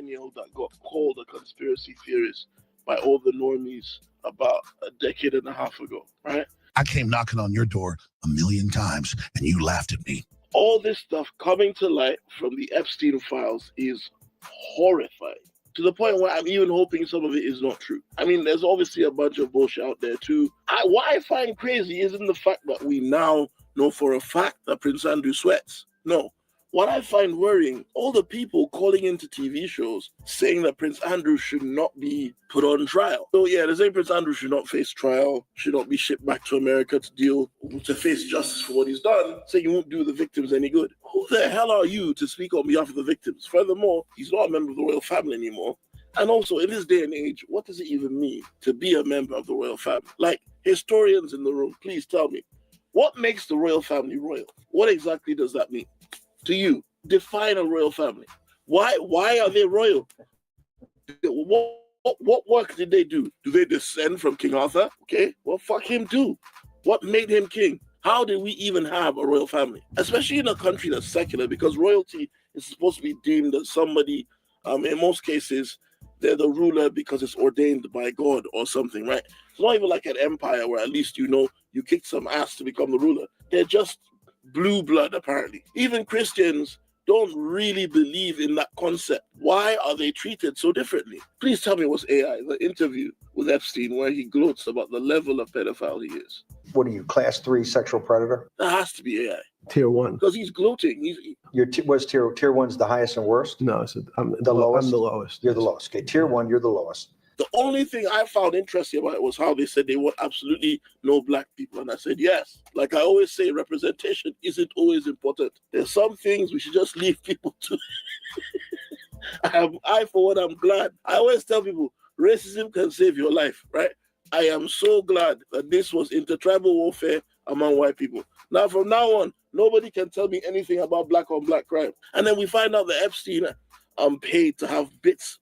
millennial that got called a conspiracy theorist by all the normies about a decade and a half ago, right? I came knocking on your door 1,000,000 times and you laughed at me. All this stuff coming to light from the Epstein files is horrifying, to the point where I'm even hoping some of it is not true. I mean, there's obviously a bunch of bullshit out there too. What I find crazy isn't the fact that we now know for a fact that Prince Andrew sweats. No. What I find worrying, all the people calling into TV shows saying that Prince Andrew should not be put on trial. So yeah, they're saying Prince Andrew should not face trial, should not be shipped back to America to face justice for what he's done, so you won't do the victims any good. Who the hell are you to speak on behalf of the victims? Furthermore, he's not a member of the royal family anymore. And also, in this day and age, what does it even mean to be a member of the royal family? Like, historians in the room, please tell me, what makes the royal family royal? What exactly does that mean? To you, define a royal family. Why are they royal? What work did they do? Do they descend from King Arthur? Okay, well, fuck him too. What made him king? How did we even have a royal family? Especially in a country that's secular, because royalty is supposed to be deemed as somebody, in most cases, they're the ruler because it's ordained by God or something, right? It's not even like an empire where at least you kicked some ass to become the ruler. They're just blue blood, apparently. Even Christians don't really believe in that concept. Why are they treated so differently? Please tell me what's AI, the interview with Epstein where he gloats about the level of pedophile he is. What are you, class 3 sexual predator? That has to be AI. Tier 1. Because he's gloating. Was tier 1's the highest and worst? No, I'm the lowest. I'm the lowest. You're the lowest. Okay, tier 1, you're the lowest. The only thing I found interesting about it was how they said they want absolutely no black people. And I said, yes. Like I always say, representation isn't always important. There's some things we should just leave people to. For one, I'm glad. I always tell people, racism can save your life, right? I am so glad that this was intertribal warfare among white people. Now, from now on, nobody can tell me anything about black on black crime. And then we find out that Epstein paid to have bits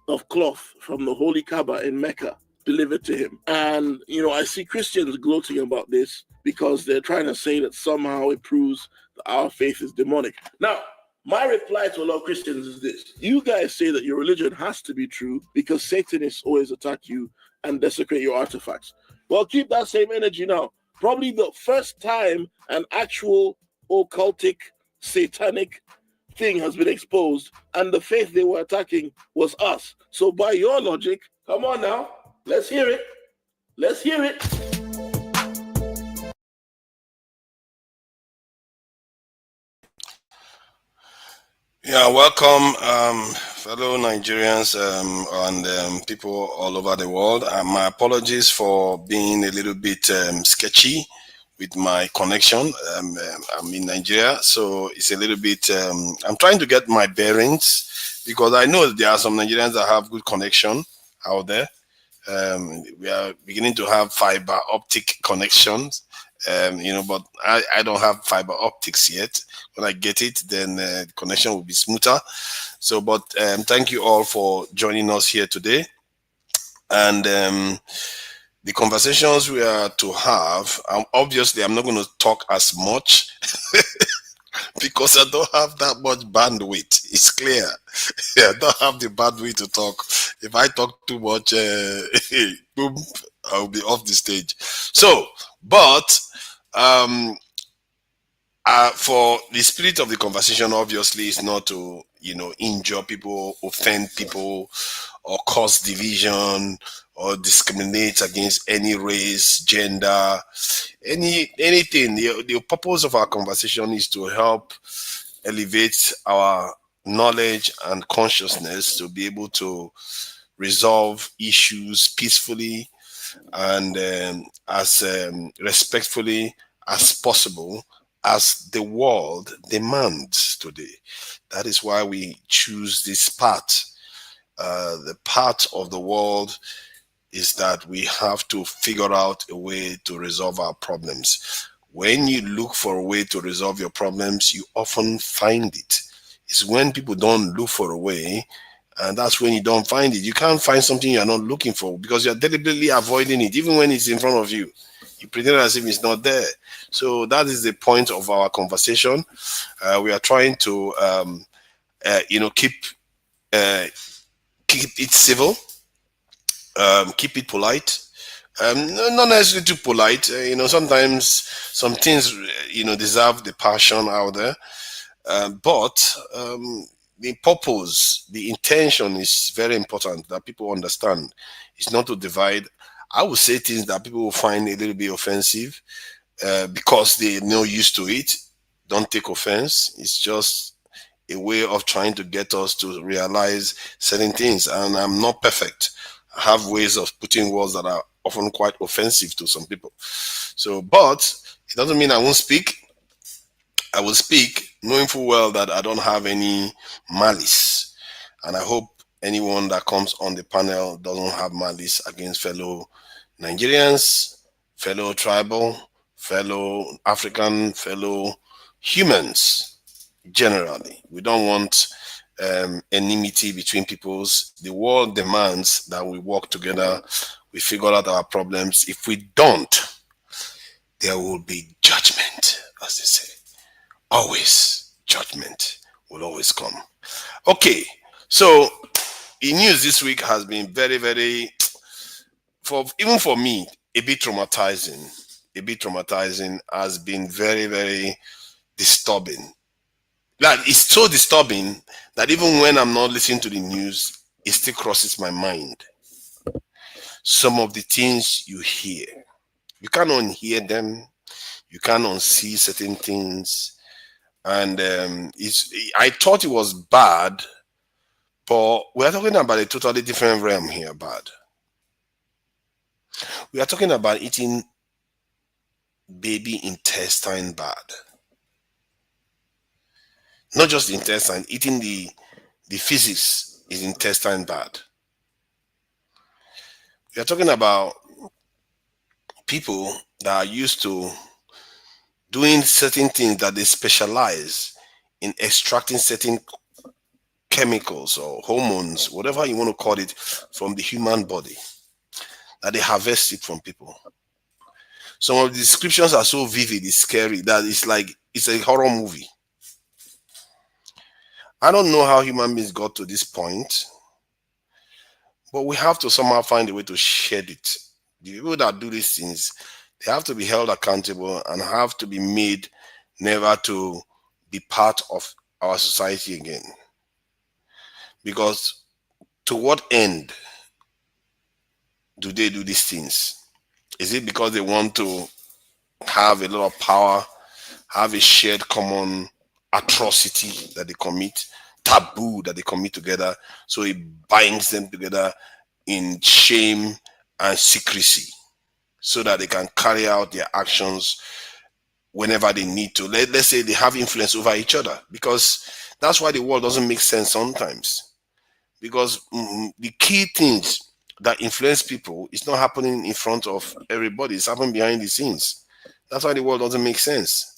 of cloth from the Holy Kaaba in Mecca delivered to him. And, I see Christians gloating about this because they're trying to say that somehow it proves that our faith is demonic. Now, my reply to a lot of Christians is this. You guys say that your religion has to be true because Satanists always attack you and desecrate your artifacts. Well, keep that same energy now. Probably the first time an actual occultic, satanic thing has been exposed and the faith they were attacking was us. So by your logic, come on now, let's hear it. Let's hear it. Yeah, welcome, fellow Nigerians and people all over the world. My apologies for being a little bit sketchy with my connection. I'm in Nigeria, so it's a little bit, I'm trying to get my bearings because I know there are some Nigerians that have good connection out there. We are beginning to have fiber optic connections, but I don't have fiber optics yet. When I get it, then the connection will be smoother. So, but thank you all for joining us here today. And the conversations we are to have, obviously, I'm not going to talk as much because I don't have that much bandwidth. It's clear. I don't have the bandwidth to talk. If I talk too much, boom, I'll be off the stage. So, but for the spirit of the conversation, obviously, is not to, injure people, offend people, or cause division, or discriminate against any race, gender, anything. The purpose of our conversation is to help elevate our knowledge and consciousness to be able to resolve issues peacefully and as respectfully as possible, as the world demands today. That is why we choose this path. The path of the world is that we have to figure out a way to resolve our problems. When you look for a way to resolve your problems, you often find it. It's when people don't look for a way, and that's when you don't find it. You can't find something you're not looking for because you're deliberately avoiding it, even when it's in front of you. You pretend as if it's not there. So that is the point of our conversation. We are trying to, keep keep it civil, keep it polite. Not necessarily too polite. Sometimes some things, deserve the passion out there. But the purpose, the intention is very important that people understand. It's not to divide. I would say things that people will find a little bit offensive because they're not used to it. Don't take offense. It's just a way of trying to get us to realize certain things. And I'm not perfect. I have ways of putting words that are often quite offensive to some people. So, but it doesn't mean I won't speak. I will speak knowing full well that I don't have any malice. And I hope anyone that comes on the panel doesn't have malice against fellow Nigerians, fellow tribal, fellow African, fellow humans generally. We don't want enmity between peoples. The world demands that we work together, we figure out our problems. If we don't, there will be judgment, as they say. Always judgment will always come. Okay, so the news this week has been very, very, even for me, a bit traumatizing. Has been very, very disturbing. That is so disturbing that even when I'm not listening to the news, it still crosses my mind. Some of the things you hear, you can't unhear them, you can't unsee certain things. And I thought it was bad, but we're talking about a totally different realm here, bad. We are talking about eating baby intestine bad. Not just the intestine, eating the physics is intestine bad. We are talking about people that are used to doing certain things, that they specialize in extracting certain chemicals or hormones, whatever you want to call it, from the human body, that they harvest it from people. Some of the descriptions are so vivid, it's scary, that it's like it's a horror movie. I don't know how human beings got to this point, but we have to somehow find a way to shed it. The people that do these things, they have to be held accountable and have to be made never to be part of our society again. Because to what end do they do these things? Is it because they want to have a lot of power, have a shared common atrocity that they commit, taboo that they commit together, so it binds them together in shame and secrecy, so that they can carry out their actions whenever they need to. Let's say they have influence over each other, because that's why the world doesn't make sense sometimes. Because the key things that influence people is not happening in front of everybody, it's happening behind the scenes. That's why the world doesn't make sense.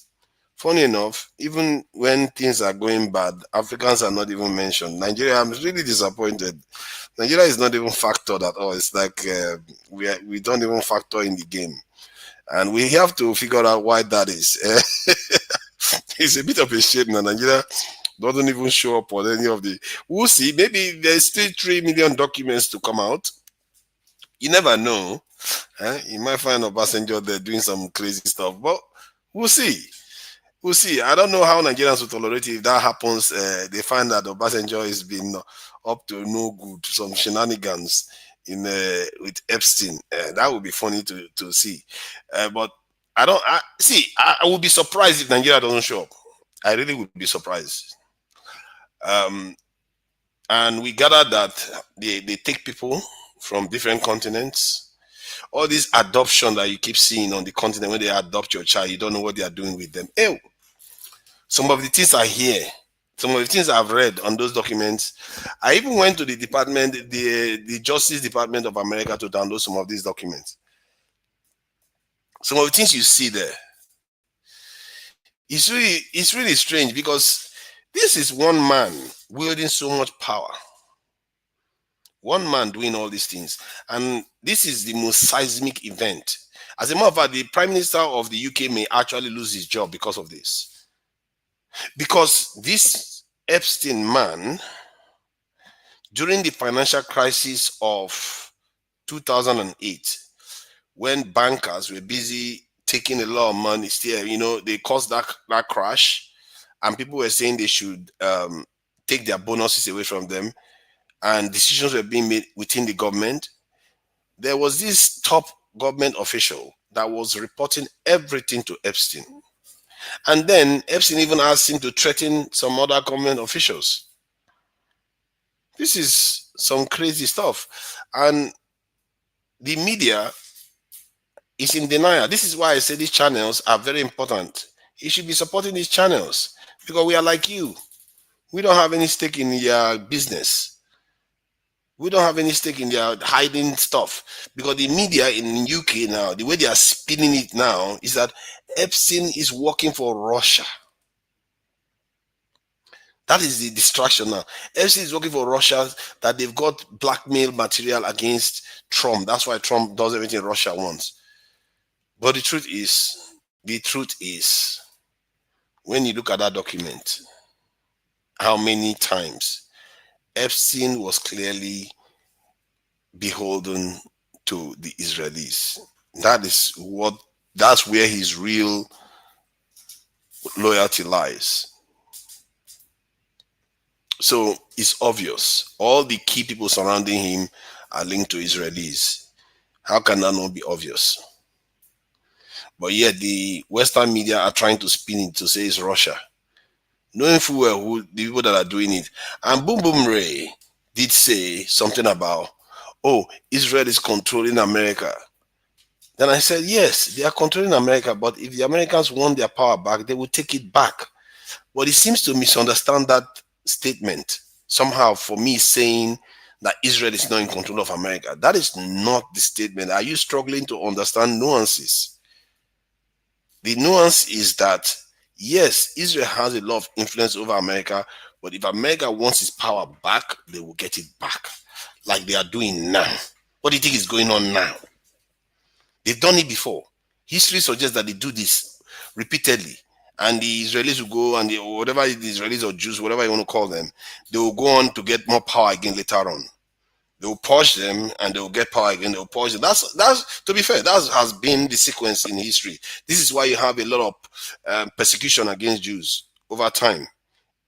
Funny enough, even when things are going bad, Africans are not even mentioned. Nigeria, I'm really disappointed. Nigeria is not even factored at all. It's like we don't even factor in the game. And we have to figure out why that is. It's a bit of a shame that Nigeria doesn't even show up on any of the... We'll see. Maybe there's still 3 million documents to come out. You never know. You might find Obasanjo there doing some crazy stuff, but we'll see. We'll see. I don't know how Nigerians will tolerate it if that happens. They find that Obasanjo has been up to no good, some shenanigans with Epstein. That would be funny to see. But I would be surprised if Nigeria doesn't show up. I really would be surprised. And we gather that they take people from different continents. All this adoption that you keep seeing on the continent, when they adopt your child, you don't know what they are doing with them. Ew. Some of the things I hear, some of the things I've read on those documents. I even went to the department, the Justice Department of America, to download some of these documents. Some of the things you see there, it's really strange, because this is one man wielding so much power. One man doing all these things. And this is the most seismic event. As a matter of fact, the Prime Minister of the UK may actually lose his job because of this. Because this Epstein man During the financial crisis of 2008, when bankers were busy taking a lot of money still, they caused that crash, and people were saying they should take their bonuses away from them, and decisions were being made within the government. There was this top government official that was reporting everything to Epstein. And then Epstein even asked him to threaten some other government officials. This is some crazy stuff. And the media is in denial. This is why I say these channels are very important. You should be supporting these channels because we are like you. We don't have any stake in your business. We don't have any stake in their hiding stuff, because the media in UK now, the way they are spinning it now is that Epstein is working for Russia. That is the distraction now. Epstein is working for Russia, that they've got blackmail material against Trump. That's why Trump does everything Russia wants. But the truth is, when you look at that document, how many times Epstein was clearly beholden to the Israelis. That's where his real loyalty lies. So it's obvious. All the key people surrounding him are linked to Israelis. How can that not be obvious? But yet the Western media are trying to spin it to say it's Russia, knowing full well who the people that are doing it. And Boom Boom Ray did say something about, Israel is controlling America. Then I said, yes, they are controlling America, but if the Americans want their power back, they will take it back. But he seems to misunderstand that statement somehow, for me saying that Israel is not in control of America. That is not the statement. Are you struggling to understand nuances? The nuance is that, yes, Israel has a lot of influence over America, but if America wants its power back, they will get it back, like they are doing now. What do you think is going on now? They've done it before. History suggests that they do this repeatedly, and the Israelis will go, and whatever the Israelis or Jews, whatever you want to call them, they will go on to get more power again later on. They will purge them, and they will get power again. They will purge them. That's to be fair. That has been the sequence in history. This is why you have a lot of persecution against Jews over time.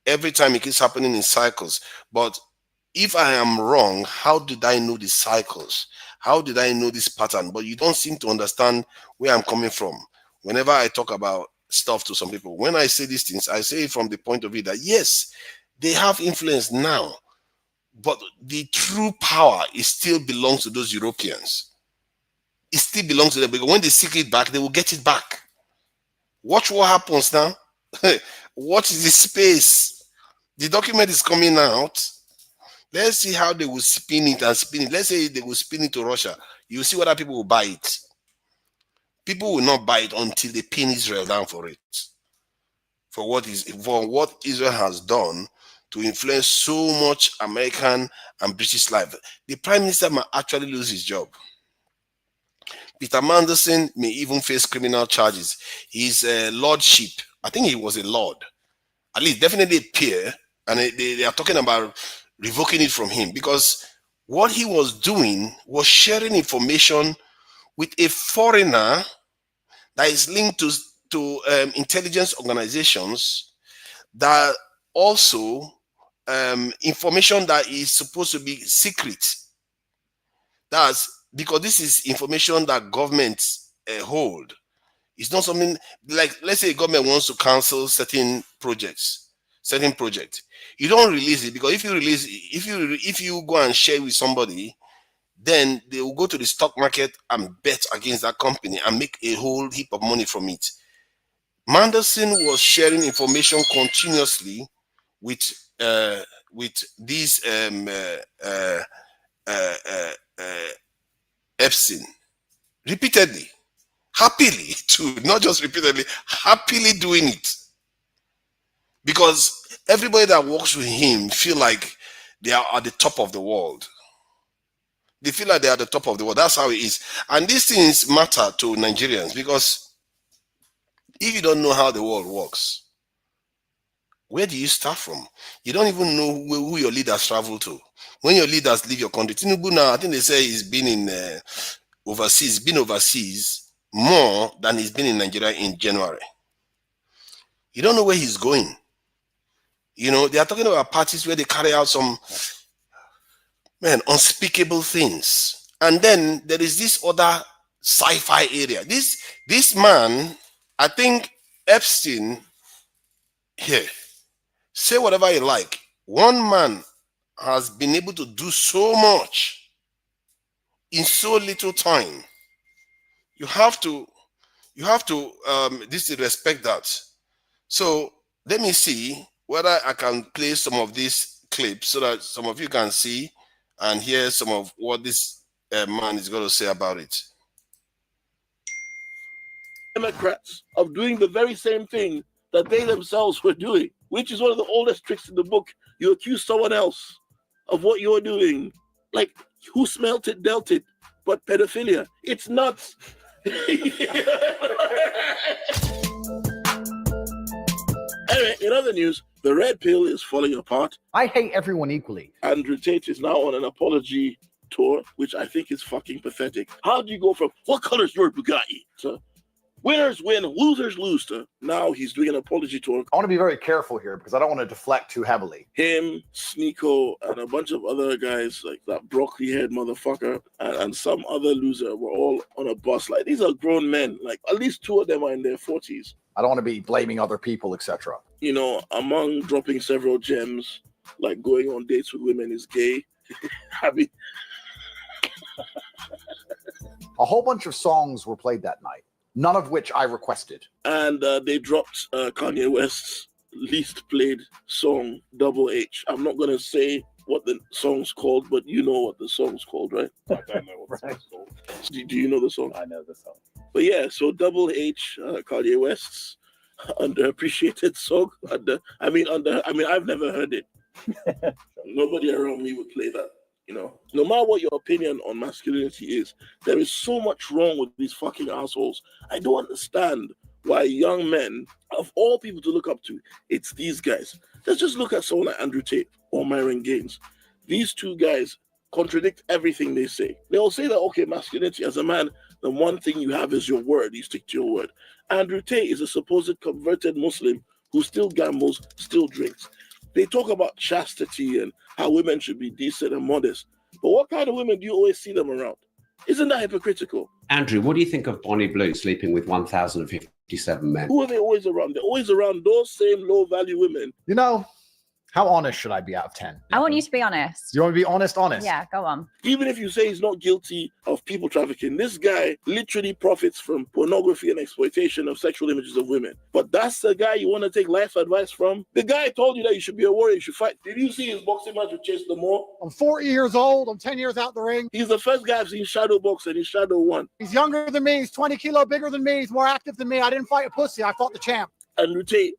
Every time it keeps happening in cycles. But if I am wrong, how did I know the cycles? How did I know this pattern? But you don't seem to understand where I'm coming from. Whenever I talk about stuff to some people, when I say these things, I say it from the point of view that yes, they have influence now, but the true power still belongs to those Europeans. It still belongs to them, because when they seek it back, they will get it back. Watch what happens now. Watch the space. The document is coming out. Let's see how they will spin it and spin it. Let's say they will spin it to Russia. You see whether people will buy it. People will not buy it until they pin Israel down for it. For what Israel has done to influence so much American and British life. The Prime Minister might actually lose his job. Peter Mandelson may even face criminal charges. His lordship, I think he was a lord, at least definitely a peer, and they are talking about revoking it from him, because what he was doing was sharing information with a foreigner that is linked to intelligence organizations, that also information that is supposed to be secret. That's because this is information that governments hold. It's not something like, let's say, government wants to cancel certain projects. You don't release it, because if you go and share with somebody, then they will go to the stock market and bet against that company and make a whole heap of money from it. Mandelson was sharing information continuously with these Epstein, repeatedly, happily too, not just repeatedly, happily doing it, because everybody that works with him feel like they are at the top of the world. They feel like they are at the top of the world. That's how it is. And these things matter to Nigerians, because if you don't know how the world works, Where do you start from? You don't even know who your leaders travel to. When your leaders leave your country, Tinubu now, I think they say he's been in overseas more than he's been in Nigeria in January. You don't know where he's going. You know, they are talking about parties where they carry out some unspeakable things. And then there is this other sci-fi area. This man, I think Epstein, here, say whatever you like. One man has been able to do so much in so little time. You have to respect that. So let me see whether I can play some of these clips so that some of you can see and hear some of what this man is going to say about it. Democrats of doing the very same thing that they themselves were doing, which is one of the oldest tricks in the book. You accuse someone else of what you're doing. Like, who smelt it, dealt it, but pedophilia. It's nuts. Anyway, in other news, the red pill is falling apart. I hate everyone equally. Andrew Tate is now on an apology tour, which I think is fucking pathetic. How do you go from, what color's your Bugatti, to winners win, losers lose, to now he's doing an apology tour? I want to be very careful here because I don't want to deflect too heavily. Him, Sneeko, and a bunch of other guys like that broccoli head motherfucker and some other loser were all on a bus. Like, these are grown men. Like, at least two of them are in their 40s. I don't want to be blaming other people, etc. You know, among dropping several gems, like going on dates with women is gay. I mean, a whole bunch of songs were played that night, none of which I requested. And they dropped Kanye West's least played song, Double H. I'm not going to say what the song's called, but you know what the song's called, right? I don't know what the song's called. Do you know the song? I know the song. But yeah, so Double H, Kanye West's underappreciated song. I've never heard it. Nobody around me would play that. You know, no matter what your opinion on masculinity is, there is so much wrong with these fucking assholes. I don't understand why young men, of all people to look up to, it's these guys. Let's just look at someone like Andrew Tate or Myron Gaines. These two guys contradict everything they say. They'll say that, okay, masculinity as a man, the one thing you have is your word. You stick to your word. Andrew Tate is a supposed converted Muslim who still gambles, still drinks. They talk about chastity and how women should be decent and modest. But what kind of women do you always see them around? Isn't that hypocritical? Andrew, what do you think of Bonnie Blue sleeping with 1,057 men? Who are they always around? They're always around those same low-value women. You know, how honest should I be out of 10? I want you to be honest. You want to be honest? Yeah, go on. Even if you say he's not guilty of people trafficking, this guy literally profits from pornography and exploitation of sexual images of women. But that's the guy you want to take life advice from? The guy told you that you should be a warrior, you should fight. Did you see his boxing match with Chase Lamore? I'm 40 years old. I'm 10 years out the ring. He's the first guy I've seen shadow box and he's shadow won. He's younger than me. He's 20 kilo bigger than me. He's more active than me. I didn't fight a pussy. I fought the champ. And Tate,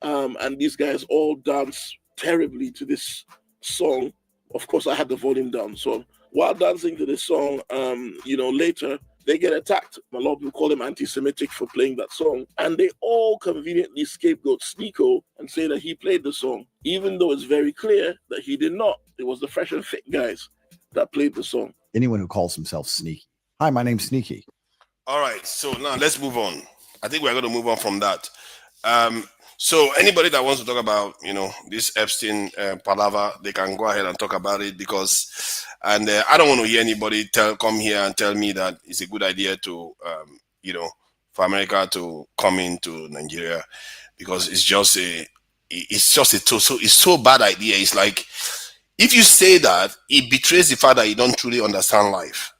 and these guys all dance terribly to this song. Of course, I had the volume down. So while dancing to this song, later they get attacked. A lot of people call him anti-Semitic for playing that song. And they all conveniently scapegoat Sneeko and say that he played the song, even though it's very clear that he did not. It was the Fresh and Fit guys that played the song. Anyone who calls himself Sneaky. Hi, my name's Sneaky. All right, so now let's move on. I think we're going to move on from that. So anybody that wants to talk about, this Epstein palaver, they can go ahead and talk about it I don't want to hear anybody come here and tell me that it's a good idea to, for America to come into Nigeria, because it's so bad idea. It's like, if you say that, it betrays the fact that you don't truly understand life.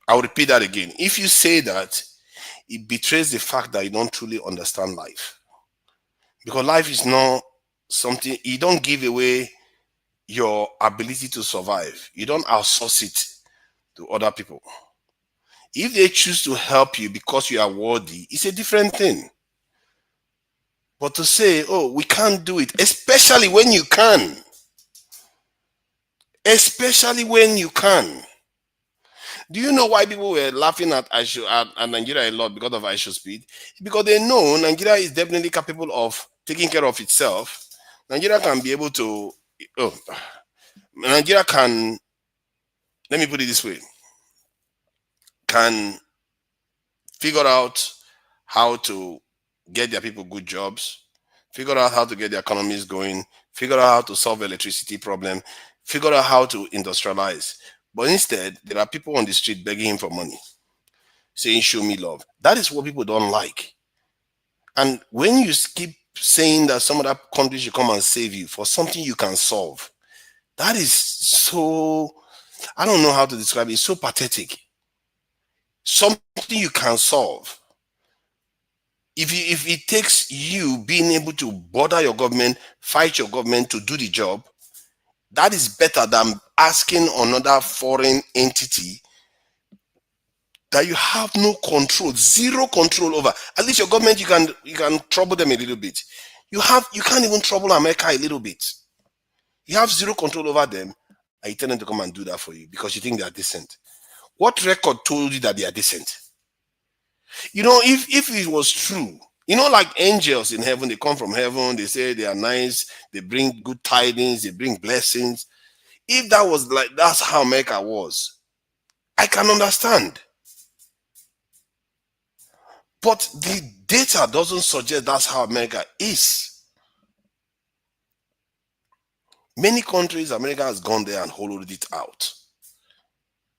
I'll repeat that again. If you say that, it betrays the fact that you don't truly understand life. Because life is not something, you don't give away your ability to survive. You don't outsource it to other people. If they choose to help you because you are worthy, it's a different thing. But to say, oh, we can't do it, especially when you can. Especially when you can. Do you know why people were laughing at Nigeria a lot because of ISO speed? Because they know Nigeria is definitely capable of taking care of itself, Nigeria can be able to, Nigeria can, let me put it this way, can figure out how to get their people good jobs, figure out how to get their economies going, figure out how to solve electricity problem, figure out how to industrialize. But instead, there are people on the street begging him for money, saying, show me love. That is what people don't like. And when you keep saying that some other country should come and save you for something you can solve, that is so, I don't know how to describe it, it's so pathetic. Something you can solve. If it takes you being able to border your government, fight your government to do the job, that is better than asking another foreign entity that you have no control, zero control over. At least your government, you can trouble them a little bit. You can't even trouble America a little bit. You have zero control over them, and you tell them to come and do that for you because you think they are decent. What record told you that they are decent? You know, if it was true, you know, like angels in heaven, they come from heaven, they say they are nice, they bring good tidings, they bring blessings. If that was like, that's how America was, I can understand. But the data doesn't suggest that's how America is. Many countries, America has gone there and hollowed it out.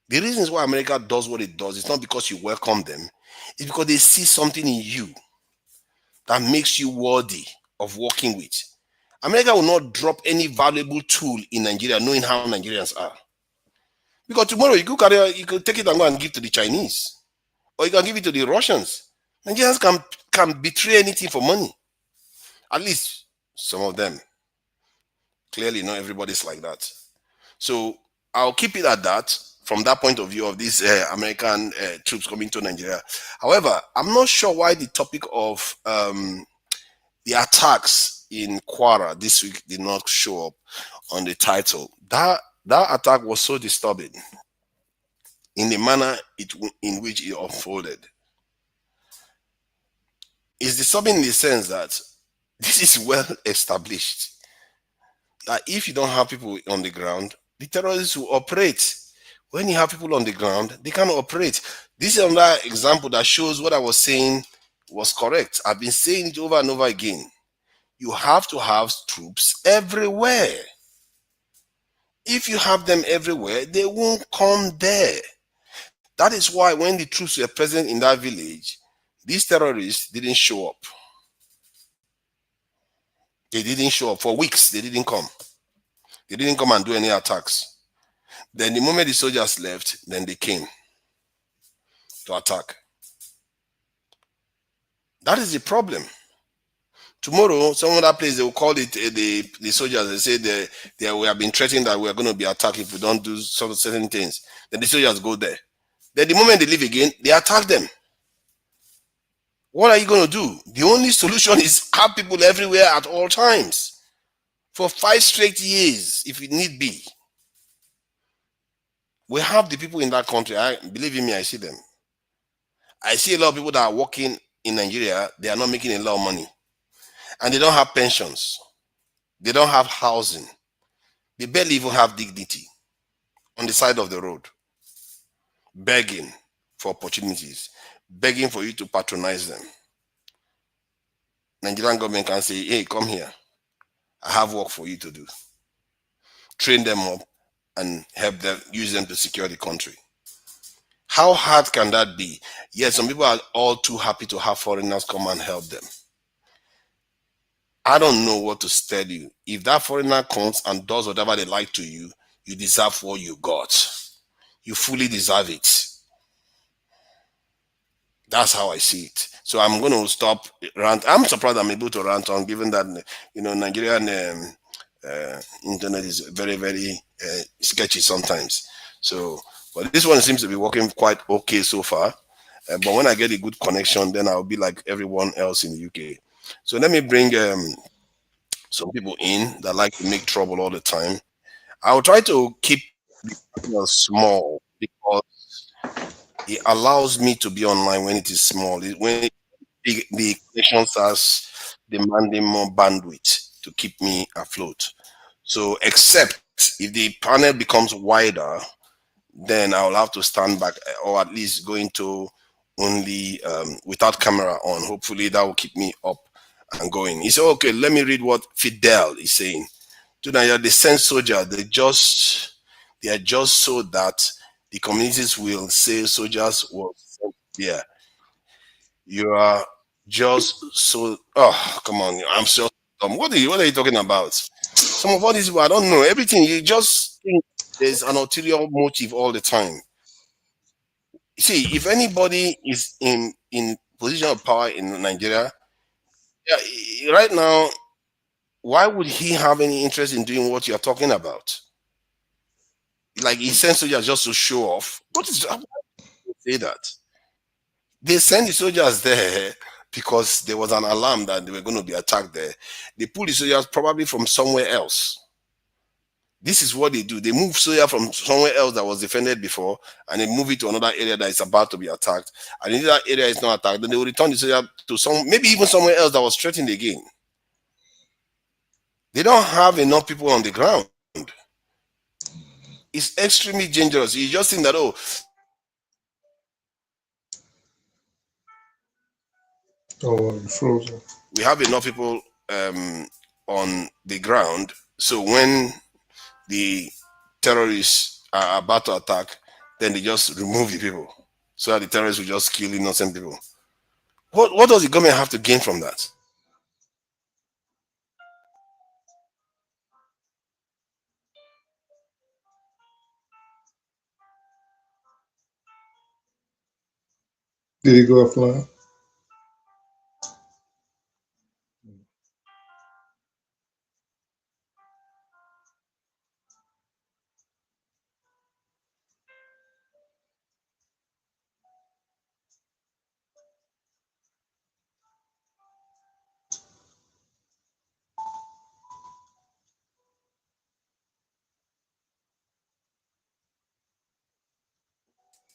The reasons why America does what it does is not because you welcome them, it's because they see something in you that makes you worthy of working with. America will not drop any valuable tool in Nigeria knowing how Nigerians are. Because tomorrow you could take it and go and give to the Chinese. Or you can give it to the Russians. Nigerians can betray anything for money. At least some of them. Clearly not everybody's like that. So I'll keep it at that from that point of view of these American troops coming to Nigeria. However, I'm not sure why the topic of the attacks in Kwara this week did not show up on the title. That attack was so disturbing in the manner in which it unfolded. It's disturbing in the sense that this is well established. That if you don't have people on the ground, the terrorists will operate. When you have people on the ground, they cannot operate. This is another example that shows what I was saying was correct. I've been saying it over and over again. You have to have troops everywhere. If you have them everywhere, they won't come there. That is why when the troops were present in that village, these terrorists didn't show up. They didn't show up for weeks. They didn't come. They didn't come and do any attacks. Then the moment the soldiers left, then they came to attack. That is the problem. Tomorrow, some other place, they will call it the soldiers. They say we have been threatened that we are going to be attacked if we don't do certain things. Then the soldiers go there. Then the moment they leave again, they attack them. What are you going to do? The only solution is have people everywhere at all times for 5 straight years, if it need be. We have the people in that country. Believe in me, I see them. I see a lot of people that are working in Nigeria. They are not making a lot of money. And they don't have pensions. They don't have housing. They barely even have dignity on the side of the road. Begging for opportunities. Begging for you to patronize them. Nigerian government can say, hey, come here. I have work for you to do. Train them up and help them, use them to secure the country. How hard can that be? Yes, some people are all too happy to have foreigners come and help them. I don't know what to tell you. If that foreigner comes and does whatever they like to you, you deserve what you got. You fully deserve it. That's how I see it. So I'm going to stop rant. I'm surprised I'm able to rant on, given that Nigerian internet is very, very sketchy sometimes. So, but this one seems to be working quite okay so far. But when I get a good connection, then I'll be like everyone else in the UK. So let me bring some people in that like to make trouble all the time. I'll try to keep it small because it allows me to be online when it is small. When the connection starts demanding more bandwidth to keep me afloat. So except if the panel becomes wider, then I'll have to stand back, or at least go into only without camera on. Hopefully that will keep me up and going. He said, okay, let me read what Fidel is saying. They send soldiers, they are just so that the communities will say soldiers were sent there. You are just so, oh, come on, I'm so dumb. What are you talking about? Some of all these people, I don't know. Everything, you just think there's an ulterior motive all the time. See, if anybody is in position of power in Nigeria, right now, why would he have any interest in doing what you're talking about? Like, he sends soldiers just to show off. What is, how say that? They send the soldiers there because there was an alarm that they were going to be attacked there. They pull the soldiers probably from somewhere else. This is what they do. They move soldiers from somewhere else that was defended before, and they move it to another area that is about to be attacked. And if that area is not attacked, then they will return the soldier to some, maybe even somewhere else that was threatened again. They don't have enough people on the ground. It's extremely dangerous. You just think that, oh, you're frozen. we have enough people on the ground, so when the terrorists are about to attack, then they just remove the people, so that the terrorists will just kill innocent people. What does the government have to gain from that? Did he go offline?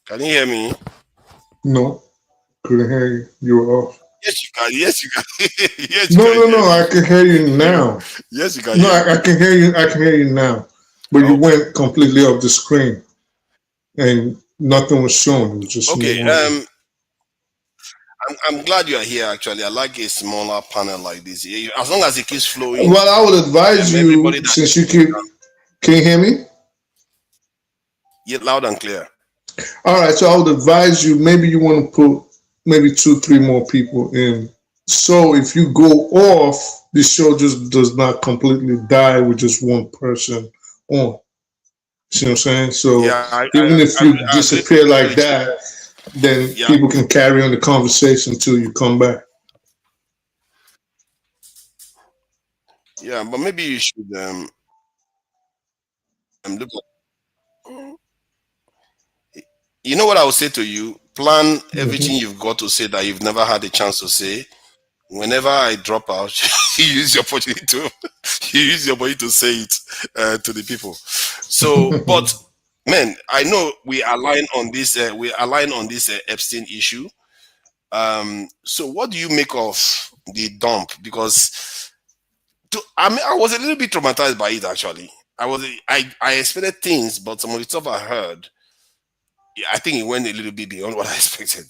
Can you hear me? No, couldn't hear you. You were off. Yes, you can. Yes, you can. Yes, you No, can no, hear no. me. I can hear you now. Yes, you can. No, hear me. I can hear you. I can hear you now. But you Okay. went completely off the screen, and nothing was shown. It was just Okay. me. I'm glad you are here. Actually, I like a smaller panel like this. As long as it keeps flowing. Well, I would advise you, everybody that since you keep. Can you hear me? Yeah, loud and clear. All right, so I would advise you, maybe you want to put maybe 2-3 more people in. So if you go off, the show just does not completely die with just one person on. See what I'm saying? So Yeah, even if you I disappear agree like with you. that, then Yeah. people can carry on the conversation until you come back. Yeah, but maybe you should look at. You know what I would say to you? Plan everything you've got to say that you've never had a chance to say. Whenever I drop out, you use your opportunity to you use your body to say it to the people. So, but man, I know we align on this. We align on this Epstein issue. So, what do you make of the dump? Because I was a little bit traumatized by it. Actually, I expected things, but some of the stuff I heard, I think it went a little bit beyond what I expected.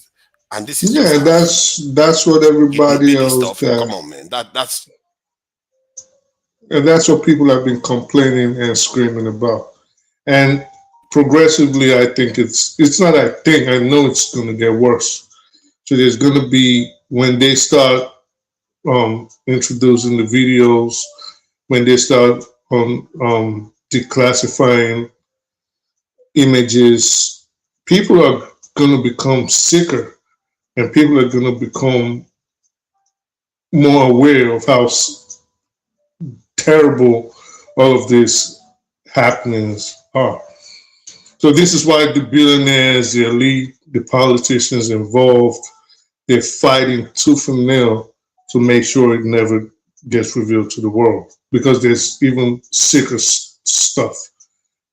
And this is Yeah, that's what everybody else stuff. got. Come on, man. That's And that's what people have been complaining and screaming about. And progressively, I think it's not. I think I know it's going to get worse. So there's going to be, when they start introducing the videos, when they start declassifying images, people are going to become sicker, and people are going to become more aware of how terrible all of these happenings are. So this is why the billionaires, the elite, the politicians involved, they're fighting tooth and nail to make sure it never gets revealed to the world, because there's even sicker stuff,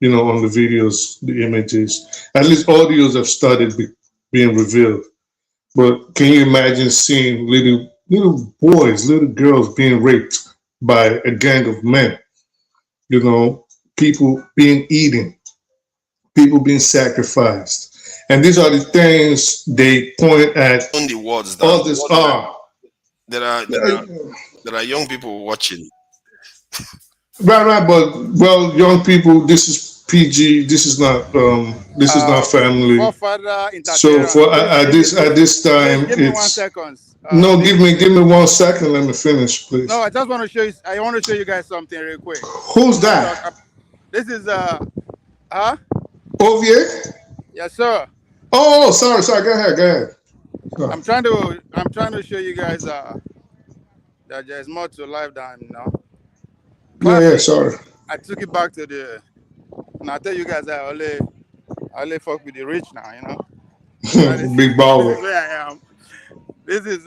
on the videos, the images. At least audios have started being revealed. But can you imagine seeing little little boys, little girls being raped by a gang of men. You know, people being eaten, people being sacrificed. And these are the things they point at. On the words Others are. there are young people watching. Right, but well, young people, this is PG, this is not family. For further So for at this time, give me 1 it's second. no. Give me 1 second. Let me finish, please. No, I just want to show you. I want to show you guys something real quick. Who's that? This is Ovier? yes, sir. Oh, sorry. Go ahead. Go. I'm trying to show you guys that there's more to life than Yeah, sorry. I took it back to the, and I tell you guys that I only fuck with the rich now, you know. Big baller. This is where I am. This is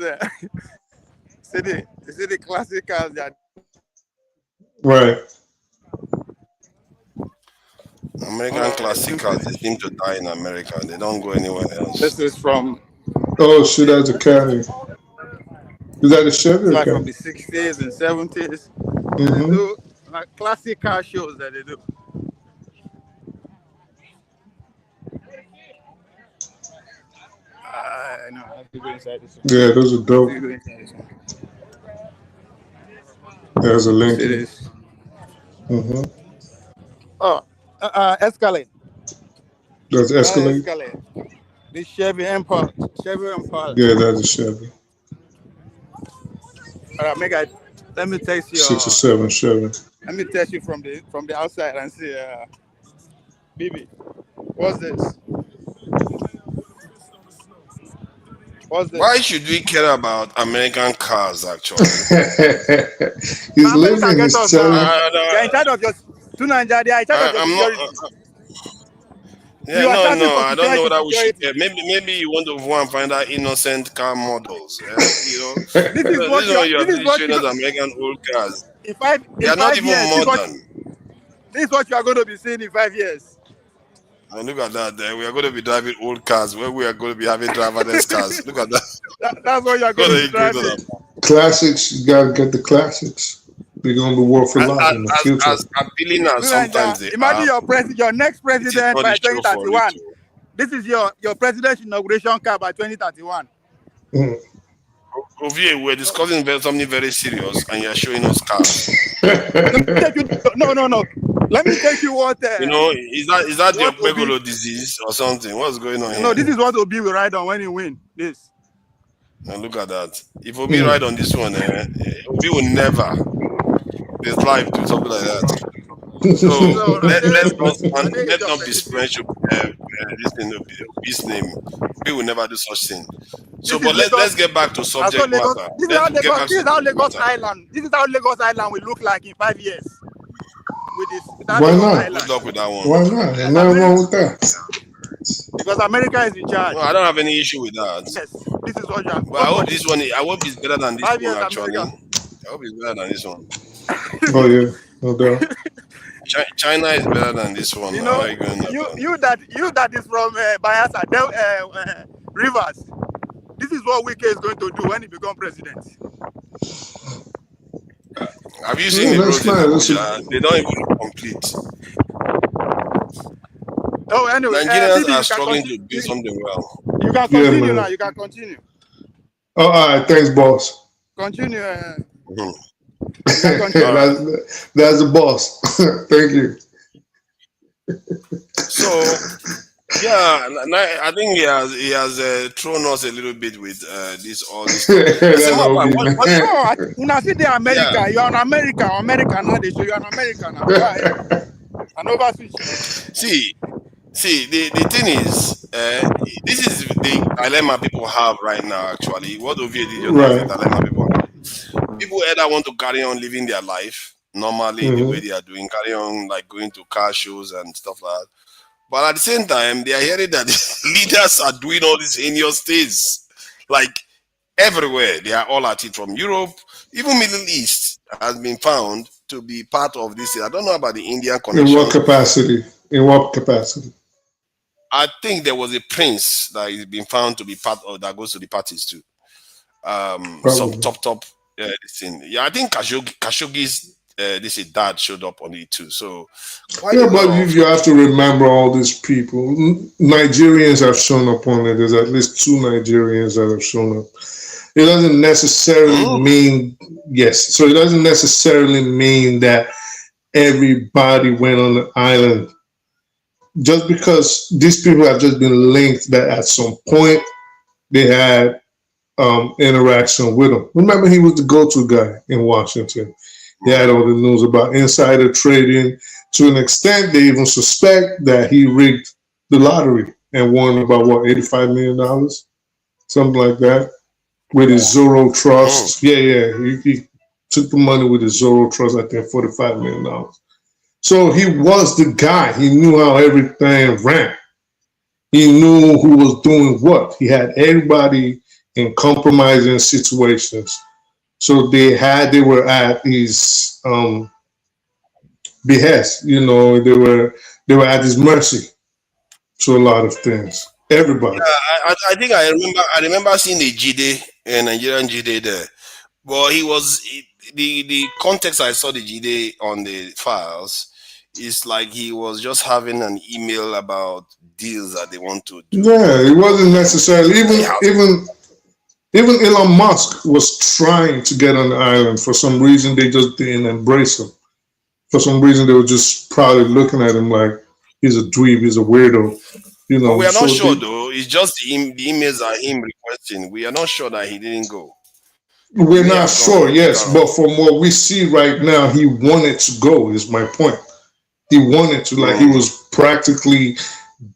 see the classic cars that. Right. American classic cars, they seem to die in America. They don't go anywhere else. This is from. Oh, shit, that's a Caddy. Is that a Chevy? Like Okay. from the 60s and 70s. They Mm-hmm. do like classic car shows that they do. I know. I have to go inside this one. Yeah, those are dope. I have to go inside this one. There's a See Lincoln. this. Mm-hmm. Oh, Escalade. That's Escalade. Escalade. This Chevy Impala. Yeah, that's a Chevy. All right, let me text you. 6 or 7 Chevy. Let me test you from the outside and see, Bibi, what's this? What's this? Why should we care about American cars, actually? He's living his challenge. You're in charge of your to Nigeria. You're in charge of your security. Yeah, You are charging no, for I don't know security, that we should security. care. Maybe you want to go and find out innocent car models. Yeah? You know, This is what you're this is what showing us American old cars. in five They are not even years, modern. this is what you are going to be seeing in 5 years. And look at that. We are going to be driving old cars where we are going to be having driverless cars. Look at that. That's what you are going to be driving. Classics, you gotta get the classics. They're gonna be worth a lot in the future. As appealing as sometimes they Imagine are, your next president not by the show for 2031. it. This is your presidential inauguration car by 2031. Mm. Ovie, we're discussing something very serious and you're showing us cars. No. Let me take you what. You know, is that your what Obi- megalo disease or something? What's going on here? No, this is what Obi will ride on when he win. This. And look at that. If Obi ride on this one, Obi will never. His life do something like that. So let's not besmirch Obi's name. Obi will never do such thing. So, but let's get back to subject matter. This is how Lagos Island. This is how Lagos Island will look like in 5 years. With this. Why Lagos not? Island. Good luck with that one. Why not? There's nothing wrong with that. Because America is in charge. No, I don't have any issue with that. Yes, this is what you are. But I hope this one. I hope it's better than this 5 one. years Actually, America. I hope it's better than this one. Oh yeah, no doubt. China is better than this one. You know, you that is from Bayelsa, Rivers. This is what Wike is going to do when he becomes president. Have you seen the that's roads in fine. Abuja? They don't even look complete. Oh, anyway, Nigerians are struggling to do something well. You can continue man. now. You can continue. Oh, all right, thanks, boss. Continue. Mhm. That's the boss. Thank you. So, yeah, I think he has thrown us a little bit with all this. That's So, OB, what- man. No, when I see the America, Yeah. you're an American. American now. They show you're an American now. Right? And over switch. See, the thing is, this is the dilemma people have right now. Actually, what Ovie did just Right. is the dilemma people have. People either want to carry on living their life normally the way they are doing, carry on like going to car shows and stuff like that. But at the same time, they are hearing that leaders are doing all these heinous things, like everywhere. They are all at it, from Europe, even Middle East has been found to be part of this. I don't know about the Indian In connection. what capacity? In what capacity? I think there was a prince that is been found to be part of that goes to the parties too. Probably. some top this thing. Yeah, I think Khashoggi's this dad showed up on it too. So quite Yeah, a but lot of you have to remember all these people. Nigerians have shown up on it. There's at least 2 Nigerians that have shown up. It doesn't necessarily mean, yes, so it doesn't necessarily mean that everybody went on the island. Just because these people have just been linked that at some point they had interaction with him. Remember, he was the go-to guy in Washington. He had all the news about insider trading. To an extent, they even suspect that he rigged the lottery and won about, what, $85 million? Something like that. With his Zoro Trust. Yeah. He took the money with his Zoro Trust, I think $45 million. So he was the guy. He knew how everything ran. He knew who was doing what. He had everybody in compromising situations. So they were at his behest. You know, they were at his mercy to a lot of things. Everybody. Yeah, I think I remember seeing the Jide, a Nigerian Jide there. But the context I saw the Jide on the files is like he was just having an email about deals that they want to do. Yeah, it wasn't necessarily even Elon Musk was trying to get on the island. For some reason, they just didn't embrace him. For some reason, they were just probably looking at him like he's a dweeb, he's a weirdo. You know, but we are not sure though. It's just the emails are him requesting. We are not sure that he didn't go. We're not sure, yes, but from what we see right now, he wanted to go. Is my point. He wanted to, like, he was practically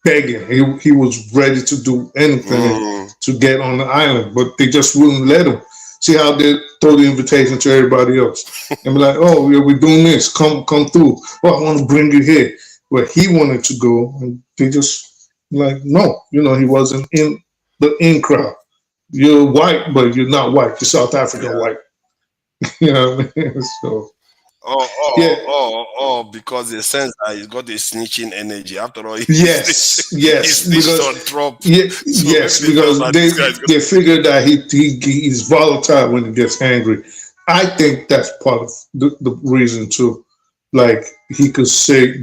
begging. He was ready to do anything to get on the island, but they just wouldn't let him. See how they throw the invitation to everybody else and be like, "Oh, yeah, we're doing this. Come through. Oh, I want to bring you here." But he wanted to go, and they just like, no. You know, he wasn't in the in crowd. You're white, but you're not white. You're South African white. You know what I mean? So. Because they sense that he's got a snitching energy. After all, yes, because on Trump. Yes, because they figure that he's volatile when he gets angry. I think that's part of the reason too. Like, he could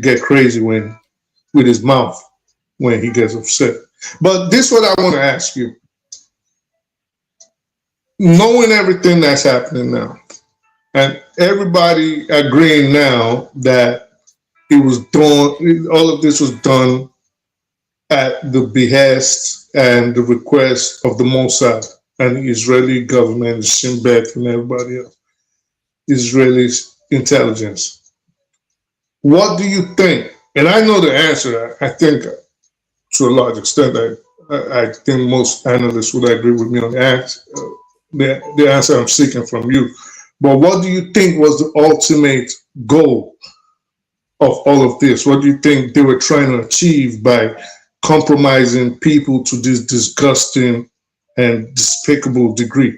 get crazy with his mouth when he gets upset. But this is what I want to ask you. Knowing everything that's happening now, and everybody agreeing now that it was done, all of this was done at the behest and the request of the Mossad and the Israeli government, Shin Bet and everybody else, Israeli intelligence. What do you think? And I know the answer. I think to a large extent, I think most analysts would agree with me on the answer I'm seeking from you. But what do you think was the ultimate goal of all of this? What do you think they were trying to achieve by compromising people to this disgusting and despicable degree?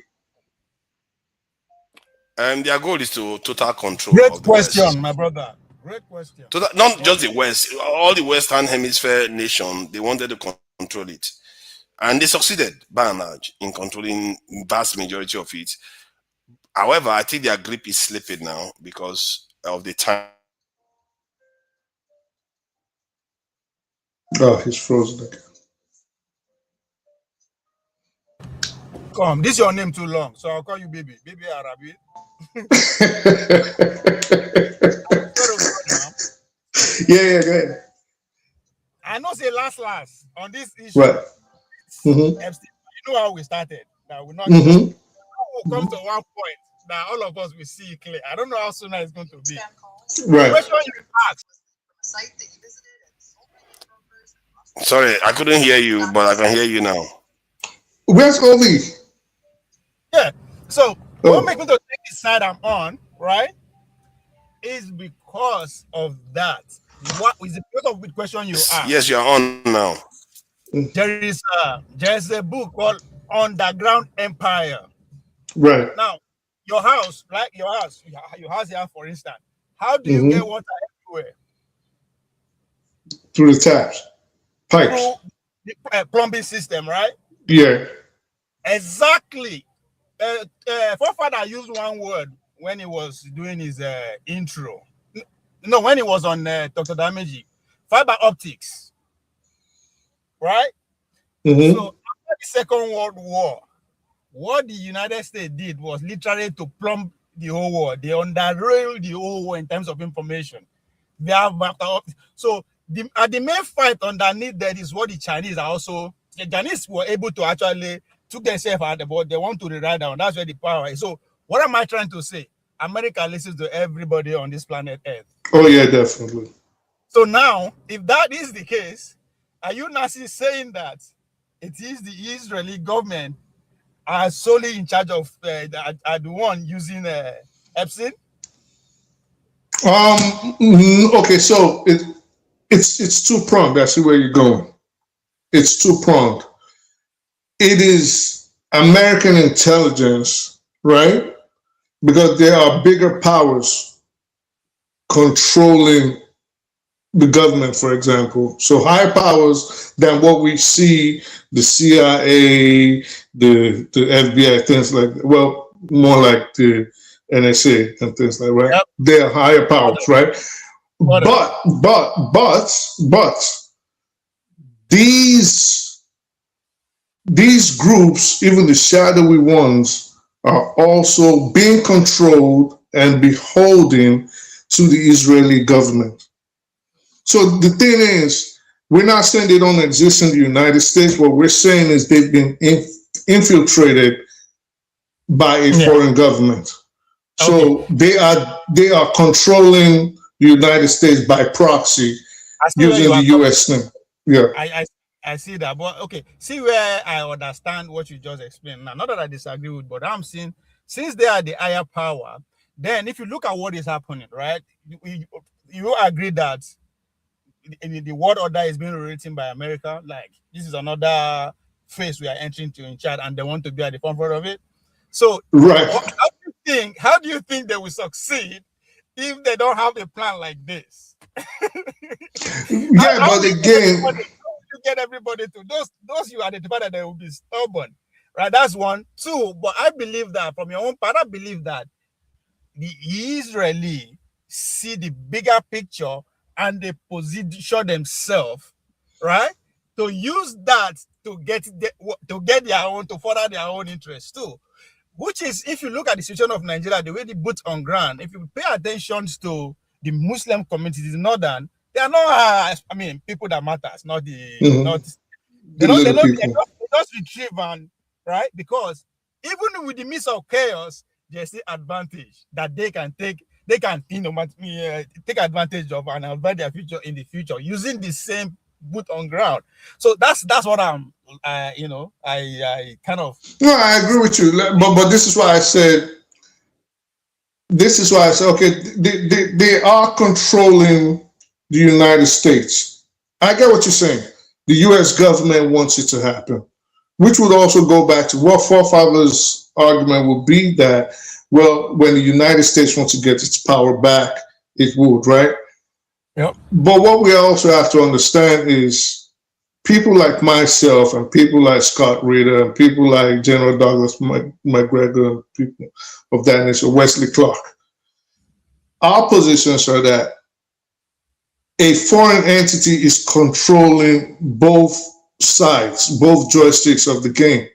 Their goal is to total control. Great question, my brother. Great question. Not just the West, all the Western Hemisphere nation, they wanted to control it. And they succeeded, by and large, in controlling vast majority of it. However, I think their grip is slipping now because of the time. Oh, he's frozen again. Come, this is your name too long, so I'll call you baby. Baby Arabi. Yeah, go ahead. I know say last on this issue. Right. You know how we started. That we're not we'll come to one point that all of us will see it clear. I don't know how soon it's going to be. Right. The question you asked. Sorry, I couldn't hear you, but I can hear you now. Where's Oli? Yeah. So what makes me to take the side I'm on, right, is because of that. What is the because of the question you asked? Yes, you're on now. There's a book called Underground Empire. Right. Now, your house, like your house here, for instance, how do you get water everywhere? Through the taps, pipes. Through the plumbing system, right? Yeah. Exactly. Forefather used one word when he was doing his intro. No, when he was on Dr. Dameji, fiber optics, right? Mhm. So after the Second World War, what the United States did was literally to plumb the whole war. They underrailed the whole war in terms of information. They have so the main fight underneath that is what the Chinese are also. The Chinese were able to actually took themselves out, but they want to rewrite down. That's where the power is. So what am I trying to say? America listens to everybody on this planet Earth. Oh yeah, definitely. So now, if that is the case, are you not saying that it is the Israeli government are solely in charge of are the one using Epstein? Okay, so it's two-pronged. I see where you're going. It's two-pronged. It is American intelligence, right? Because there are bigger powers controlling the government, for example. So higher powers than what we see, the CIA, the FBI, things like that. Well, more like the NSA and things like that, right? Yep. They are higher powers, right? But these groups, even the shadowy ones, are also being controlled and beholden to the Israeli government. So the thing is, we're not saying they don't exist in the United States. What we're saying is they've been infiltrated by a foreign government. So they are controlling the United States by proxy using the US name. Yeah. I see that, but okay, see where I understand what you just explained. Now, not that I disagree with, but I'm seeing since they are the higher power, then if you look at what is happening, right, you agree that the world order is being rewritten by America. Like this is another phase we are entering to in Chad, and they want to be at the forefront of it. So, right, how do you think they will succeed if they don't have a plan like this? Yeah, but again, you get everybody to those you identify that they will be stubborn, right? That's one. Two, but I believe that from your own part, I believe that the Israeli see the bigger picture and they position themselves, right, to use that to get their own, to further their own interests too. Which is, if you look at the situation of Nigeria, the way the boots on ground, if you pay attention to the Muslim communities in Northern, they are not, people that matters, not the, they just retrieve and, right? Because even with the midst of chaos, there's the advantage that they can take advantage of and advance their future in the future using the same boot on ground. So that's what I'm, I kind of. No, I agree with you, but this is why I said. Okay, they are controlling the United States. I get what you're saying. The U.S. government wants it to happen, which would also go back to what forefathers' argument would be that, well, when the United States wants to get its power back, it would, right? Yep. But what we also have to understand is people like myself and people like Scott Ritter and people like General Douglas McGregor and people of that nature, Wesley Clark, our positions are that a foreign entity is controlling both sides, both joysticks of the game,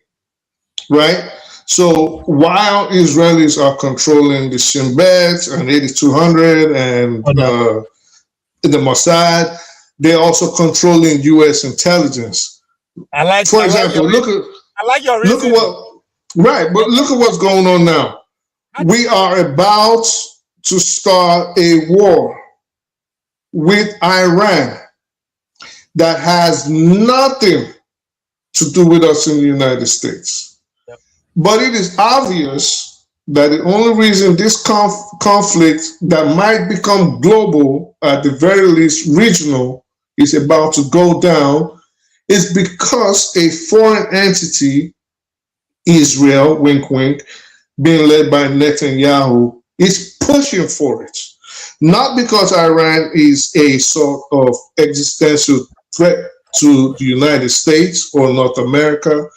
right? So while Israelis are controlling the Shin Bet and 8200 and the Mossad, they're also controlling U.S. intelligence. For example, look at what's going on now. We are about to start a war with Iran that has nothing to do with us in the United States. Yep. But it is obvious that the only reason this conflict that might become global, at the very least regional, is about to go down is because a foreign entity, Israel, wink, wink, being led by Netanyahu, is pushing for it. Not because Iran is a sort of existential threat to the United States or North America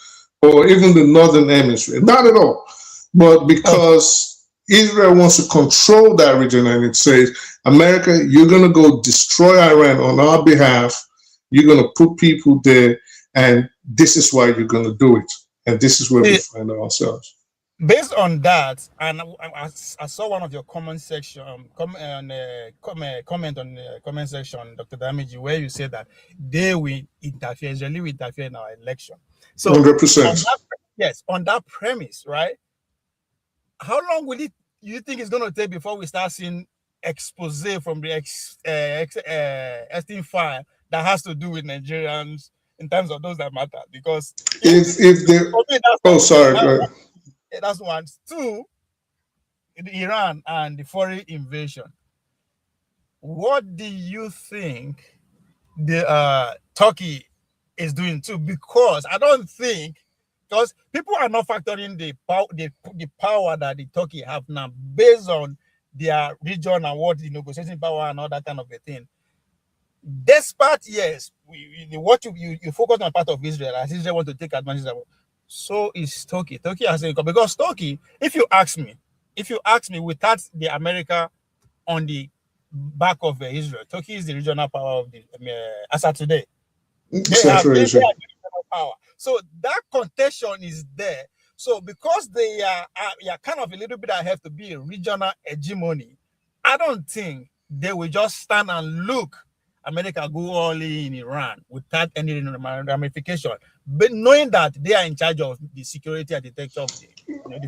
or even the Northern Hemisphere. Not at all. But because Israel wants to control that region and it says, America, you're going to go destroy Iran on our behalf. You're going to put people there, and this is why you're going to do it. And this is where we find ourselves. Based on that, and I saw one of your comment section, comment on the comment section, Dr. Damiji, where you said that they will interfere, Israeli will interfere in our election. So 100%. Yes, on that premise, right? How long will you think it's going to take before we start seeing expose from the Epstein file that has to do with Nigerians in terms of those that matter? Because if they, that's one. Two, Iran and the foreign invasion. What do you think the Turkey is doing too? Because I don't think, because people are not factoring the power that the Turkey have now based on their region and what the negotiating power and all that kind of a thing. Despite, yes, what you focus on part of Israel, as Israel want to take advantage of. So is Turkey. Turkey has a, because Turkey, if you ask me, without the America on the back of Israel, Turkey is the regional power of the as of today. They have regional power. So that contention is there. So because they are kind of a little bit ahead to be a regional hegemony, I don't think they will just stand and look America go all in Iran without any ramification, but knowing that they are in charge of the security architecture of the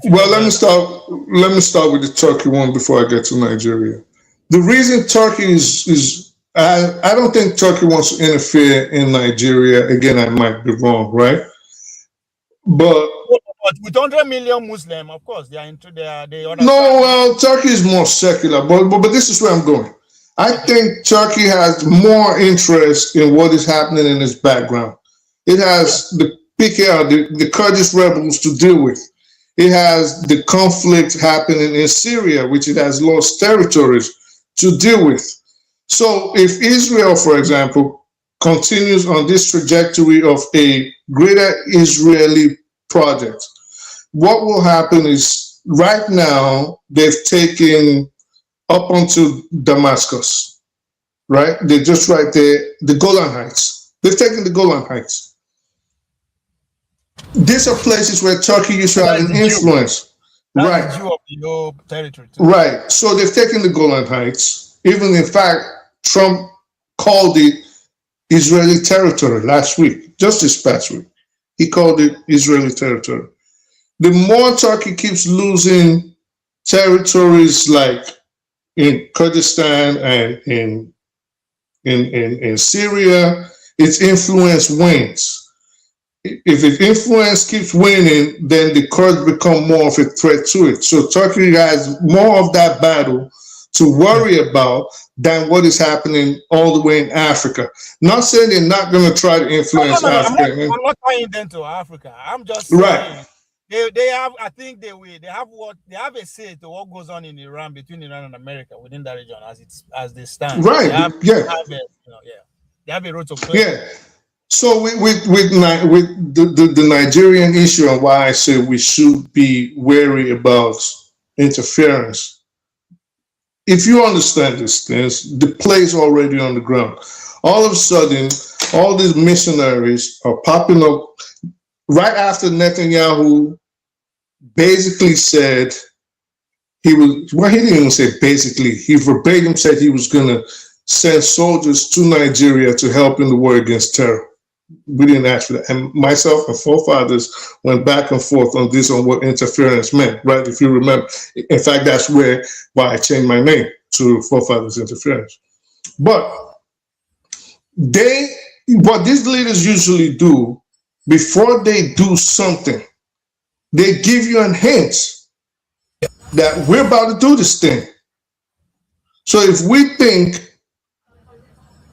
well, let me start with the Turkey one before I get to Nigeria. The reason Turkey is I don't think Turkey wants to interfere in Nigeria. Again, I might be wrong, right? But with 100 million Muslims, of course, they are into they understand. No, well, Turkey is more secular, but this is where I'm going. I think Turkey has more interest in what is happening in its background. It has the PKR, the Kurdish rebels to deal with. It has the conflict happening in Syria, which it has lost territories to deal with. So if Israel, for example, continues on this trajectory of a greater Israeli project, what will happen is right now they've taken up onto Damascus, right? They're just right there, the Golan Heights. They've taken the Golan Heights. These are places where Turkey used to have an influence. Right. Jew of the whole territory too. Right. So they've taken the Golan Heights. Even in fact, Trump called it Israeli territory last week, just this past week. He called it Israeli territory. The more Turkey keeps losing territories like in Kurdistan and in Syria, its influence wanes. If its influence keeps waning, then the Kurds become more of a threat to it. So Turkey has more of that battle to worry about than what is happening all the way in Africa. Not saying they're not going to try to influence Africa. I'm not tying them to Africa. I'm just saying, right. They have, I think they have a say to what goes on in Iran, between Iran and America within that region as they stand. Right. They have a role to play. Yeah. So with the Nigerian issue and why I say we should be wary about interference. If you understand these things, the play's already on the ground. All of a sudden, all these missionaries are popping up right after Netanyahu basically said he was, well, he didn't even say basically, he verbatim said he was going to send soldiers to Nigeria to help in the war against terror. We didn't ask for that. And myself and forefathers went back and forth on this, on what interference meant, right? If you remember, in fact, that's why I changed my name to Forefathers Interference. But what these leaders usually do, before they do something, they give you a hint that we're about to do this thing. So if we think,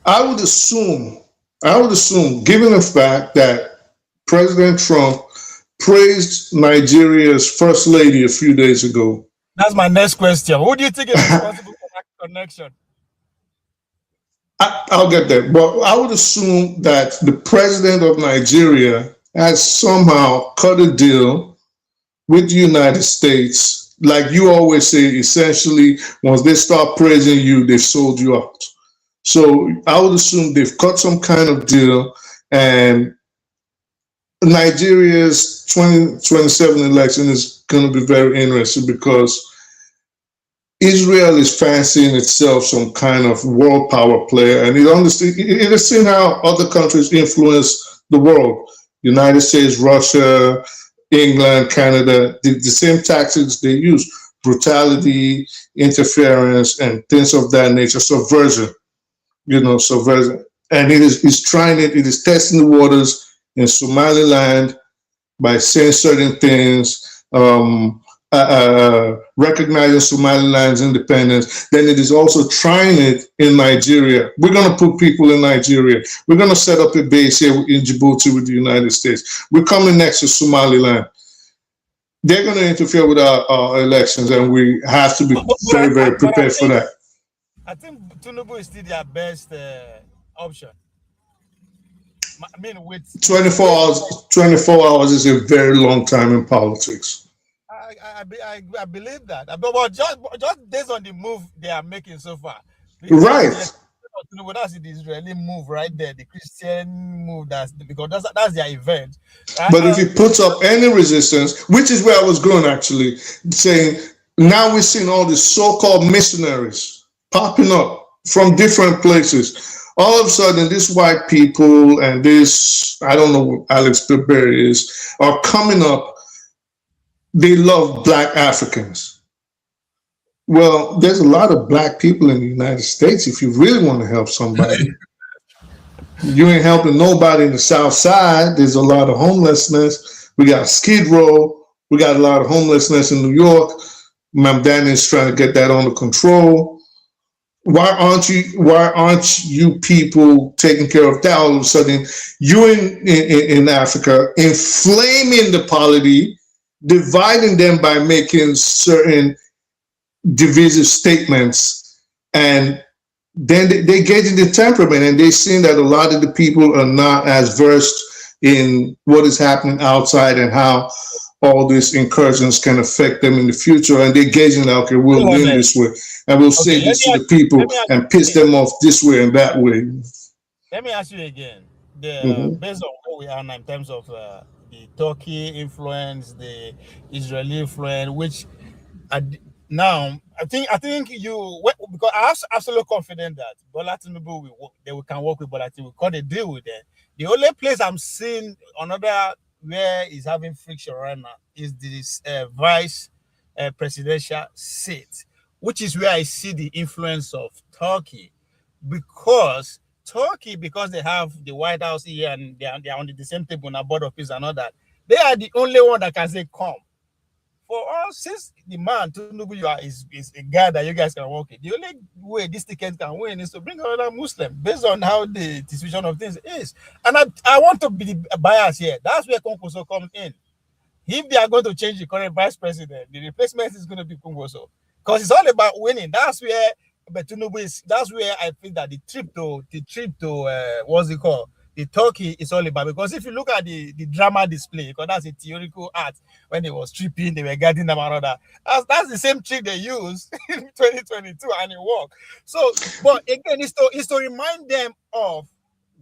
I would assume, given the fact that President Trump praised Nigeria's first lady a few days ago. That's my next question. Who do you think is responsible for that connection? I'll get there. But I would assume that the president of Nigeria has somehow cut a deal with the United States, like you always say, essentially, once they start praising you, they've sold you out. So I would assume they've cut some kind of deal, and Nigeria's 2027 election is going to be very interesting because Israel is fancying itself some kind of world power player, and it has seen how other countries influence the world. United States, Russia, England, Canada, the same tactics they use: brutality, interference, and things of that nature, subversion. Subversion. And it's trying it. It is testing the waters in Somaliland by saying certain things, recognizing Somaliland's independence. Then it is also trying it in Nigeria. We're going to put people in Nigeria. We're going to set up a base here in Djibouti with the United States. We're coming next to Somaliland. They're going to interfere with our elections, and we have to be very, very prepared for that. I think Tinubu is still their best option. I mean, with 24 hours is a very long time in politics. I believe that, but just based on the move they are making so far, right? That's the Israeli move right there, the Christian move. Because that's their event. But if he puts up any resistance, which is where I was going actually, saying now we're seeing all these so-called missionaries popping up from different places. All of a sudden, these white people and this, I don't know what Alex Berry is, are coming up. They love Black Africans. Well, there's a lot of Black people in the United States. If you really want to help somebody, you ain't helping nobody in the South Side. There's a lot of homelessness. We got Skid Row. We got a lot of homelessness in New York. Ma'am Danny is trying to get that under control. Why aren't you people taking care of that? All of a sudden, you in Africa inflaming the polity, dividing them by making certain divisive statements, and then they get in the temperament, and they've seen that a lot of the people are not as versed in what is happening outside and how all these incursions can affect them in the future, and they're gauging that, okay, we'll win this way, and we'll say this to the people and piss them off this way and that way. Let me ask you again, based on where we are now in terms of the Turkey influence, the Israeli influence, which now I think you, because I'm absolutely confident that Bola Tinubu we can work with Bola Tinubu, because they deal with them. The only place I'm seeing another where is having friction right now is this vice presidential seat, which is where I see the influence of Turkey, because they have the White House here and they are on the same table on Board of Peace and all that. They are the only one that can say come. For us, since the man Tinubu is a guy that you guys can work with, the only way this ticket can win is to bring another Muslim based on how the distribution of things is. And I want to be biased here. That's where Konkoso comes in. If they are going to change the current vice president, the replacement is going to be Konkoso, because it's all about winning. That's where Tinubu is. That's where I think that the trip to what's it called? The Turkey is all about, because if you look at the drama display, because that's a theoretical art, when they were stripping, they were guarding them and all that. That's the same trick they used in 2022, and it worked. So, but again, it's to remind them of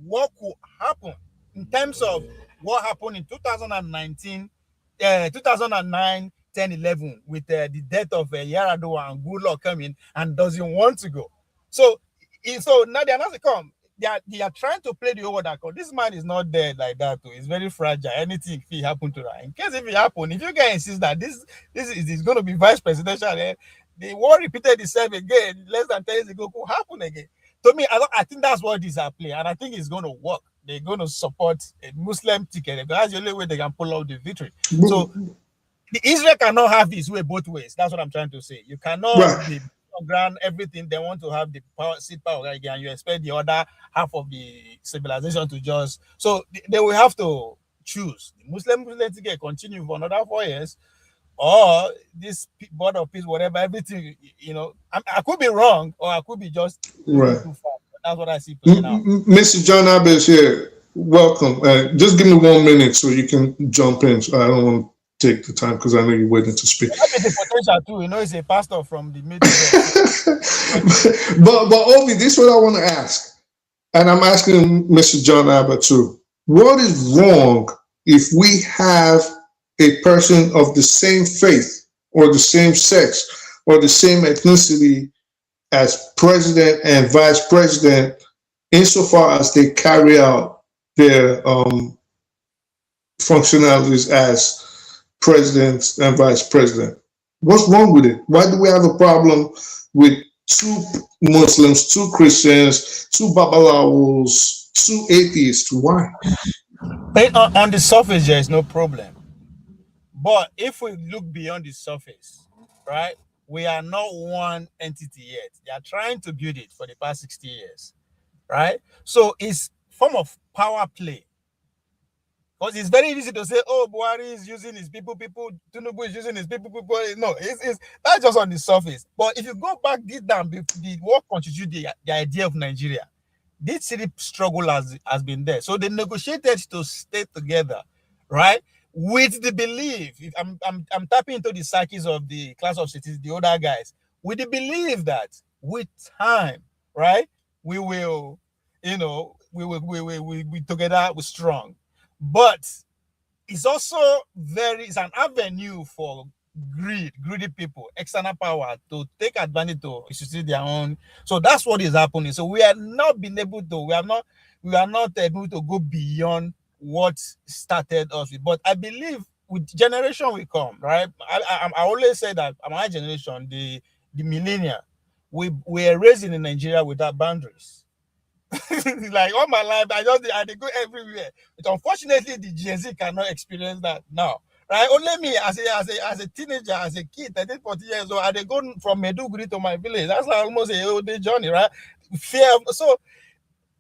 what could happen in terms of what happened in 2009, 10, 11, with the death of Yaradua and Goodluck coming and doesn't want to go. So now they're not come. They are trying to play the over that. This man is not dead like that too. It's very fragile. Anything can happen to that. In case if it happen, if you guys insist that this is going to be vice presidential, the war repeated itself again less than 10 years ago could happen again. To me, I think that's what these are playing, and I think it's going to work. They're going to support a Muslim ticket. That's the only way they can pull out the victory. So Israel cannot have its way both ways. That's what I'm trying to say. You cannot be ground everything. They want to have the power again. You expect the other half of the civilization to just, so they will have to choose. The Muslim ticket continue for another 4 years, or this Board of Peace, whatever, everything. I could be wrong, or I could be just too far. That's what I see playing out. Mr. John Abbott here. Welcome. Just give me 1 minute so you can jump in. So I don't want take the time because I know you're waiting to speak. That is the potential too. You know, he's a pastor from the Middle but Obi, this is what I want to ask, and I'm asking Mr. John Abbott too. What is wrong if we have a person of the same faith or the same sex or the same ethnicity as president and vice president, insofar as they carry out their functionalities as president and vice president? What's wrong with it? Why do we have a problem with 2 Muslims, 2 Christians, 2 Babalawos, 2 atheists? Why? On the surface, there is no problem. But if we look beyond the surface, right, we are not one entity yet. They are trying to build it for the past 60 years, right? So it's form of power play. Because it's very easy to say, oh, Buhari is using his people, Tinubu is using his people. No, it's that's just on the surface. But if you go back deep down, what constitutes the idea of Nigeria, this city struggle has been there. So they negotiated to stay together, right? With the belief, I'm tapping into the psyches of the class of cities, the older guys, with the belief that with time, right, we will, we together, we're strong. But it's also it's an avenue for greedy people, external power to take advantage to institute their own. So that's what is happening. So we are not able to go beyond what started us with. But I believe with generation will come, right? I always say that my generation, the millennial, we were raised in Nigeria without boundaries. Like all my life, I go everywhere. But unfortunately, the Gen Z cannot experience that now, right? Only me as a teenager, as a kid, 13, 14 years old, they go from Enugu to my village. That's like almost a whole day journey, right? Fear. So,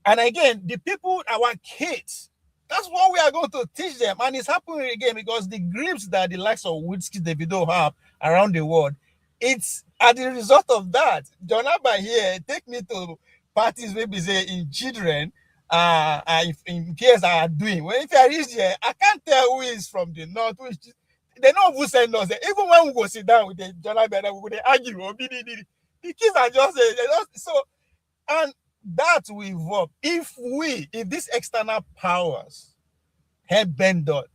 and again, the people, our kids, that's what we are going to teach them, and it's happening again because the grips that the likes of Whiskey Davido have around the world, it's as a result of that. John Abba here take me to parties maybe say in children in case I are doing. Well, if I reach there, I can't tell who is from the north, they know who send us there. Even when we go sit down with the Jonah Bennett, we go argue. The kids are just so, and that will evolve if these external powers help bend that,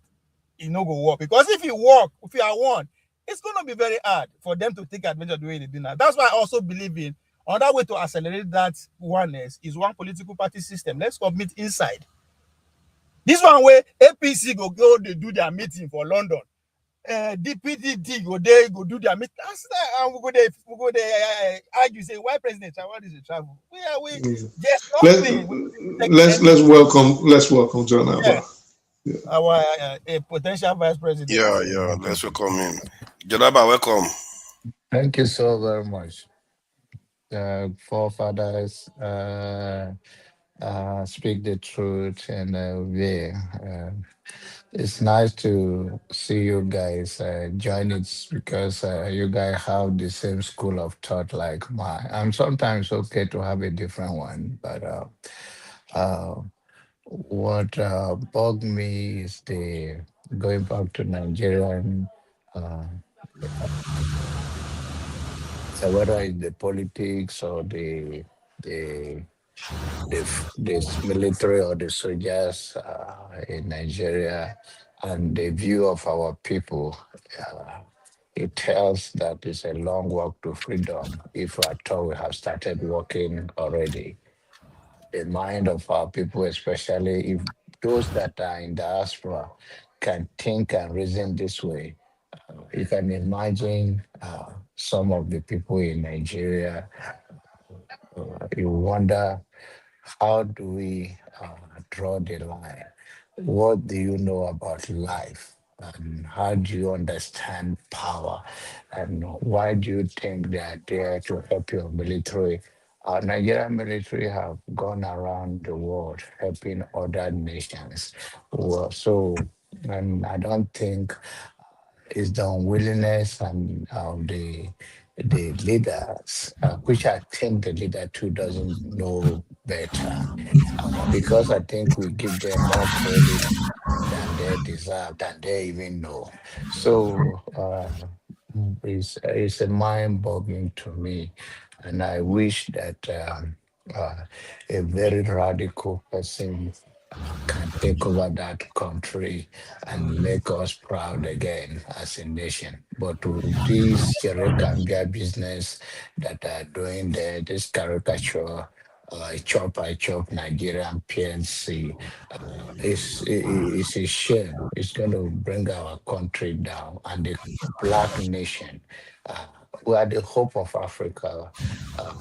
it no go work. Because if you are one, it's gonna be very hard for them to take advantage of the way they do now. That's why I also believe in another way to accelerate that oneness is one political party system. Let's commit inside. This one way APC go they do their meeting for London. DPDD go do their meeting. That's that, and we go there argue say why President what is the travel? Let's welcome John Abba. Yeah. Our potential vice president. Yeah. Let's welcome him. John Abba, welcome. Thank you so very much. Forefathers speak the truth in a way. It's nice to see you guys join it because you guys have the same school of thought like mine. I'm sometimes okay to have a different one, but what bugged me is the going back to Nigerian. So whether it's the politics or the military or the soldiers in Nigeria and the view of our people, it tells that it's a long walk to freedom if at all we have started working already. The mind of our people, especially if those that are in diaspora can think and reason this way, you can imagine some of the people in Nigeria, you wonder, how do we draw the line? What do you know about life? And how do you understand power? And why do you think they are there to help your military? Nigerian military have gone around the world helping other nations. And I don't think it's the unwillingness and the leaders, which I think the leader too doesn't know better, because I think we give them more credit than they they deserve than they even know. So it's a mind-boggling to me, and I wish that a very radical person can take over that country and make us proud again as a nation. But with this Cherekambia business that are doing there, this caricature, I chop Nigerian PNC, it's a shame. It's going to bring our country down and the black nation. Uh, we are the hope of Africa. Uh,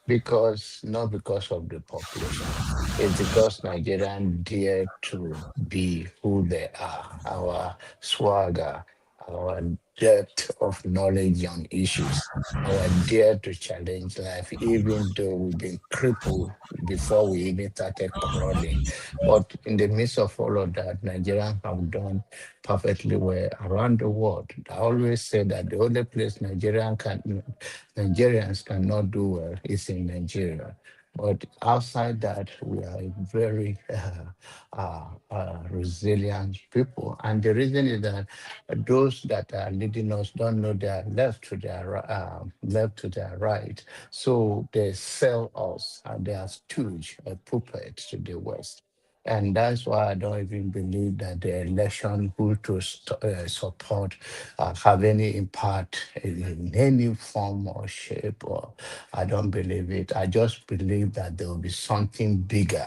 because not because of the population, it's because Nigerians dare to be who they are. Our swagger, our depth of knowledge on issues, our dare to challenge life, even though we've been crippled before we even started crawling. But in the midst of all of that, Nigerians have done perfectly well around the world. I always say that the only place Nigerians cannot do well is in Nigeria. But outside that, we are a very resilient people. And the reason is that those that are leading us don't know their left to their right. So they sell us and they are stooge, a puppet to the West. And that's why I don't even believe that the election who to support have any impact in any form or shape. Or I don't believe it. I just believe that there will be something bigger.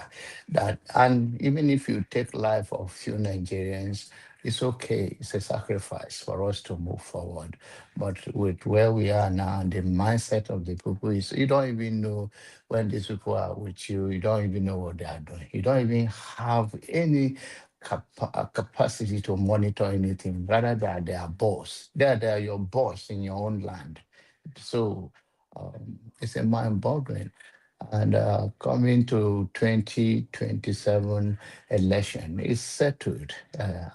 And even if you take life of few Nigerians, it's okay. It's a sacrifice for us to move forward. But with where we are now, the mindset of the people is you don't even know when these people are with you, you don't even know what they are doing. You don't even have any capacity to monitor anything. Rather, they are their boss. They are your boss in your own land. So it's a mind-boggling. And coming to 2027 election, it's settled.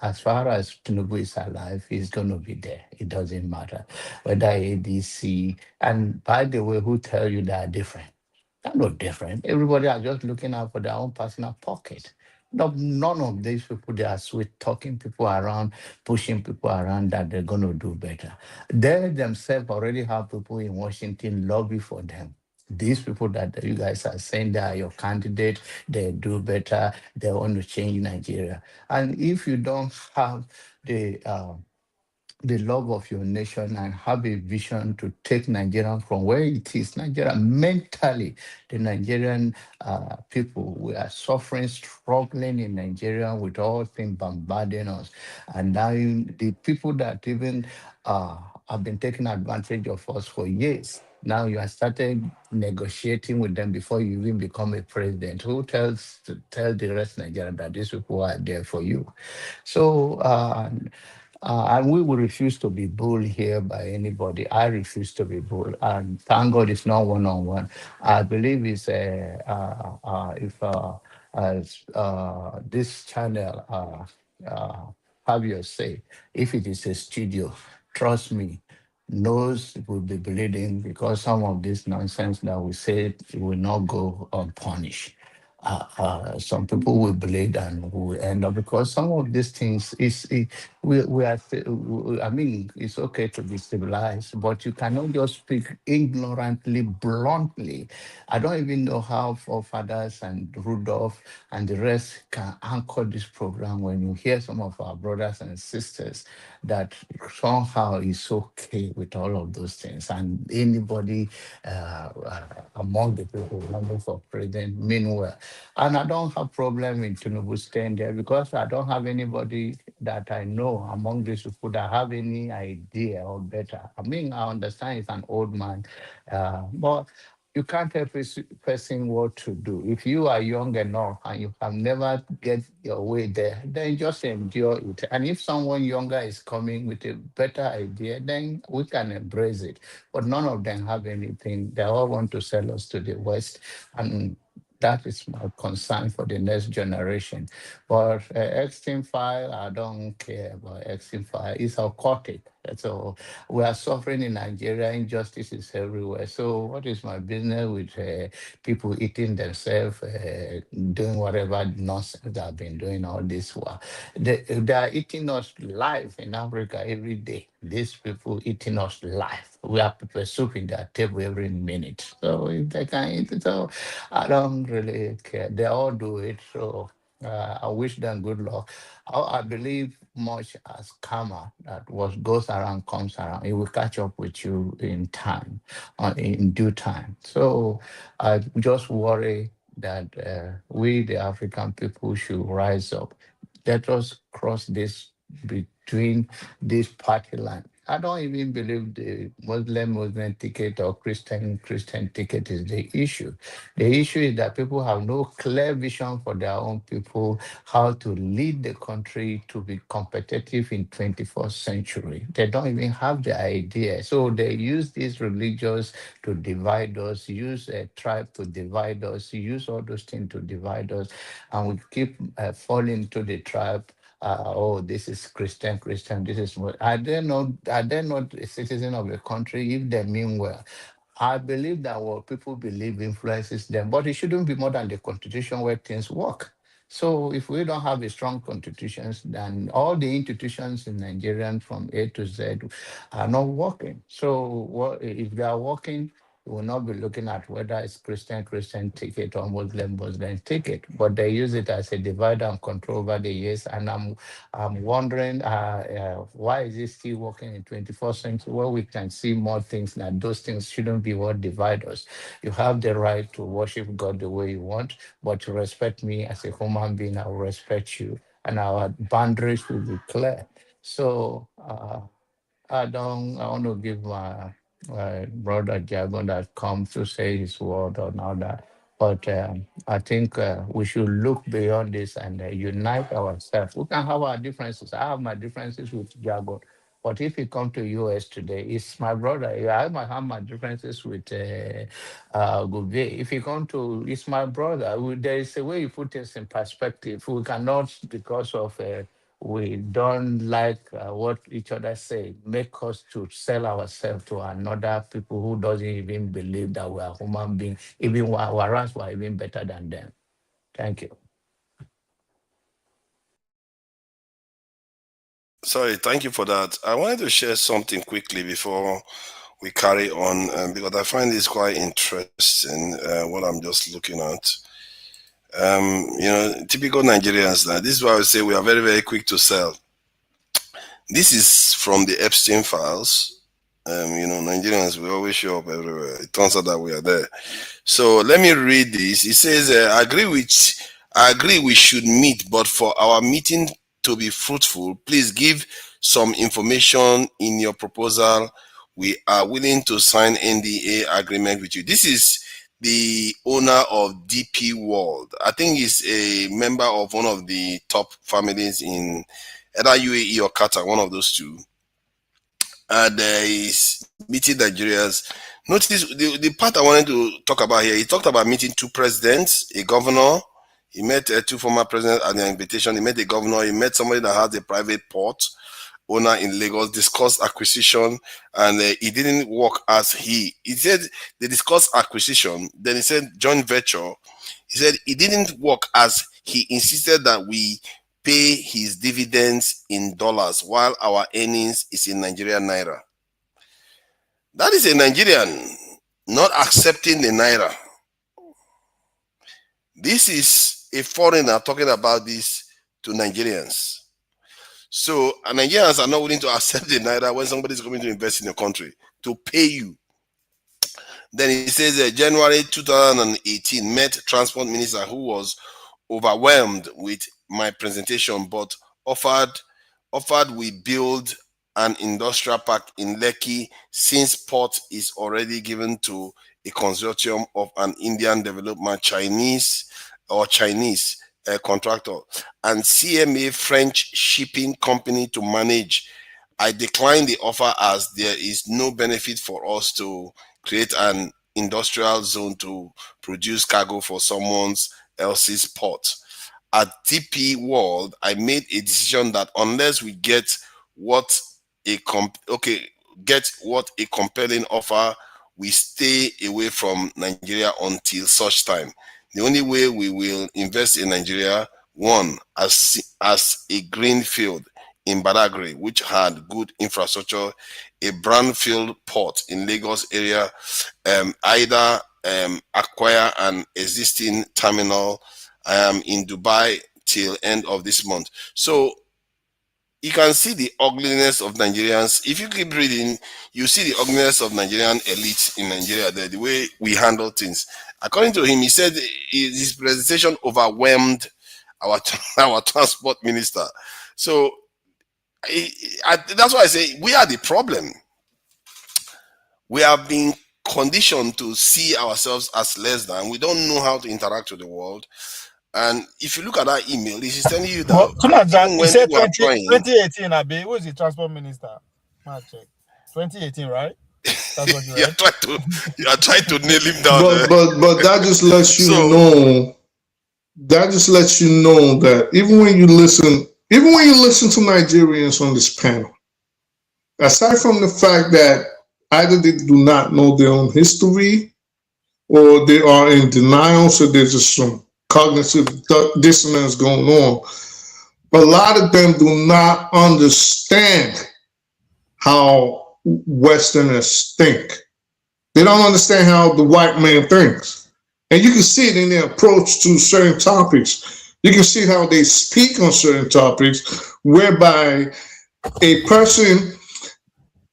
As far as Tinubu is alive, he's going to be there. It doesn't matter whether ADC. And by the way, who tell you they are different? They're not different. Everybody are just looking out for their own personal pocket. No, none of these people, they are sweet talking people around, pushing people around that they're going to do better. They themselves already have people in Washington lobby for them. These people that you guys are saying they are your candidate, they do better, they want to change Nigeria. And if you don't have the love of your nation and have a vision to take Nigeria from where it is. Nigeria mentally, the Nigerian people, we are suffering, struggling in Nigeria with all things bombarding us. And now the people that even have been taking advantage of us for years. Now you are started negotiating with them before you even become a president. Who tell the rest of Nigeria that these people are there for you? So and we will refuse to be bullied here by anybody. I refuse to be bullied. And thank God it's not one-on-one. I believe it's if this channel have your say, if it is a studio, trust me, nose will be bleeding because some of this nonsense that we say will not go unpunished. Some people will bleed and will end up because some of these things we are I mean it's okay to be civilized, but you cannot just speak ignorantly, bluntly. I don't even know how forefathers and Rudolph and the rest can anchor this program when you hear some of our brothers and sisters that somehow is okay with all of those things. And anybody among the people running for president, meanwhile. And I don't have problem in Tinubu staying there because I don't have anybody that I know among these people that have any idea or better. I mean, I understand he's an old man, but you can't tell a person what to do. If you are young enough and you have never get your way there, then just endure it. And if someone younger is coming with a better idea, then we can embrace it. But none of them have anything. They all want to sell us to the West. And that is my concern for the next generation. But Extreme File, I don't care about Extreme File. It's occultic. So we are suffering in Nigeria. Injustices everywhere. So what is my business with people eating themselves, doing whatever nonsense they have been doing all this while? They are eating us live in Africa every day. These people eating us live. We have pepper soup in their table every minute. So if they can eat it, so I don't really care. They all do it. So I wish them good luck. I believe much as karma, that what goes around comes around. It will catch up with you in time, in due time. So I just worry that we, the African people, should rise up. Let us cross this between this party line. I don't even believe the Muslim ticket or Christian ticket is the issue. The issue is that people have no clear vision for their own people, how to lead the country to be competitive in 21st century. They don't even have the idea. So they use these religions to divide us, use a tribe to divide us, use all those things to divide us, and we keep falling into the trap. Oh, this is Christian, this is what. Are they not a citizen of a country if they mean well? I believe that what people believe influences them, but it shouldn't be more than the constitution where things work. So if we don't have a strong constitutions, then all the institutions in Nigeria from A to Z are not working. So if they are working, we will not be looking at whether it's Christian ticket or Muslim ticket, but they use it as a divide and control over the years. And I'm wondering why is it still working in 21st century where we can see more things that those things shouldn't be what divide us. You have the right to worship God the way you want, but to respect me as a human being, I will respect you, and our boundaries will be clear. So I want to give my brother Jagon that come to say his word on all that. But I think we should look beyond this and unite ourselves. We can have our differences. I have my differences with Jagon. But if you come to US today, it's my brother. Yeah, I might have my differences with Gouvet. If you come to, it's my brother. There is a way you put things in perspective. We cannot, because of we don't like what each other say, make us to sell ourselves to another people who doesn't even believe that we are human beings, even whereas we're even better than them. Thank you. Sorry, thank you for that. I wanted to share something quickly before we carry on, because I find this quite interesting, what I'm just looking at. Typical Nigerians now. This is why I would say we are very, very quick to sell. This is from the Epstein files. Nigerians, we always show up everywhere. It turns out that we are there. So let me read this. It says, I agree we should meet, but for our meeting to be fruitful, please give some information in your proposal. We are willing to sign NDA agreement with you. This is the owner of DP World. I think he's a member of one of the top families in either UAE or Qatar, one of those two. And he's meeting Nigerians. Notice the part I wanted to talk about here. He talked about meeting two presidents, a governor. He met two former presidents at the invitation. He met a governor. He met somebody that has a private port owner in Lagos, discussed acquisition, and it didn't work as he said they discussed acquisition. Then he said joint venture. He said it didn't work as he insisted that we pay his dividends in dollars while our earnings is in Nigerian naira. That is a Nigerian not accepting the naira. This is a foreigner talking about this to Nigerians. So Nigerians are not willing to accept the naira when somebody is coming to invest in your country to pay you. Then he says January 2018 met transport minister who was overwhelmed with my presentation, but offered we build an industrial park in Lekki since port is already given to a consortium of an Indian development Chinese contractor and CMA French shipping company to manage. I declined the offer as there is no benefit for us to create an industrial zone to produce cargo for someone else's port. At DP World, I made a decision that unless we get what get what a compelling offer, we stay away from Nigeria until such time. The only way we will invest in Nigeria, one, as a green field in Badagry, which had good infrastructure, a brownfield port in Lagos area, either acquire an existing terminal in Dubai till end of this month. So you can see the ugliness of Nigerians. If you keep reading, you see the ugliness of Nigerian elites in Nigeria, the way we handle things. According to him, he said his presentation overwhelmed our transport minister. So that's why I say we are the problem. We have been conditioned to see ourselves as less than. We don't know how to interact with the world. And if you look at that email, this is telling you that you said 2018, Abi, who is the transport minister? 2018, right? That's what you you are trying to nail him down. But that just lets you know. That just lets you know that even when you listen to Nigerians on this panel, aside from the fact that either they do not know their own history or they are in denial, so there's just some cognitive dissonance going on. But a lot of them do not understand how Westerners think. They don't understand how the white man thinks. And you can see it in their approach to certain topics. You can see how they speak on certain topics, whereby a person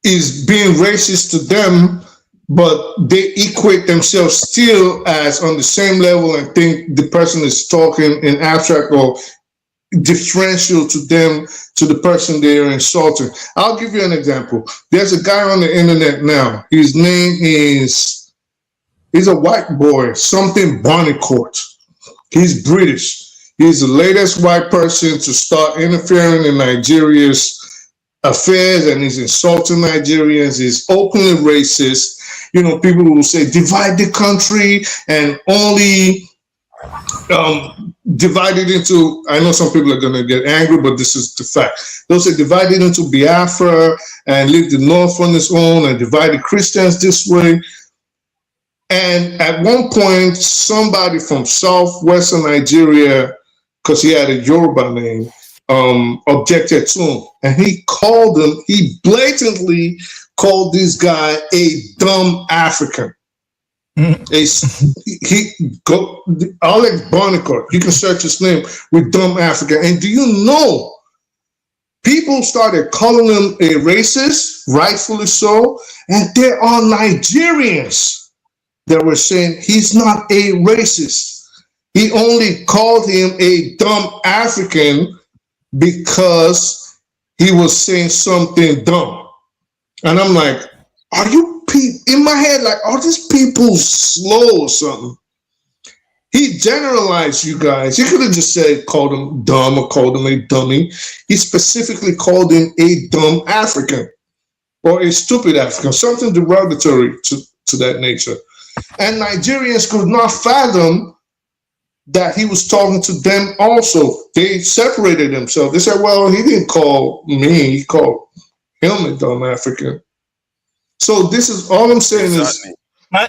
is being racist to them, but they equate themselves still as on the same level and think the person is talking in abstract or differential to them, to the person they are insulting. I'll give you an example. There's a guy on the internet now. His name is, he's a white boy, something Barnicourt. He's British. He's the latest white person to start interfering in Nigeria's affairs, and he's insulting Nigerians. He's openly racist. You know, people will say divide the country and only divide it into, I know some people are going to get angry, but this is the fact. They'll say divide it into Biafra and leave the North on its own and divide the Christians this way. And at one point, somebody from southwestern Nigeria, because he had a Yoruba name, objected to him. And he blatantly called this guy a dumb African. Alex Barnicourt, you can search his name with dumb African. And do you know, people started calling him a racist, rightfully so, and there are Nigerians that were saying he's not a racist. He only called him a dumb African because he was saying something dumb. And I'm like, are you in my head, like, are these people slow or something? He generalized you guys. He could have just said, called him dumb or called him a dummy. He specifically called him a dumb African or a stupid African, something derogatory to that nature. And Nigerians could not fathom that he was talking to them also. They separated themselves. They said, well, he didn't call me, he called him a dumb African. So this is all I'm saying is,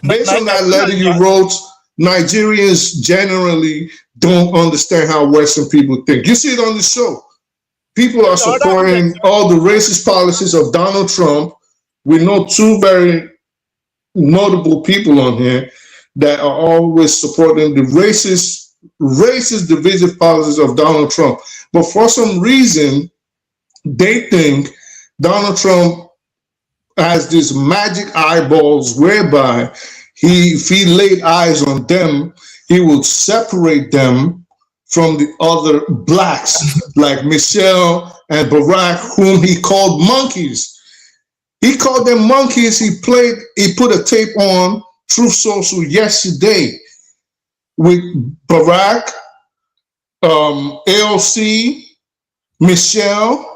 based on that letter you wrote, Nigerians generally don't understand how Western people think. You see it on the show. People are supporting all the racist policies of Donald Trump. We know two very notable people on here that are always supporting the racist divisive policies of Donald Trump. But for some reason, they think Donald Trump has these magic eyeballs whereby if he laid eyes on them, he would separate them from the other blacks like Michelle and Barack, whom he called monkeys. He called them monkeys. He put a tape on Truth Social yesterday with Barack, AOC, Michelle,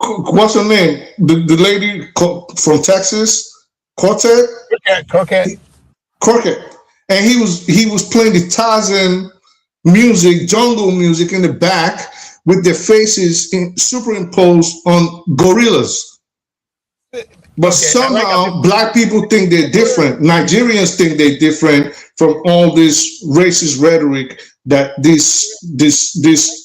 what's her name? The lady from Texas, Quartet. And he was playing the Tarzan music, jungle music in the back with their faces superimposed on gorillas. But somehow black people think they're different. Nigerians think they're different from all this racist rhetoric that these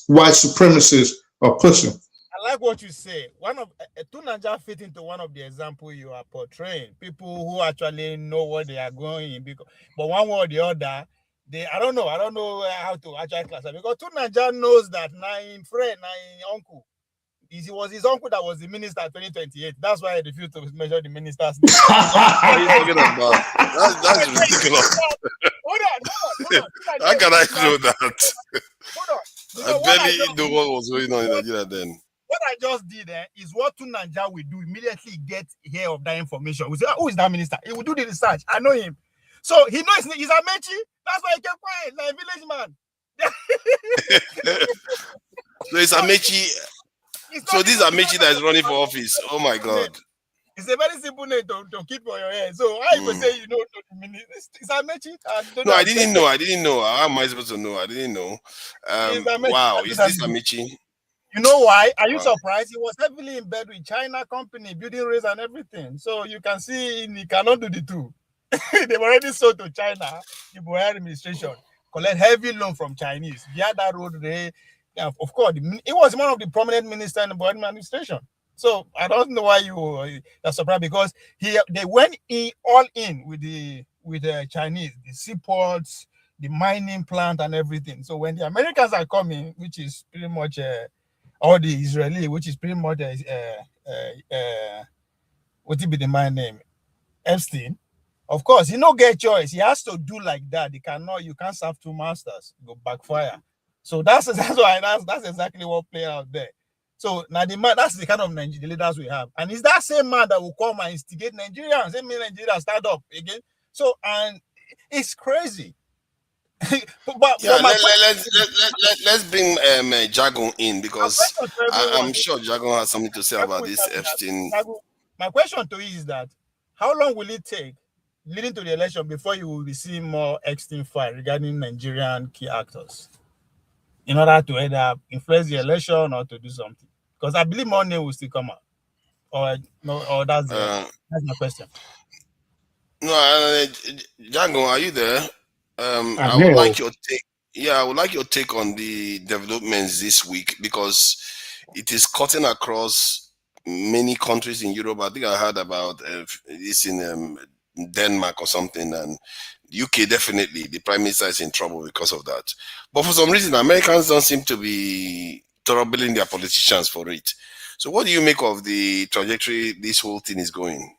white supremacists are pushing. I like what you say. One of two Nigeria fit into one of the example you are portraying. People who actually know what they are going, because but one way or the other, I don't know how to actually classify, because two Nigeria knows that nine friend, nine uncle. It was his uncle that was the minister in 2028. That's why I refused to measure the minister's name. What are you talking about? That's ridiculous. Hold on. How can I know that? Hold on. I barely know what was going on in Nigeria then. What I just did is what two Nigeria will do immediately get hear of that information. We say, who is that minister? He will do the research. I know him. So he knows he's a Mechi. That's why he kept quiet, like a village man. So it's Amechi. So this is Amechi that is running for office. Oh my God. It's a very simple name to keep on your head. So how you say you know the minister? It's Amechi. No, I didn't know. How am I supposed to know? I didn't know. Wow, is this Amechi? You know why? Are you surprised? He was heavily in bed with China company, building rails and everything. So you can see he cannot do the two. They've already sold to China, the Buhari administration, collect heavy loan from Chinese via that road. Of course, it was one of the prominent ministers in the Buhari administration. So I don't know why you are surprised, because they went all in with the Chinese, the seaports, the mining plant and everything. So when the Americans are coming, which is pretty much or the Israeli, which is pretty much what would be the man name? Epstein. Of course, he no get choice. He has to do like that. You can't serve two masters. Go backfire. So that's exactly what played out there. So now that's the kind of Nigerian leaders we have. And it's that same man that will come and instigate Nigerians. Same Nigeria start up again. So, and it's crazy. Let's bring Jagon in, because I'm sure Jagon has something to say about this Epstein. My question to you is that how long will it take leading to the election before you will be seeing more Epstein file regarding Nigerian key actors in order to either influence the election or to do something? Because I believe more name will still come out. Or that's my question. No, Jagon, are you there? I would like your take. Yeah, I would like your take on the developments this week, because it is cutting across many countries in Europe. I think I heard about this in Denmark or something, and UK definitely. The Prime Minister is in trouble because of that. But for some reason, Americans don't seem to be troubling their politicians for it. So what do you make of the trajectory this whole thing is going?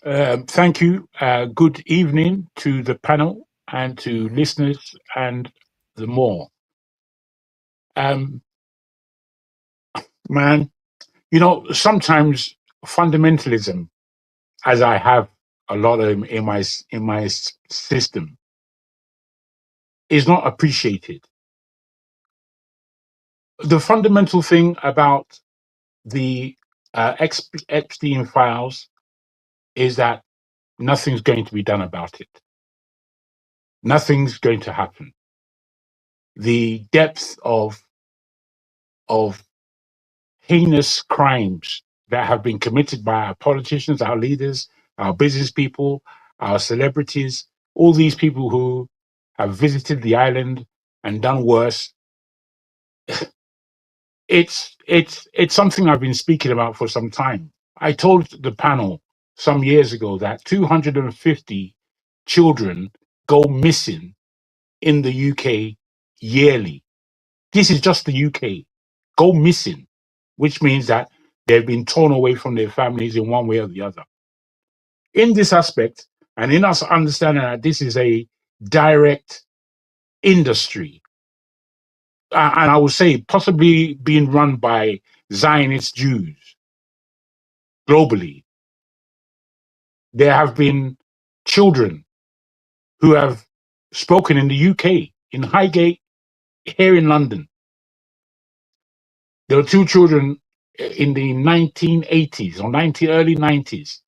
Thank you. Good evening to the panel and to listeners and the more. Man, sometimes fundamentalism, as I have a lot of in my system, is not appreciated. The fundamental thing about the Epstein files is that nothing's going to be done about it. Nothing's going to happen. The depth of heinous crimes that have been committed by our politicians, our leaders, our business people, our celebrities, all these people who have visited the island and done worse. It's something I've been speaking about for some time. I told the panel some years ago that 250 children go missing in the UK yearly. This is just the UK. Go missing, which means that they've been torn away from their families in one way or the other. In this aspect, and in us understanding that this is a direct industry, and I would say possibly being run by Zionist Jews globally, there have been children who have spoken in the UK, in Highgate, here in London. There were two children in the 1980s or early 90s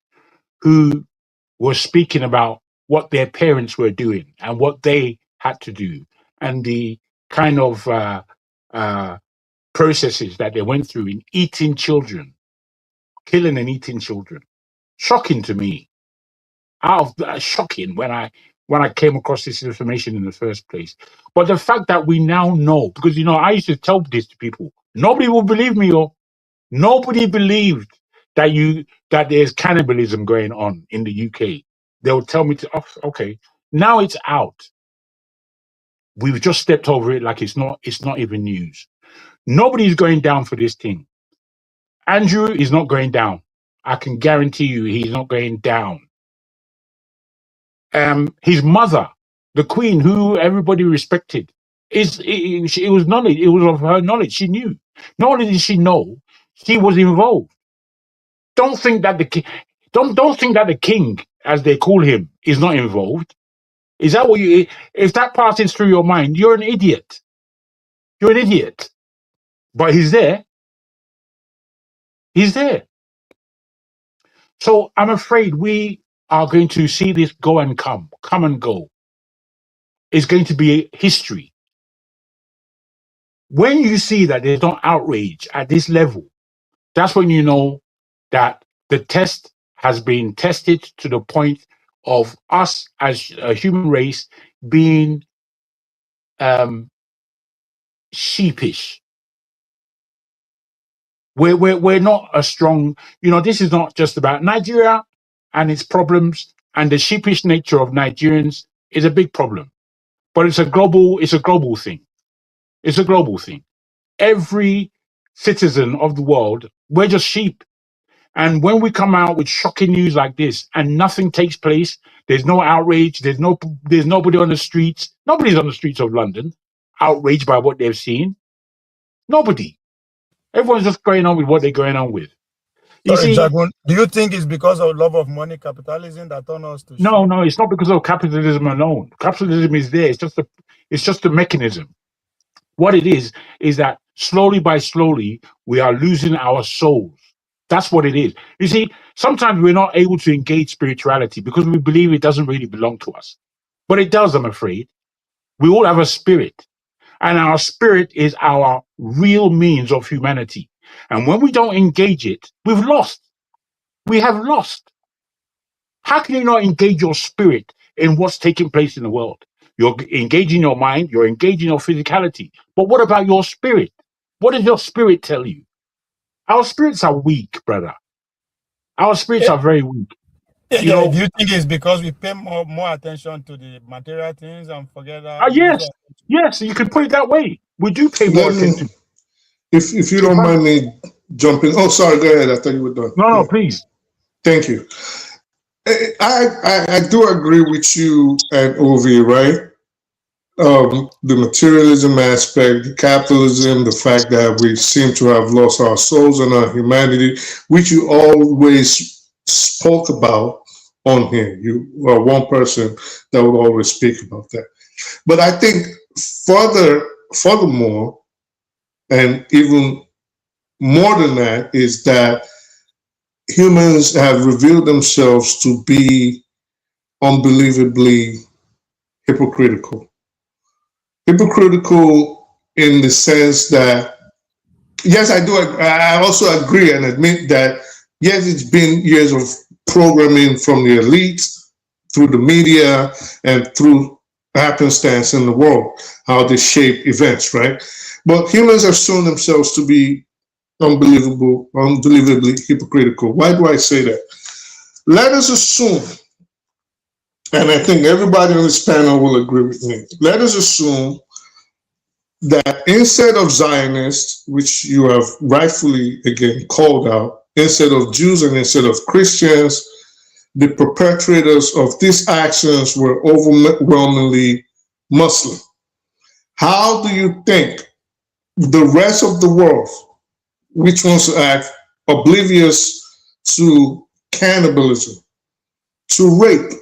who were speaking about what their parents were doing and what they had to do, and the kind of processes that they went through in eating children, killing and eating children. Shocking to me. Shocking when I came across this information in the first place. But the fact that we now know, because I used to tell this to people, nobody will believe me, or nobody believed that there's cannibalism going on in the UK. They'll tell me okay, now it's out. We've just stepped over it like it's not even news. Nobody's going down for this thing. Andrew is not going down. I can guarantee you he's not going down. His mother, the Queen, who everybody respected, it was knowledge. It was of her knowledge. She knew. Not only did she know, she was involved. Don't think that don't think that the king, as they call him, is not involved. Is that what you? If that passes through your mind, you're an idiot. You're an idiot. But he's there. He's there. So I'm afraid we are going to see this go and come and go. It's going to be history. When you see that there's no outrage at this level, that's when you know that the test has been tested to the point of us as a human race being sheepish. We're not a strong, this is not just about Nigeria and its problems, and the sheepish nature of Nigerians is a big problem. But it's a global thing. It's a global thing. Every citizen of the world, we're just sheep. And when we come out with shocking news like this and nothing takes place, there's no outrage, there's nobody on the streets. Nobody's on the streets of London outraged by what they've seen. Nobody. Everyone's just going on with what they're going on with. Dagvin, do you think it's because of love of money, capitalism that turned us to No, it's not because of capitalism alone. Capitalism is there. It's just a mechanism. What it is that slowly by slowly, we are losing our souls. That's what it is. You see, sometimes we're not able to engage spirituality because we believe it doesn't really belong to us. But it does, I'm afraid. We all have a spirit. And our spirit is our real means of humanity. And when we don't engage it, we've lost. We have lost. How can you not engage your spirit in what's taking place in the world? You're engaging your mind, you're engaging your physicality. But what about your spirit? What does your spirit tell you? Our spirits are weak, brother. Our spirits are very weak. Do you think it's because we pay more attention to the material things and forget that? Yes, you could put it that way. We do pay more attention. If you don't mind me jumping. Oh, sorry, go ahead. I thought you were done. No, please. Thank you. I do agree with you and Ovi, right? The materialism aspect, the capitalism, the fact that we seem to have lost our souls and our humanity, which you always spoke about on here. You are one person that would always speak about that. But I think furthermore, and even more than that, is that humans have revealed themselves to be unbelievably hypocritical. Hypocritical in the sense that, yes, I also agree and admit that, yes, it's been years of programming from the elites through the media and through happenstance in the world, how they shape events, right? But humans have shown themselves to be unbelievably hypocritical. Why do I say that? Let us assume, and I think everybody on this panel will agree with me, let us assume that instead of Zionists, which you have rightfully again called out, instead of Jews and instead of Christians, the perpetrators of these actions were overwhelmingly Muslim. How do you think the rest of the world, which wants to act oblivious to cannibalism, to rape,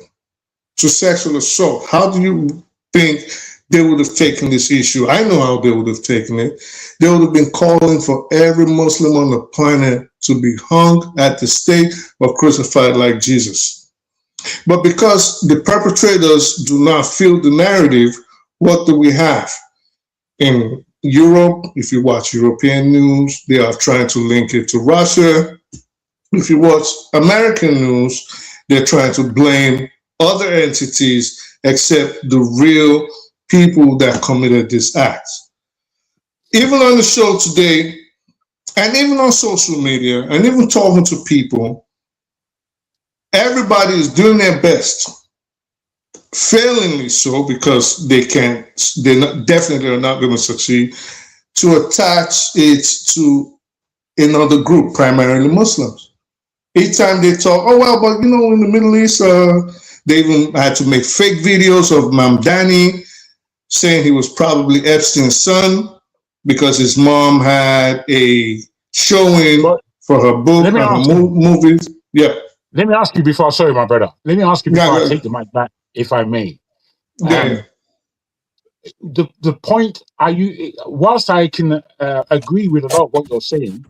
to sexual assault, how do you think they would have taken this issue? I know how they would have taken it. They would have been calling for every Muslim on the planet to be hung at the stake or crucified like Jesus. But because the perpetrators do not feel the narrative, what do we have? In Europe, if you watch European news, they are trying to link it to Russia. If you watch American news, they're trying to blame other entities except the real people that committed this act. Even on the show today, and even on social media, and even talking to people, everybody is doing their best, failingly so because they can't, definitely are not going to succeed, to attach it to another group, primarily Muslims. Each time they talk, oh, well, but you know, in the Middle East, they even had to make fake videos of Mamdani saying he was probably Epstein's son because his mom had a showing for her book and her movies. Yeah. Let me ask you before, sorry, my brother. Let me ask you before I take the mic back, if I may. The point, whilst I can agree with a lot of what you're saying,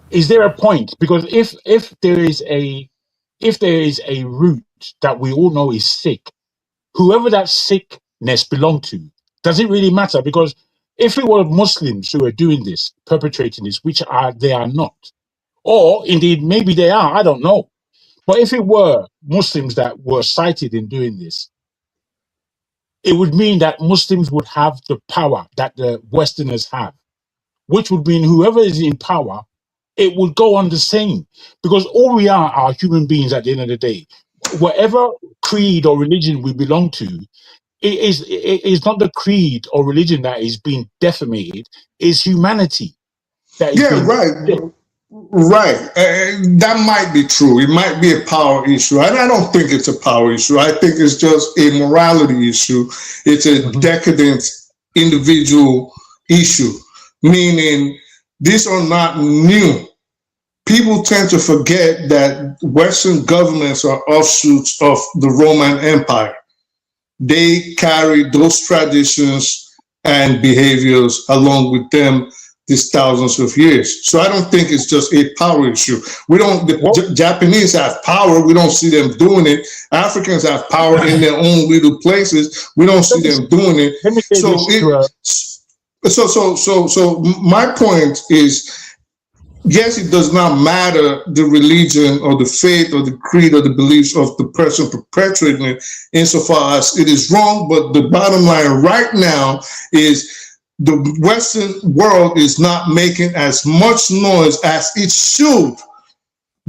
is there a point? Because if there is a root that we all know is sick, whoever that sickness belonged to, does it really matter? Because if it were Muslims who are doing this, perpetrating this, which they are not, or indeed maybe they are, I don't know. But if it were Muslims that were cited in doing this, it would mean that Muslims would have the power that the Westerners have, which would mean whoever is in power, it would go on the same, because all we are human beings at the end of the day. Whatever creed or religion we belong to, it is not the creed or religion that is being decimated, it's humanity. Right. That might be true. It might be a power issue. And I don't think it's a power issue. I think it's just a morality issue. It's a decadent individual issue, meaning these are not new. People tend to forget that Western governments are offshoots of the Roman Empire. They carry those traditions and behaviors along with them these thousands of years. So I don't think it's just a power issue. The Japanese have power. We don't see them doing it. Africans have power in their own little places. We don't see them doing it. So my point is, yes, it does not matter the religion or the faith or the creed or the beliefs of the person perpetrating it insofar as it is wrong. But the bottom line right now is the Western world is not making as much noise as it should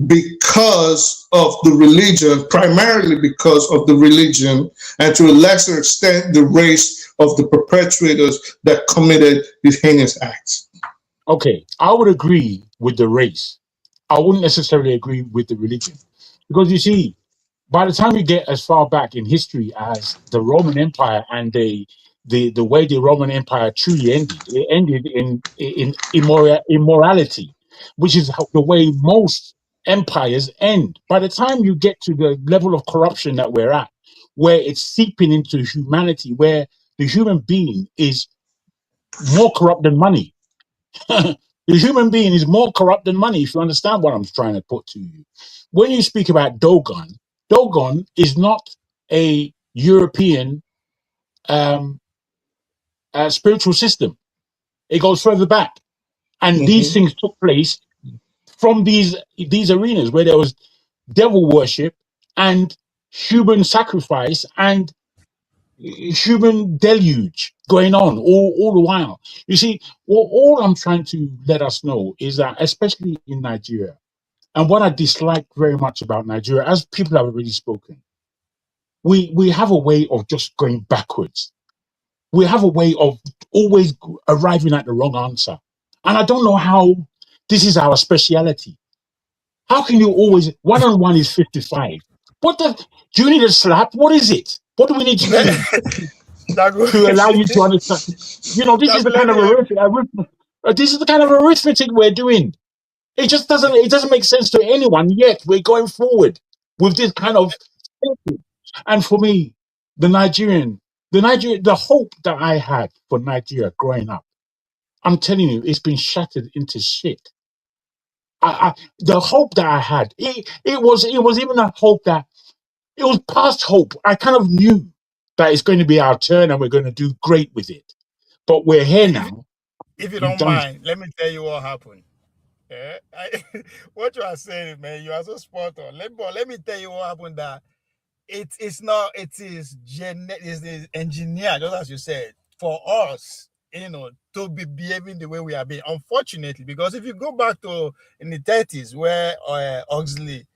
because of the religion, primarily because of the religion, and to a lesser extent, the race of the perpetrators that committed these heinous acts. Okay, I would agree with the race. I wouldn't necessarily agree with the religion. Because you see, by the time you get as far back in history as the Roman Empire and the way the Roman Empire truly ended, it ended in immorality, which is the way most empires end. By the time you get to the level of corruption that we're at, where it's seeping into humanity, where the human being is more corrupt than money. The human being is more corrupt than money, if you understand what I'm trying to put to you. When you speak about Dogon, Dogon is not a European spiritual system. It goes further back. And these things took place from these arenas where there was devil worship and human sacrifice and human deluge going on all the while. You see, all I'm trying to let us know is that, especially in Nigeria, and what I dislike very much about Nigeria, as people have already spoken, we have a way of just going backwards. We have a way of always arriving at the wrong answer. And I don't know how this is our speciality. How can you always, 1 on 1 is 55? Do you need a slap? What is it? What do we need to do to allow you to understand? You know, this is the kind of arithmetic we're doing. It just doesn't make sense to anyone, yet we're going forward with this kind of thinking. And for me, the hope that I had for Nigeria growing up, I'm telling you, it's been shattered into shit. The hope that I had, it was even a hope that, it was past hope. I kind of knew that it's going to be our turn and we're going to do great with it. But we're here now. If you We've don't done. mind, let me tell you what happened. What you are saying, man, you are so spot on. Let me tell you what happened. That it is engineered, just as you said, for us, to be behaving the way we are being. Unfortunately, because if you go back to in the 30s, where Huxley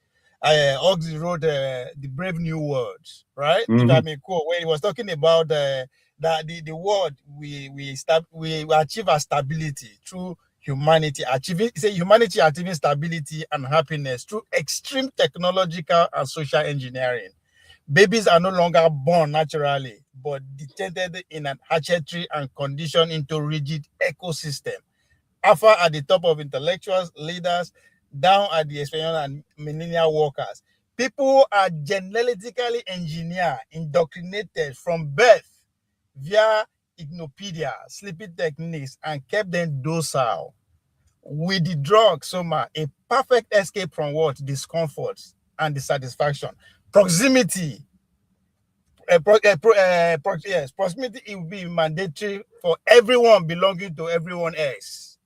wrote the Brave New World, right? If I may quote, when he was talking about that the world we achieve our stability through humanity achieving stability and happiness through extreme technological and social engineering. Babies are no longer born naturally, but detained in an hatchery and conditioned into rigid ecosystem. Alpha at the top of intellectuals, leaders, down at the experiential and millennial workers. People are genetically engineered, indoctrinated from birth via ignopedia, sleeping techniques, and kept them docile. With the drug, Soma, a perfect escape from what? Discomfort and dissatisfaction. Proximity. Proximity, it will be mandatory for everyone belonging to everyone else.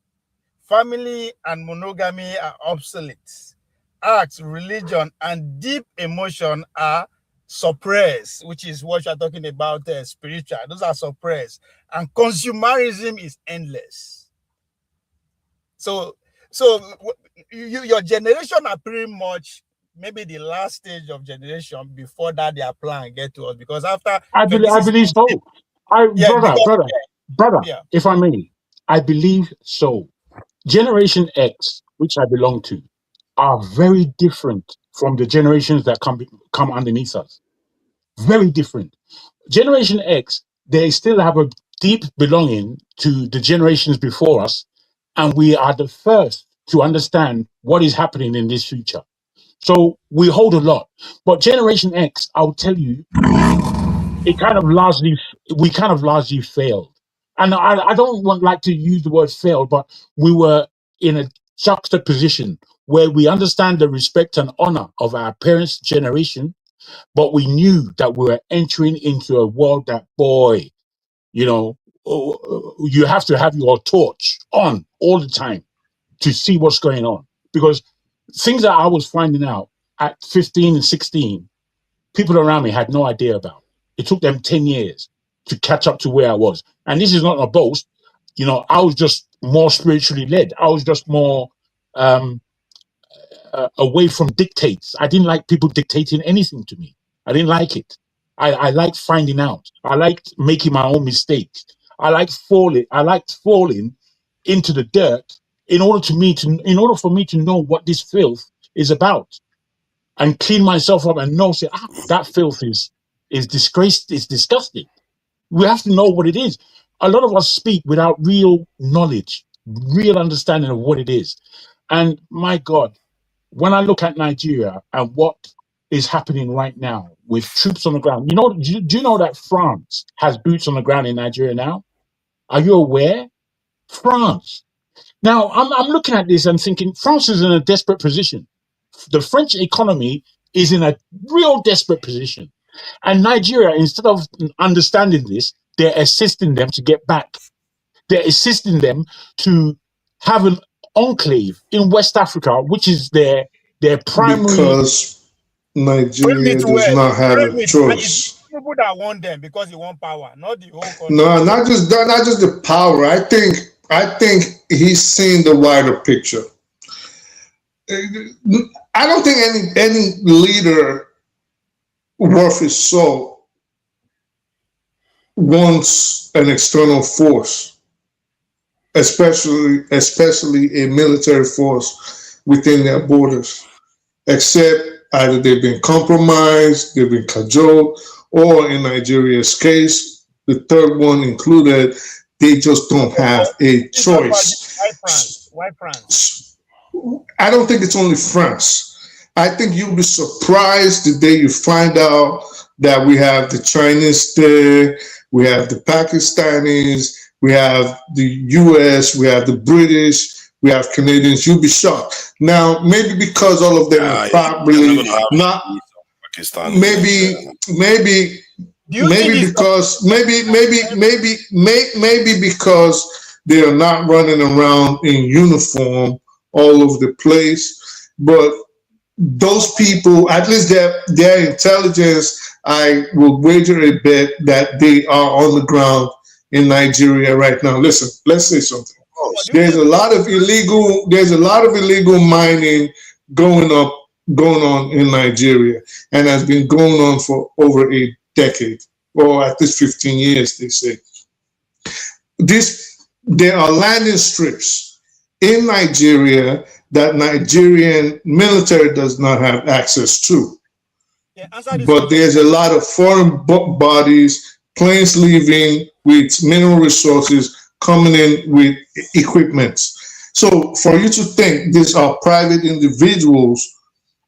Family and monogamy are obsolete. Arts, religion, and deep emotion are suppressed, which is what you're talking about, spiritual. Those are suppressed. And consumerism is endless. So your generation are pretty much maybe the last stage of generation. Before that, their plan get to us, because after I believe so. Brother, yeah. if I may, I believe so. Generation X, which I belong to, are very different from the generations that come underneath us. Very different. Generation X, they still have a deep belonging to the generations before us, and we are the first to understand what is happening in this future. So we hold a lot. But Generation X, I'll tell you, we kind of largely failed. And I don't like to use the word failed, but we were in a juxtaposition where we understand the respect and honor of our parents' generation, but we knew that we were entering into a world that, boy, you have to have your torch on all the time to see what's going on. Because things that I was finding out at 15 and 16, people around me had no idea about. It took them 10 years to catch up to where I was. And this is not a boast. I was just more spiritually led. I was just more away from dictates. I didn't like people dictating anything to me. I didn't like it. I liked finding out. I liked making my own mistakes. I liked falling into the dirt in order for me to know what this filth is about, and clean myself up and know, that filth is disgraced, it's disgusting. We have to know what it is. A lot of us speak without real knowledge, real understanding of what it is. And my God, when I look at Nigeria and what is happening right now with troops on the ground, do you know that France has boots on the ground in Nigeria now? Are you aware? France. Now, I'm looking at this and thinking France is in a desperate position. The French economy is in a real desperate position. And Nigeria, instead of understanding this, they're assisting them to get back. They're assisting them to have an enclave in West Africa, which is their primary. Because Nigeria does not have a choice. People that want them because they want power, not the whole country. No, not just the power. I think he's seeing the wider picture. I don't think any leader worth his salt wants an external force, especially a military force within their borders, except either they've been compromised, they've been cajoled, or in Nigeria's case, the third one included, they just don't have a choice. Why France? I don't think it's only France. I think you'll be surprised the day you find out that we have the Chinese there, we have the Pakistanis, we have the US, we have the British, we have Canadians. You'll be shocked. Now, maybe because all of them are probably not, maybe Do you think Maybe it's because maybe because they are not running around in uniform all over the place. But those people, at least their intelligence, I will wager a bet that they are on the ground in Nigeria right now. Listen, let's say something. There's a lot of illegal mining going on in Nigeria, and has been going on for over a decade, or at least 15 years, they say. There are landing strips in Nigeria that Nigerian military does not have access to. Yeah, answer this But question. there's a lot of foreign bodies, planes leaving with mineral resources, coming in with equipment. So for you to think these are private individuals,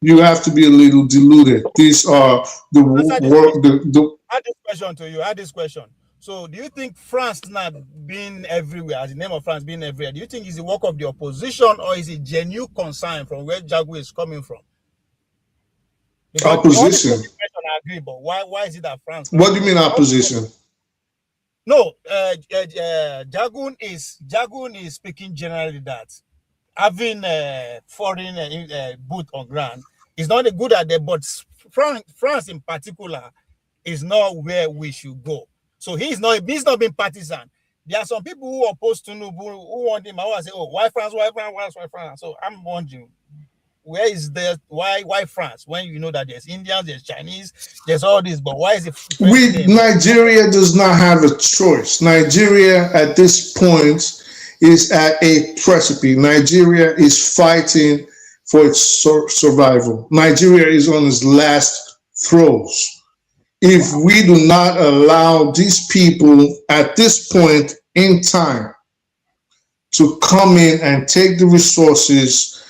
you have to be a little deluded. These are the work. Add this question to you. Add this question. So, do you think France not being everywhere, as the name of France being everywhere, do you think it's the work of the opposition, or is it genuine concern from where Jagu is coming from? Because Opposition. all the I agree, but why is it that France? What do you mean opposition? No, Jagun is speaking generally that having foreign boot on ground is not a good idea, but France in particular is not where we should go. So he's not being partisan. There are some people who oppose Tinubu who want him. I want to say, oh, why France? Why France? Why France? So I'm wondering, where is there? Why France? When you know that there's Indians, there's Chinese, there's all this, but why is it? Nigeria does not have a choice. Nigeria at this point is at a precipice. Nigeria is fighting for its survival. Nigeria is on its last throes. If we do not allow these people at this point in time to come in and take the resources,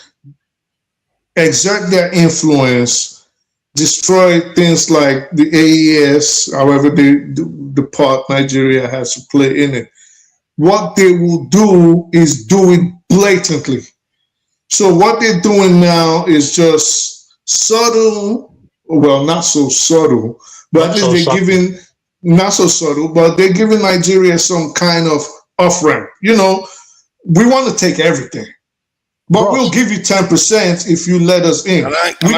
exert their influence, destroy things like the AES, however the part Nigeria has to play in it, what they will do is do it blatantly. So what they're doing now is just subtle, well, not so subtle, but at least they're giving, not so subtle, but they're giving Nigeria some kind of off-ramp. You know, we want to take everything, but we'll give you 10% if you let us in. Let me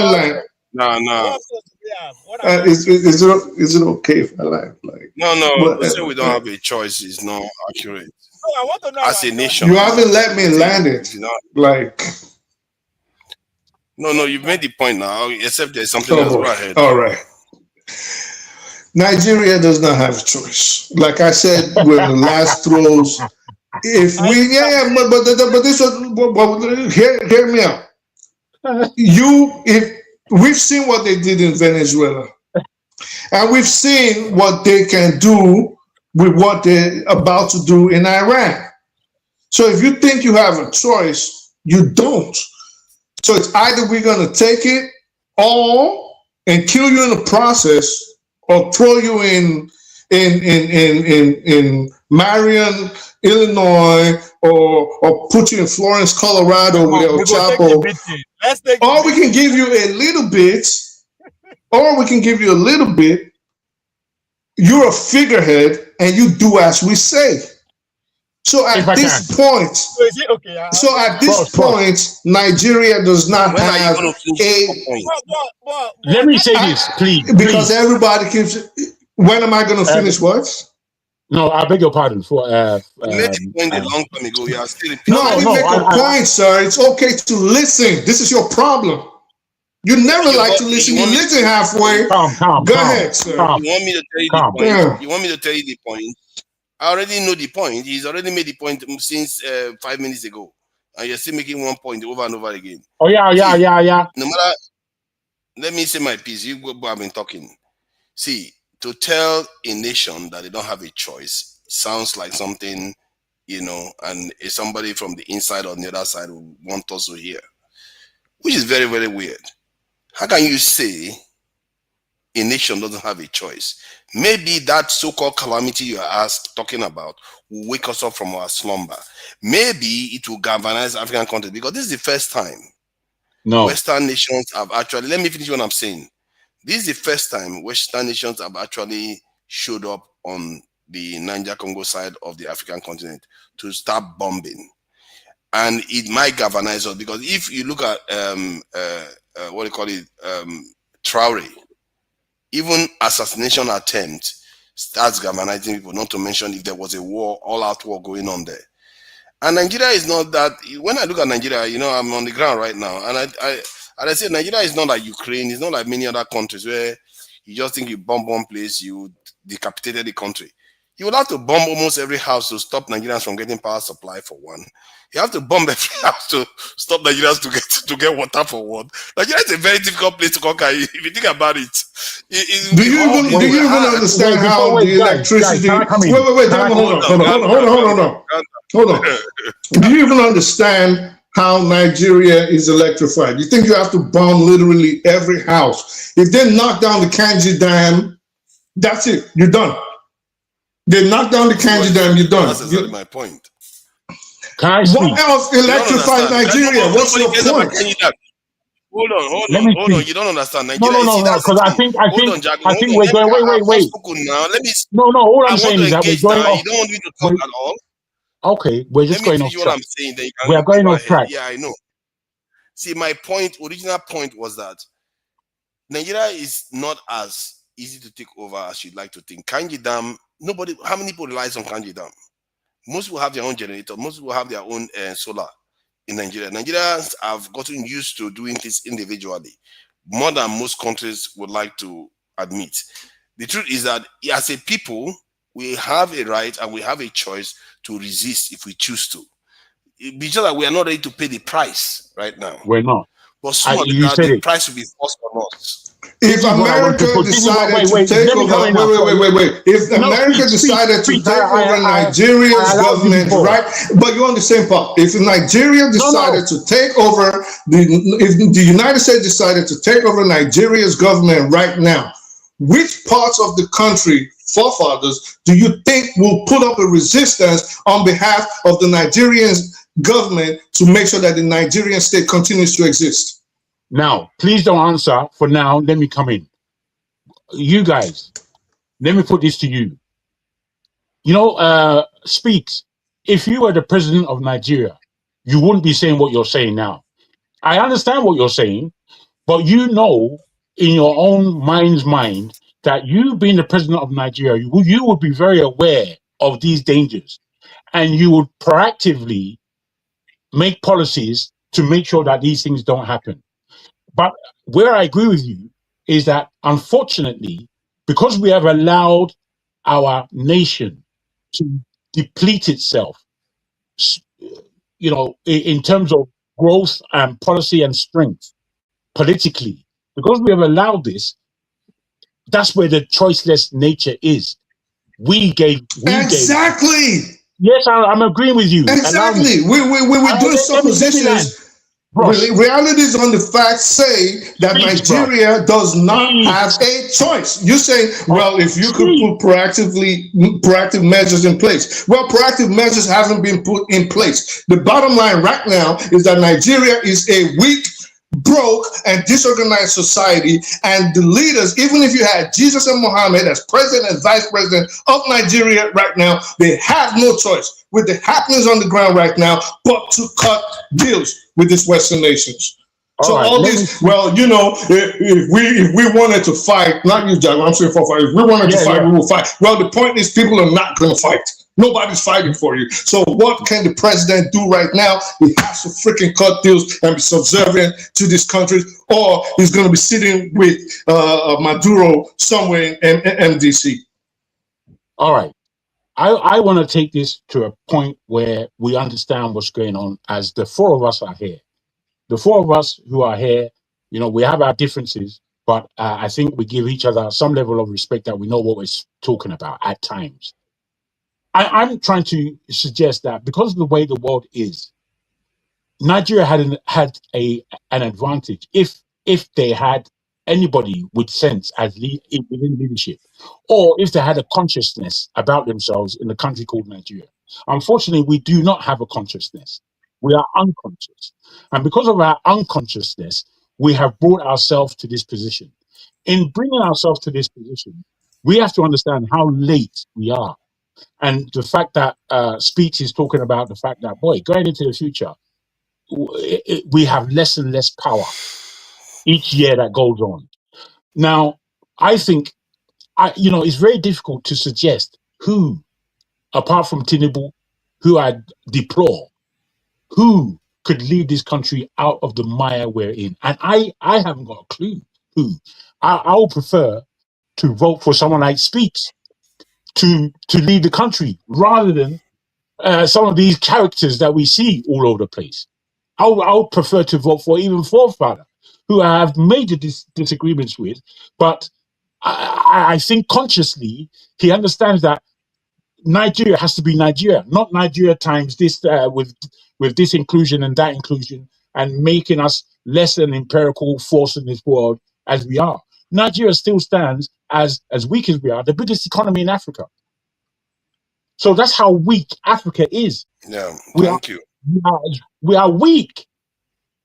land. No. Is it okay if I land? Like, no. So we don't have a choice is not accurate. No, I want to know as a nation. You haven't let me land it. Like, no, you've made the point now. Except there's something else right ahead. All right. Nigeria does not have a choice. Like I said, we're the last throws. If we, but this was. Hear me out. If we've seen what they did in Venezuela, and we've seen what they can do with what they're about to do in Iran. So if you think you have a choice, you don't. So it's either we're going to take it all and kill you in the process, or throw you in Marion, Illinois, or put you in Florence, Colorado with El Chapo. Or we can give you a little bit, You're a figurehead and you do as we say. So at this point, Nigeria does not have a. Let me say this, please. Because everybody keeps. When am I going to finish what? No, I beg your pardon. For you made the point a long time ago. You are still. I didn't make a point, sir. It's okay to listen. This is your problem. You never like to listen. You listen halfway. Go ahead, sir. You want me to tell you the point? Yeah. You want me to tell you the point? I already know the point. He's already made the point since 5 minutes ago. And you're still making one point over and over again. Oh, yeah. No matter, let me say my piece. You go, I've been talking. See, to tell a nation that they don't have a choice sounds like something, and somebody from the inside or the other side will want us to hear, which is very, very weird. How can you say a nation doesn't have a choice? Maybe that so-called calamity you are talking about will wake us up from our slumber. Maybe it will galvanize African countries, because this is the first time No. Western nations have actually, let me finish what I'm saying. This is the first time Western nations have actually showed up on the Niger-Congo side of the African continent to start bombing. And it might galvanize us, because if you look at what do you call it, Traore, even assassination attempt starts galvanizing people, not to mention if there was a war, all-out war going on there. And Nigeria is not that. When I look at Nigeria, you know, I'm on the ground right now, and I say Nigeria is not like Ukraine. It's not like many other countries where you just think you bomb one place, you decapitated the country. You would have to bomb almost every house to stop Nigerians from getting power supply, for one. You have to bomb every house to stop Nigerians to get water, for one. Nigeria is a very difficult place to conquer. If you think about it, do you even understand how the electricity? Wait, hold on. Do you even understand how Nigeria is electrified? You think you have to bomb literally every house? If they knock down the Kanji Dam, that's it. You're done. They knock down the Kanji Dam, you're done. That's exactly my point. What else electrified Nigeria? What's your point? Hold on. You don't understand. Nigeria, No. Because I think we're going. Wait. Now, let me. No. All I'm saying is that we're going off. You don't want me to talk at all. Okay, we're just going off track. What I'm saying, then we are going off track. Yeah, I know. See, my original point was that Nigeria is not as easy to take over as you'd like to think. Kanji Dam, how many people relies on Kanji Dam? Most people have their own generator. Most people have their own solar in Nigeria. Nigerians have gotten used to doing this individually, more than most countries would like to admit. The truth is that as a people, we have a right and we have a choice to resist if we choose to. It's just that we are not ready to pay the price right now. We're not. But soon the price will be forced on us. If America decided to take over, wait. If America decided to take over Nigeria's government, right? But you're on the same part. If Nigeria decided to take over, if the United States decided to take over Nigeria's government right now, which parts of the country, forefathers, do you think will put up a resistance on behalf of the Nigerian government to make sure that the Nigerian state continues to exist? Now, please don't answer for now. Let me come in. You guys, let me put this to you. You know, Speaks, if you were the president of Nigeria, you wouldn't be saying what you're saying now. I understand what you're saying, but you know in your own mind's mind that you being the president of Nigeria, you would be very aware of these dangers, and you would proactively make policies to make sure that these things don't happen. But where I agree with you is that, unfortunately, because we have allowed our nation to deplete itself, you know, in terms of growth and policy and strength politically, because we have allowed this, that's where the choiceless nature is. Exactly. Yes, I'm agreeing with you. Exactly. We're doing suppositions. Reality is on the facts say that Nigeria does not have a choice. You're saying, well, if you could put proactive measures in place. Well, proactive measures haven't been put in place. The bottom line right now is that Nigeria is a weak, broke, and disorganized society, and the leaders, even if you had Jesus and Mohammed as president and vice president of Nigeria right now, they have no choice with the happenings on the ground right now but to cut deals with these Western nations. So all this, well, you know, if we wanted to fight, not you, Jack, I'm saying for fight. If we wanted to fight, we will fight. Well, the point is, people are not going to fight. Nobody's fighting for you. So what can the president do right now? He has to freaking cut deals and be subservient to these countries, or he's going to be sitting with Maduro somewhere in MDC. All right. I want to take this to a point where we understand what's going on, as the four of us are here. The four of us who are here, you know, we have our differences, but I think we give each other some level of respect that we know what we're talking about at times. I'm trying to suggest that because of the way the world is, Nigeria had an advantage if they had anybody with sense as within leadership, or if they had a consciousness about themselves in a country called Nigeria. Unfortunately, we do not have a consciousness. We are unconscious. And because of our unconsciousness, we have brought ourselves to this position. In bringing ourselves to this position, we have to understand how late we are. And the fact that Speech is talking about the fact that, boy, going into the future, we have less and less power each year that goes on. Now, I think, it's very difficult to suggest who, apart from Tinubu, who I deplore, who could lead this country out of the mire we're in. And I haven't got a clue who. I would prefer to vote for someone like Speech to lead the country rather than some of these characters that we see all over the place. I would prefer to vote for even Forefather, who I have major disagreements with, but I think consciously he understands that Nigeria has to be Nigeria, not Nigeria times this with this inclusion and that inclusion, and making us less an empirical force in this world as we are. Nigeria still stands as weak as we are, the biggest economy in Africa. So that's how weak Africa is. Yeah, thank you. We are weak,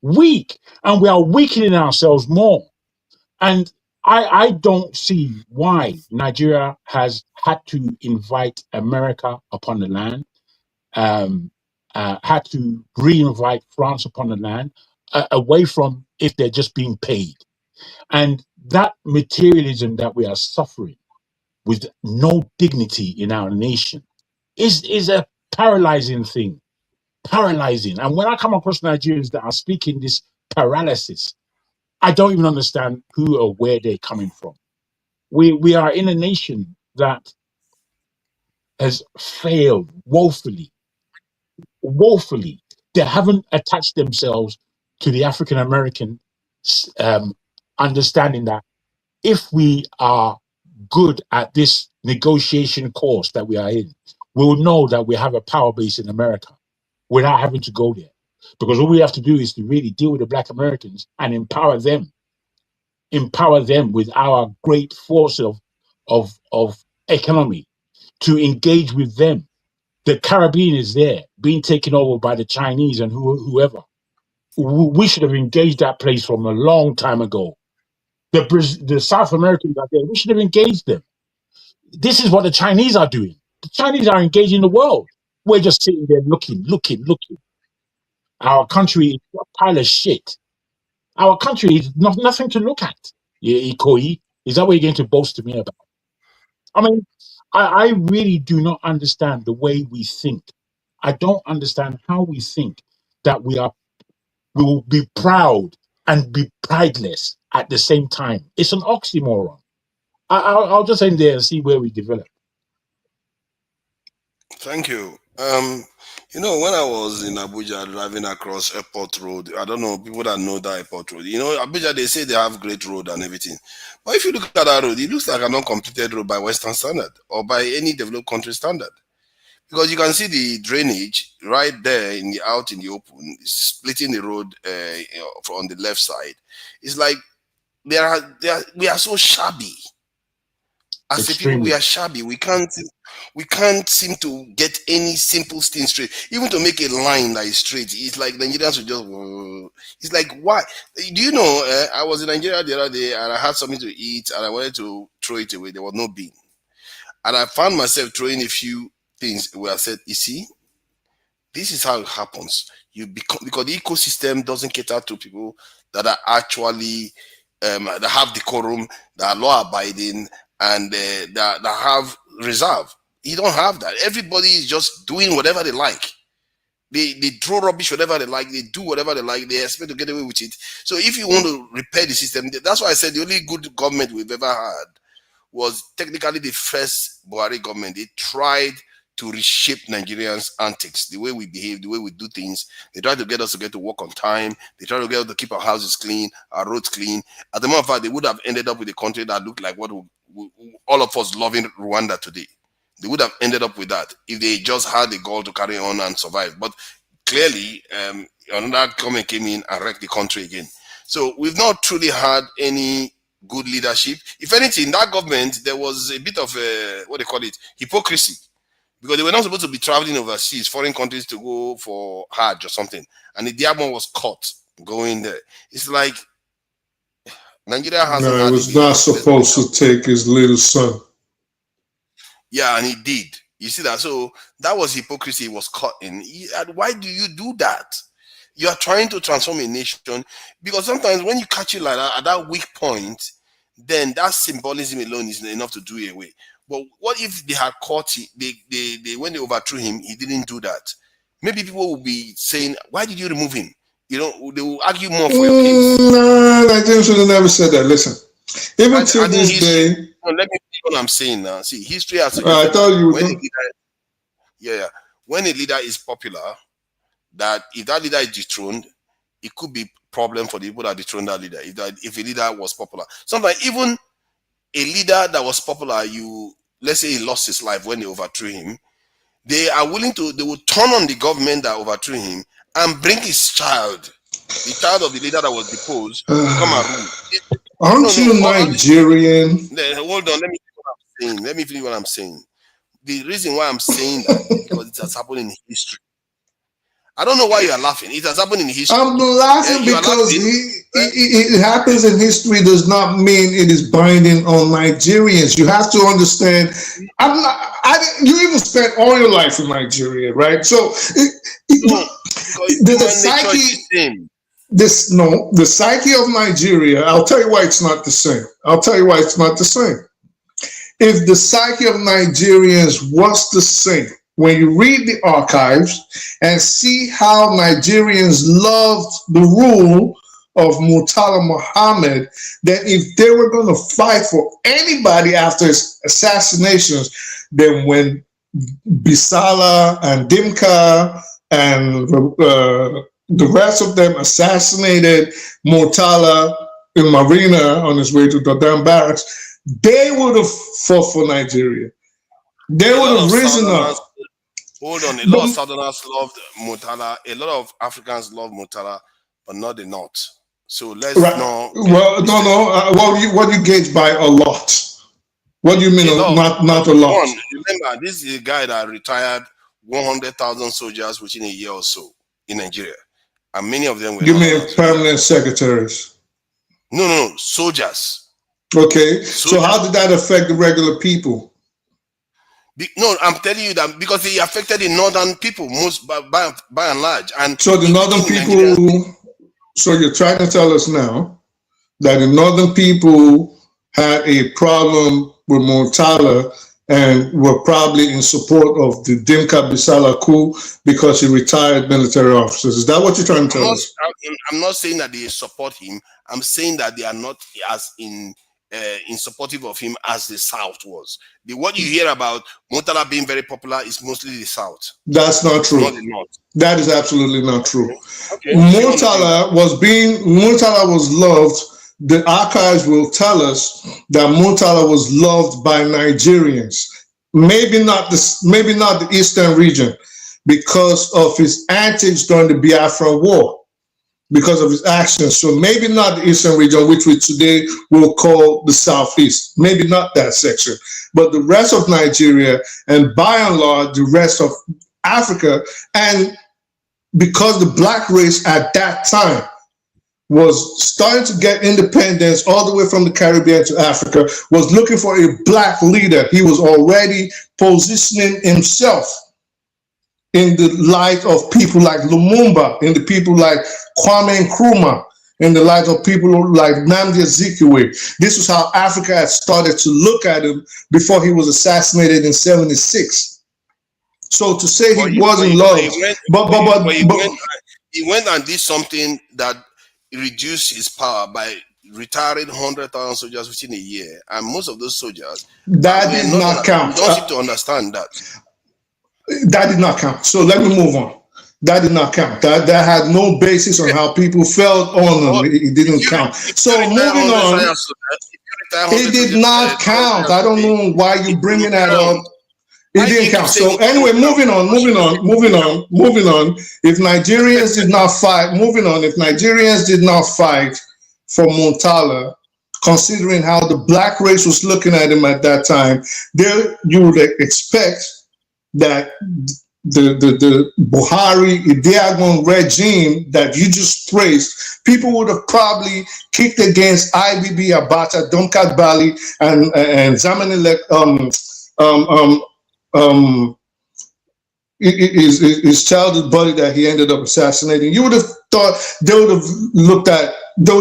and we are weakening ourselves more. And I don't see why Nigeria has had to invite America upon the land, had to re-invite France upon the land, away from if they're just being paid. And that materialism that we are suffering with no dignity in our nation is a paralyzing thing. Paralyzing. And when I come across Nigerians that are speaking this paralysis, I don't even understand who or where they're coming from. We are in a nation that has failed woefully. They haven't attached themselves to the African American understanding that if we are good at this negotiation course that we are in, we will know that we have a power base in America without having to go there. Because all we have to do is to really deal with the Black Americans and empower them with our great force of economy to engage with them. The Caribbean is there, being taken over by the Chinese and whoever. We should have engaged that place from a long time ago. The South Americans out there, we should have engaged them. This is what the Chinese are doing. The Chinese are engaging the world. We're just sitting there looking. Our country is a pile of shit. Our country is nothing to look at. Ikoyi, is that what you're going to boast to me about? I mean, I really do not understand the way we think. I don't understand how we think that we will be proud and be prideless at the same time. It's an oxymoron. I'll just end there and see where we develop. Thank you. When I was in Abuja driving across Airport Road, I don't know, people that know that Airport Road, Abuja, they say they have great road and everything. But if you look at that road, it looks like an uncompleted road by Western standard or by any developed country standard. Because you can see the drainage right there out in the open, splitting the road on the left side. It's like we are so shabby. As a people, we are shabby. We can't seem to get any simple thing straight. Even to make a line that is straight, it's like Nigerians will just. It's like, why? Do you know? I was in Nigeria the other day and I had something to eat and I wanted to throw it away. There was no bin, and I found myself throwing a few things where I said, "You see, this is how it happens. Because the ecosystem doesn't cater to people that are actually that have decorum, that are law-abiding." And that have reserve. You don't have that. Everybody is just doing whatever they like. They throw rubbish whatever they like. They do whatever they like. They expect to get away with it. So if you want to repair the system, that's why I said the only good government we've ever had was technically the first Buhari government. They tried to reshape Nigerians' antics, the way we behave, the way we do things. They tried to get us to get to work on time. They tried to get us to keep our houses clean, our roads clean. As a matter of fact, they would have ended up with a country that looked like what all of us love in Rwanda today. They would have ended up with that if they just had the goal to carry on and survive. But clearly, another government came in and wrecked the country again. So we've not truly had any good leadership. If anything, that government, there was a bit of hypocrisy. because they were not supposed to be traveling overseas, foreign countries, to go for Hajj or something. And the diamond was caught going there. It's like Nigeria hasn't. No, it was not supposed to take his little son. Yeah, and he did. You see that? So that was hypocrisy he was caught in. And why do you do that? You are trying to transform a nation, because sometimes when you catch it like that, at that weak point, then that symbolism alone is enough to do it away. But what if they had caught it? They when they overthrew him, he didn't do that. Maybe people will be saying, "Why did you remove him?" You know, they will argue more for your case. No, Nigerians should have never said that. Listen, even to this day. No, let me see what I'm saying now. See, history has. I thought you were. When a leader is popular, that if that leader is dethroned, it could be problem for the people that dethroned that leader. If a leader was popular, sometimes even a leader that was popular, let's say he lost his life when they overthrew him, they are willing to. They will turn on the government that overthrew him and bring his child, the child of the leader that was deposed, to come and rule. Aren't you Nigerian? Hold on, let me finish what I'm saying. The reason why I'm saying that is because it has happened in history. I don't know why you are laughing. It has happened in history. I'm laughing because it happens in history does not mean it is binding on Nigerians. You have to understand. You even spent all your life in Nigeria, right? So the psyche. The psyche of Nigeria. I'll tell you why it's not the same. If the psyche of Nigerians was the same, when you read the archives and see how Nigerians loved the rule of Murtala Muhammad, then if they were going to fight for anybody after his assassinations, then when Bisala and Dimka and the rest of them assassinated Murtala in Marina on his way to Dodam Barracks, they would have fought for Nigeria. They would have risen up. Hold on, a lot of Southerners loved Murtala. A lot of Africans love Murtala, but not the North. So let's not. Well, no. What do you gauge by a lot? What do you mean not a lot? Remember, this is a guy that retired 100,000 soldiers within a year or so in Nigeria, and many of them were. You mean permanent secretaries? No, soldiers. Okay, so how did that affect the regular people? No, I'm telling you that because it affected the northern people most by and large. And so the northern people. So you're trying to tell us now that the northern people had a problem with Murtala and were probably in support of the Dimka Bisala coup because he retired military officers. Is that what you're trying to tell us? I'm not saying that they support him. I'm saying that they are not as in supportive of him as the South was. What you hear about Murtala being very popular is mostly the South. That's not true. Not the North. That is absolutely not true. Okay. Murtala was loved. The archives will tell us that Murtala was loved by Nigerians. Maybe not the Eastern region, because of his antics during the Biafra War. Because of his actions. So maybe not the Eastern region, which we today will call the Southeast. Maybe not that section. But the rest of Nigeria, and by and large, the rest of Africa, and because the black race at that time was starting to get independence all the way from the Caribbean to Africa, was looking for a black leader. He was already positioning himself in the light of people like Lumumba, in the people like Kwame Nkrumah, in the light of people like Nnamdi Azikiwe. This was how Africa had started to look at him before he was assassinated in '76. So to say he wasn't loved, he went and did something that reduced his power by retiring 100,000 soldiers within a year, and most of those soldiers that did not count. You don't need to understand that. That did not count. So let me move on. That did not count. That had no basis on how people felt on them. It didn't count. So moving on. It did not count. I don't know why you're bringing that up. It didn't count. So anyway, moving on. If Nigerians did not fight, if Nigerians did not fight for Murtala, considering how the black race was looking at him at that time, there you would expect that the Buhari Idiagbon regime that you just praised, people would have probably kicked against IBB Abacha, Domkat Bali, and Zamanilek his childhood buddy that he ended up assassinating. You would have thought they would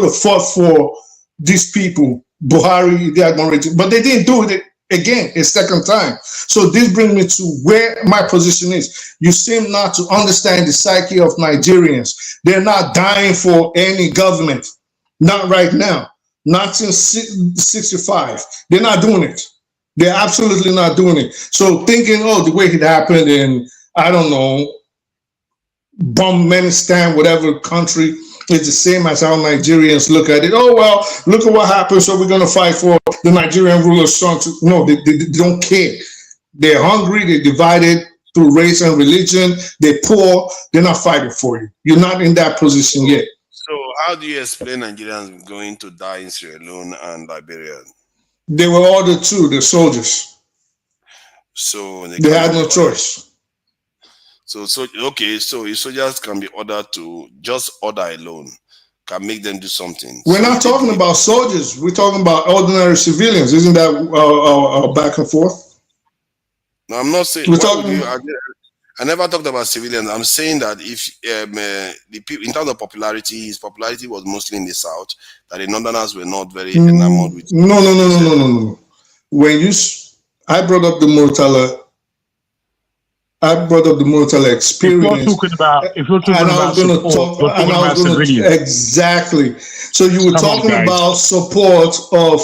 have fought for these people, Buhari Idiagbon regime, but they didn't do it again a second time. So this brings me to where my position is. You seem not to understand the psyche of Nigerians. They're not dying for any government. Not right now. Not since 65. They're not doing it. They're absolutely not doing it. So thinking, oh, the way it happened in, I don't know, Burmanistan, whatever country, it's the same as how Nigerians look at it. Oh, well, look at what happened, so we're going to fight for the Nigerian ruler's son. No, they don't care. They're hungry, they're divided through race and religion, they're poor, they're not fighting for you. You're not in that position yet. So how do you explain Nigerians going to die in Sierra Leone and Liberia? They were ordered to, the soldiers. So they had no choice. So okay, so soldiers can be ordered to, just order alone can make them do something. We're not talking about soldiers. We're talking about ordinary civilians. Isn't that back and forth? No, I'm not saying. We're talking. I never talked about civilians. I'm saying that if the people, in terms of popularity, his popularity was mostly in the south. That the northerners were not very enamored with. No. When I brought up the Murtala. I brought up the Murtala experience. If you're talking about support, exactly. So you were talking about support of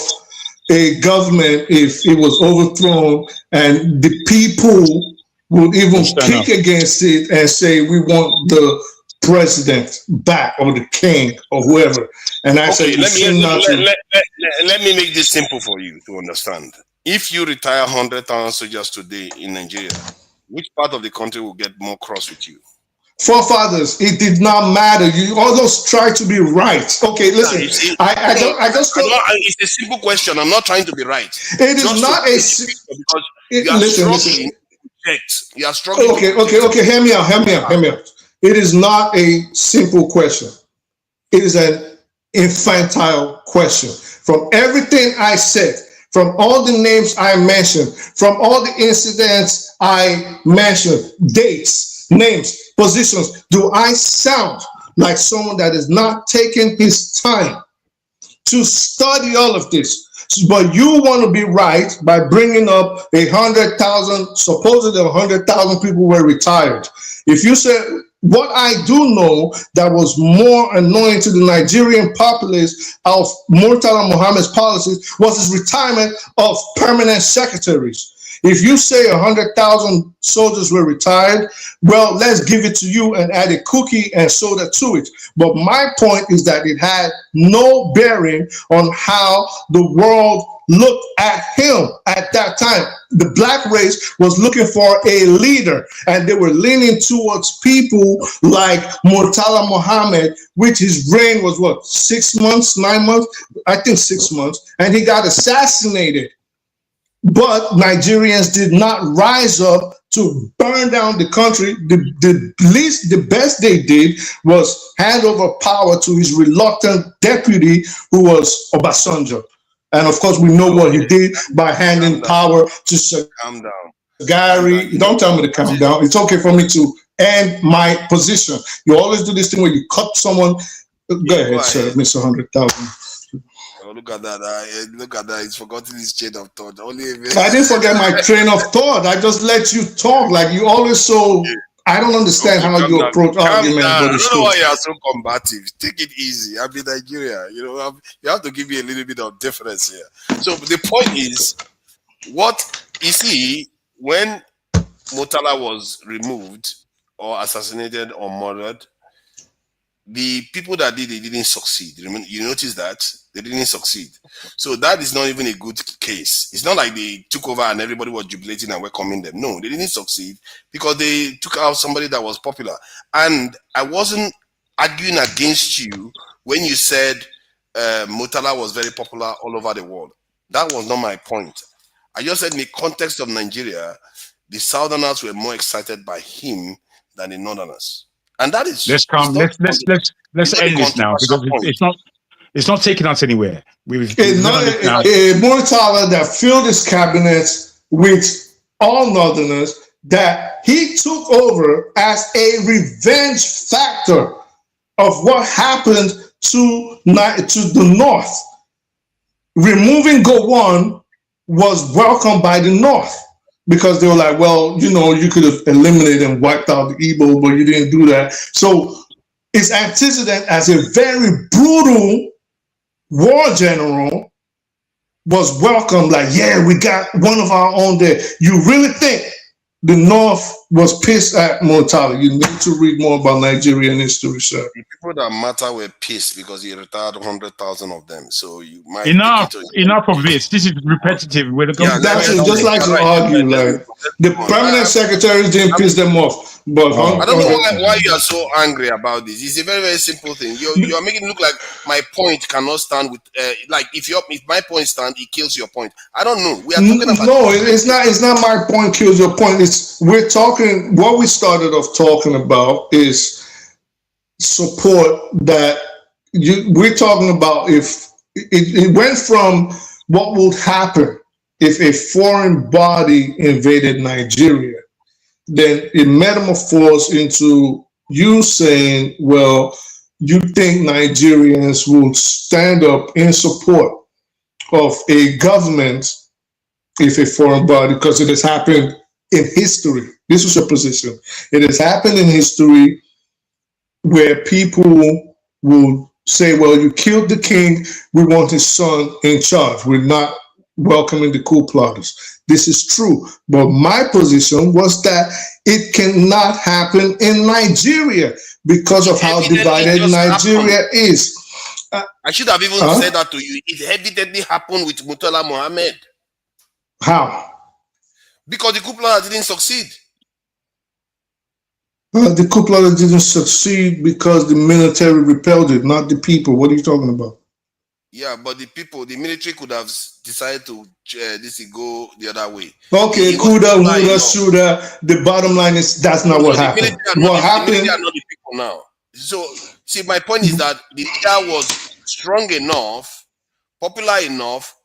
a government if it was overthrown, and the people would even kick against it and say, we want the president back, or the king, or whoever. And I say, let me make this simple for you to understand. If you retire 100,000 soldiers today in Nigeria, which part of the country will get more cross with you? Forefathers, it did not matter. You always try to be right. Okay, listen. It's a simple question. I'm not trying to be right. It is not a because you are struggling. You are struggling. Okay. Hear me out. It is not a simple question. It is an infantile question. From everything I said, from all the names I mentioned, from all the incidents I mentioned, dates, names, positions, do I sound like someone that is not taking his time to study all of this? But you want to be right by bringing up 100,000, supposedly 100,000 people were retired. If you say, what I do know that was more annoying to the Nigerian populace of Murtala Muhammad's policies was his retirement of permanent secretaries. If you say 100,000 soldiers were retired, well, let's give it to you and add a cookie and soda to it. But my point is that it had no bearing on how the world looked at him at that time. The black race was looking for a leader, and they were leaning towards people like Murtala Muhammad, which his reign was what, 6 months, 9 months? I think 6 months. And he got assassinated. But Nigerians did not rise up to burn down the country. The best they did was hand over power to his reluctant deputy, who was Obasanjo. And of course, we know what he did by handing power to Shagari. Don't tell me to calm down. It's okay for me to end my position. You always do this thing where you cut someone. Go ahead, sir, Mr. 100,000. Look at that. Look at that. He's forgotten his chain of thought. I didn't forget my train of thought. I just let you talk. Like you always so. I don't understand how you approach arguments. I don't know why you are so combative. Take it easy. I'm in Nigeria. You have to give me a little bit of difference here. So the point is, what you see, when Murtala was removed or assassinated or murdered, the people that did it didn't succeed. You notice that they didn't succeed. So that is not even a good case. It's not like they took over and everybody was jubilating and welcoming them. No, they didn't succeed because they took out somebody that was popular. And I wasn't arguing against you when you said Murtala was very popular all over the world. That was not my point. I just said in the context of Nigeria, the Southerners were more excited by him than the Northerners. And that is Let's it's not- let's not a end this now because controversial point. it's not taking us anywhere. We've A done this now. Murtala that filled his cabinet with all Northerners that he took over as a revenge factor of what happened to the North. Removing Gowon was welcomed by the North because they were like, well, you know, you could have eliminated and wiped out the Igbo, but you didn't do that. So it's antecedent as a very brutal war general was welcomed like, yeah, we got one of our own there. You really think the North was pissed at Murtala? You need to read more about Nigerian history, sir. The people that matter were pissed because he retired 100,000 of them. So you might Enough of this. This is repetitive. We're That's it. Just like to argue, like the permanent secretaries didn't piss them off. But I don't know why you are so angry about this. It's a very, very simple thing. You are making it look like my point cannot stand with like if my point stand, it kills your point. I don't know. We are talking about it's not my point kills your point. We're talking what we started off talking about is support that we're talking about. If it went from what would happen if a foreign body invaded Nigeria, then it metamorphosed into you saying, well, you think Nigerians will stand up in support of a government if a foreign body, because it has happened in history. This was your position. It has happened in history where people will say, well, you killed the king, we want his son in charge. We're not welcoming the coup plotters. This is true. But my position was that it cannot happen in Nigeria because of how divided Nigeria is. I should have even said that to you. It evidently happened with Murtala Mohammed. How? Because the coup plotter didn't succeed. The coup plotter didn't succeed because the military repelled it, not the people. What are you talking about? Yeah, but the military could have decided to go the other way. Okay, coulda, woulda, shoulda. The bottom line is that's not what happened. What happened? The military are not the people now. So, see, my point is that the leader was strong enough, popular enough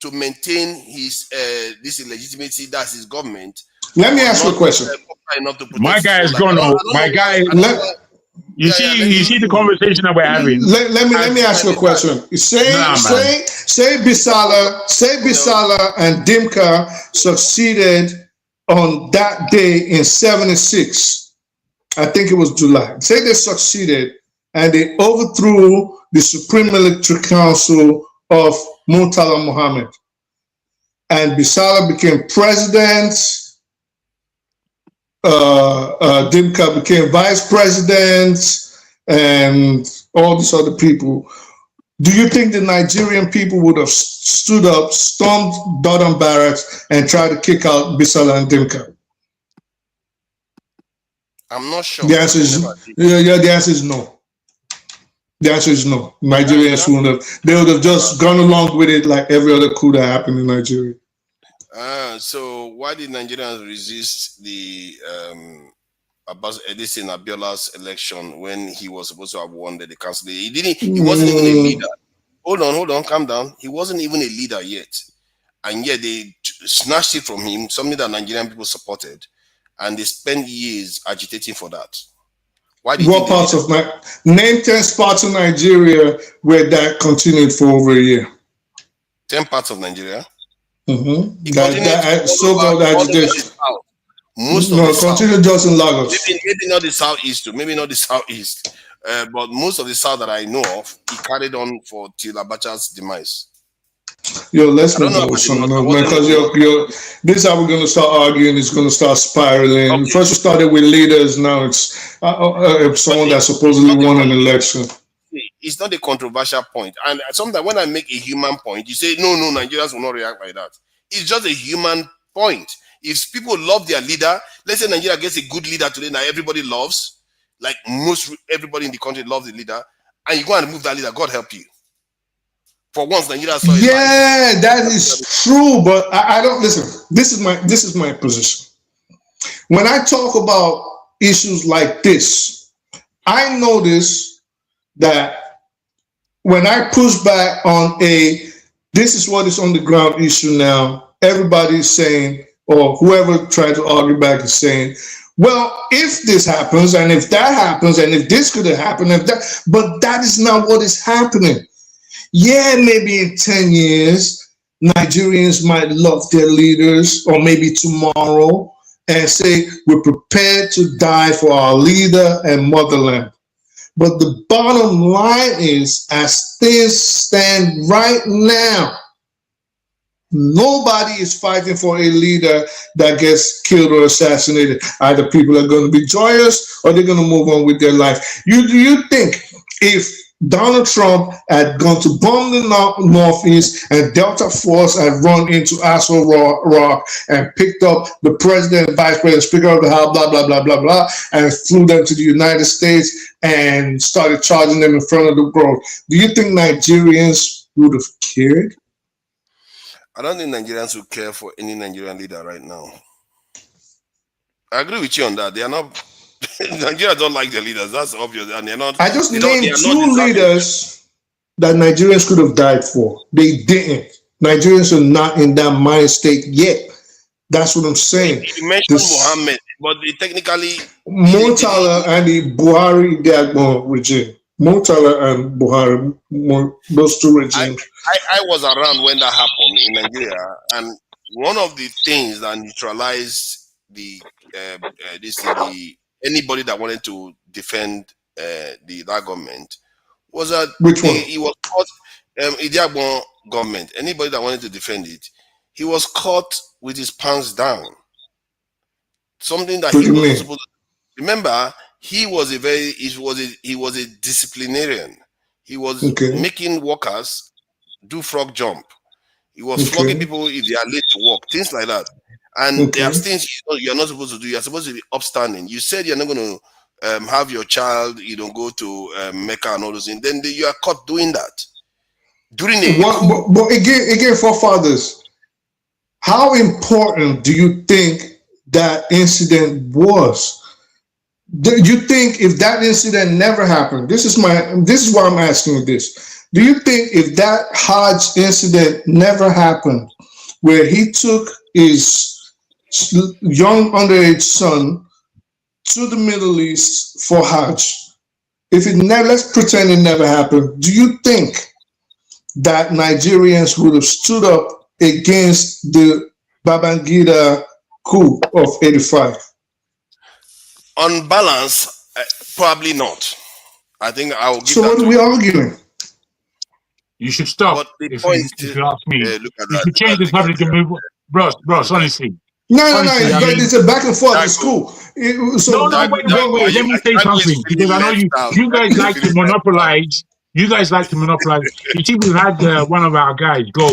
to maintain his this illegitimacy. That's his government. Let me ask you a question. My guy is gone. My guy. You see the conversation that we're having. Let me ask you a question. Say Bisala and Dimka succeeded on that day in '76. I think it was July. Say they succeeded and they overthrew the Supreme Military Council of Murtala Mohammed, and Bisala became president. Dimka became vice president, and all these other people. Do you think the Nigerian people would have stood up, stormed Dodon Barracks, and tried to kick out Bisala and Dimka? I'm not sure. The answer is the answer is no. The answer is no. Nigerians wouldn't have. They would have just gone along with it like every other coup that happened in Nigeria. So why did Nigerians resist the Edison Abiola's election when he was supposed to have won the council? He wasn't even a leader. Hold on, calm down. He wasn't even a leader yet. And yet they snatched it from him, something that Nigerian people supported, and they spent years agitating for that. Why did what parts of name 10 spots in Nigeria where that continued for over a year? 10 parts of Nigeria? Mm-hmm. That so-called agitation. Continue just in Lagos. Maybe not the southeast, maybe not the southeast, but most of the south that I know of, he carried on till Abacha's demise. Yo, let's not go something because this is how we're going to start arguing. It's going to start spiraling. Okay. First, we started with leaders. Now it's someone that supposedly won an election. It's not a controversial point. And sometimes when I make a human point, you say, no, Nigerians will not react like that. It's just a human point. If people love their leader, let's say Nigeria gets a good leader today that everybody loves, like everybody in the country loves the leader, and you go and remove that leader, God help you. For once, Nigeria saw it. Yeah, that is true, but I don't listen. This is my position. When I talk about issues like this, I notice that when I push back on this is what is on the ground issue now, everybody's saying, or whoever tried to argue back is saying, well, if this happens, and if that happens, and if this could have happened, but that is not what is happening. Yeah, maybe in 10 years, Nigerians might love their leaders, or maybe tomorrow, and say, we're prepared to die for our leader and motherland. But the bottom line is, as things stand right now, nobody is fighting for a leader that gets killed or assassinated. Either people are going to be joyous or they're going to move on with their life. Do you think if Donald Trump had gone to bomb the Northeast and Delta Force had run into Aso Rock and picked up the president, vice president, speaker of the House, blah, blah, blah, blah, blah, and flew them to the United States and started charging them in front of the world, do you think Nigerians would have cared? I don't think Nigerians would care for any Nigerian leader right now. I agree with you on that. They are not. Nigeria don't like their leaders. That's obvious, and they're not. I just named two leaders that Nigerians could have died for. They didn't. Nigerians are not in that mind state yet. That's what I'm saying. You mentioned Mohammed, but technically Murtala and the Buhari Dagvin regime. Murtala and Buhari, those two regimes. I was around when that happened in Nigeria, and one of the things that neutralized anybody that wanted to defend that government was that he was caught. Idiagbon government. Anybody that wanted to defend it, he was caught with his pants down. Something that he was supposed to remember. He was a disciplinarian. He was making workers do frog jump. He was flogging people if they are late to work, things like that. And there are things you're not supposed to do. You're supposed to be upstanding. You said you're not going to have your child, go to Mecca and all those things. Then you are caught doing that. During but again, forefathers, how important do you think that incident was? Do you think if that incident never happened, this is why I'm asking you this. Do you think if that Hajj incident never happened, where he took his young underage son to the Middle East for Hajj, if it never, let's pretend it never happened, do you think that Nigerians would have stood up against the Babangida coup of 85? On balance, probably not. I think I will give so that what are we arguing? You should stop. But the if point you ask me, look at you that. should change the subject and move. Bros, honestly. No, it's a back and forth at school. Wait, let me say something, because I know you guys like to monopolize. You guys like to monopolize. You think we had one of our guys go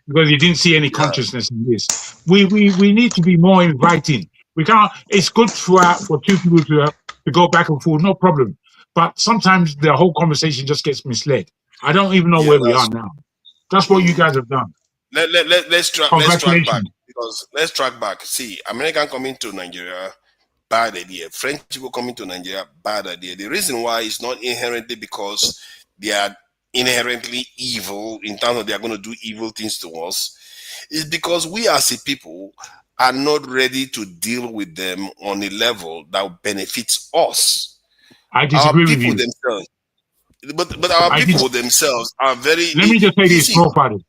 because he didn't see any consciousness in this. We need to be more inviting. We can't. It's good for two people to go back and forth, no problem. But sometimes the whole conversation just gets misled. I don't even know where we are now. That's what you guys have done. Let's track back, because let's track back. See, American coming to Nigeria, bad idea. French people coming to Nigeria, bad idea. The reason why is not inherently because they are inherently evil in terms of they are going to do evil things to us. Is because we as a people are not ready to deal with them on a level that benefits us. I disagree with you. Themselves, but our people themselves are very. Let me just say this, profiling.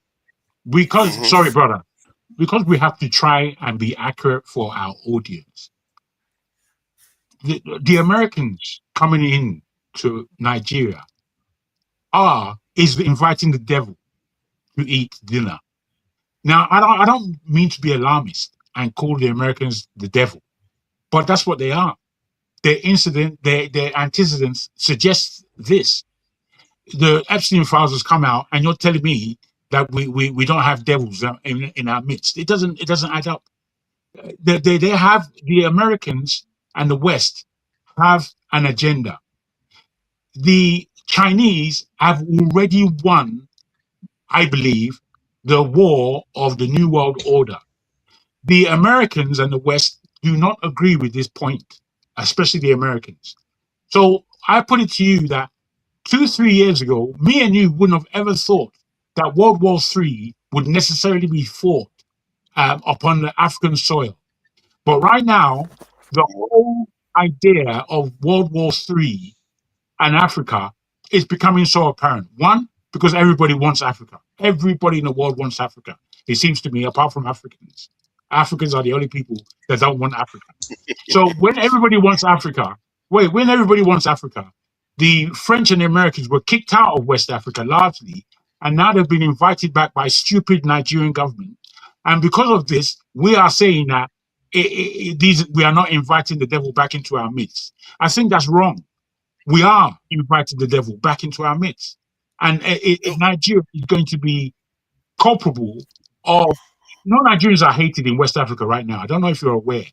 Because sorry, brother, because we have to try and be accurate for our audience. The Americans coming in to Nigeria is inviting the devil to eat dinner. Now, I don't mean to be alarmist and call the Americans the devil, but that's what they are. Their antecedents suggest this. The Epstein files has come out, and you're telling me that we don't have devils in our midst. It doesn't add up. They have, the Americans and the West have an agenda. The Chinese have already won, I believe, the war of the New World Order. The Americans and the West do not agree with this point, especially the Americans. So I put it to you that 2-3 years ago, me and you wouldn't have ever thought that World War III would necessarily be fought upon the African soil. But right now, the whole idea of World War III and Africa is becoming so apparent. One, because everybody wants Africa. Everybody in the world wants Africa. It seems to me, apart from Africans. Africans are the only people that don't want Africa. So when everybody wants Africa, the French and the Americans were kicked out of West Africa largely, and now they've been invited back by stupid Nigerian government. And because of this, we are saying that we are not inviting the devil back into our midst. I think that's wrong. We are inviting the devil back into our midst. And Nigeria is going to be culpable of... No Nigerians are hated in West Africa right now. I don't know if you're aware.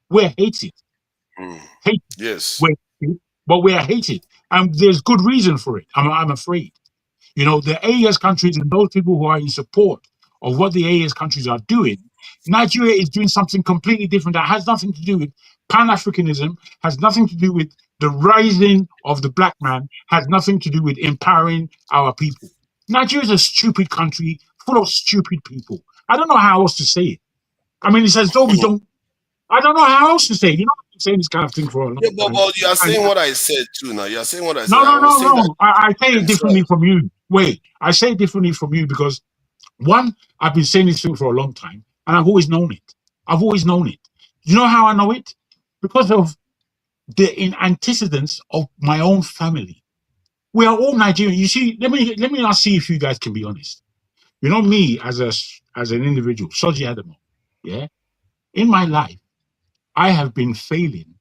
We're hated. Hated. Yes. We're hated, but we are hated. And there's good reason for it, I'm afraid. You know, the AES countries and those people who are in support of what the AES countries are doing, Nigeria is doing something completely different that has nothing to do with Pan-Africanism, has nothing to do with the rising of the black man, has nothing to do with empowering our people. Nigeria is a stupid country full of stupid people. I don't know how else to say it. I mean, it's as though we don't... I don't know how else to say it. You know, I'm saying this kind of thing for a long time. But you are saying what I said too now. You are saying what I said. No. I say it differently from you. Wait, I say it differently from you because, one, I've been saying this thing for a long time, and I've always known it. I've always known it. You know how I know it? Because of the antecedents of my own family. We are all Nigerian. You see, let me now see if you guys can be honest. You know me as an individual, Soji Adamo, yeah? In my life, I have been failing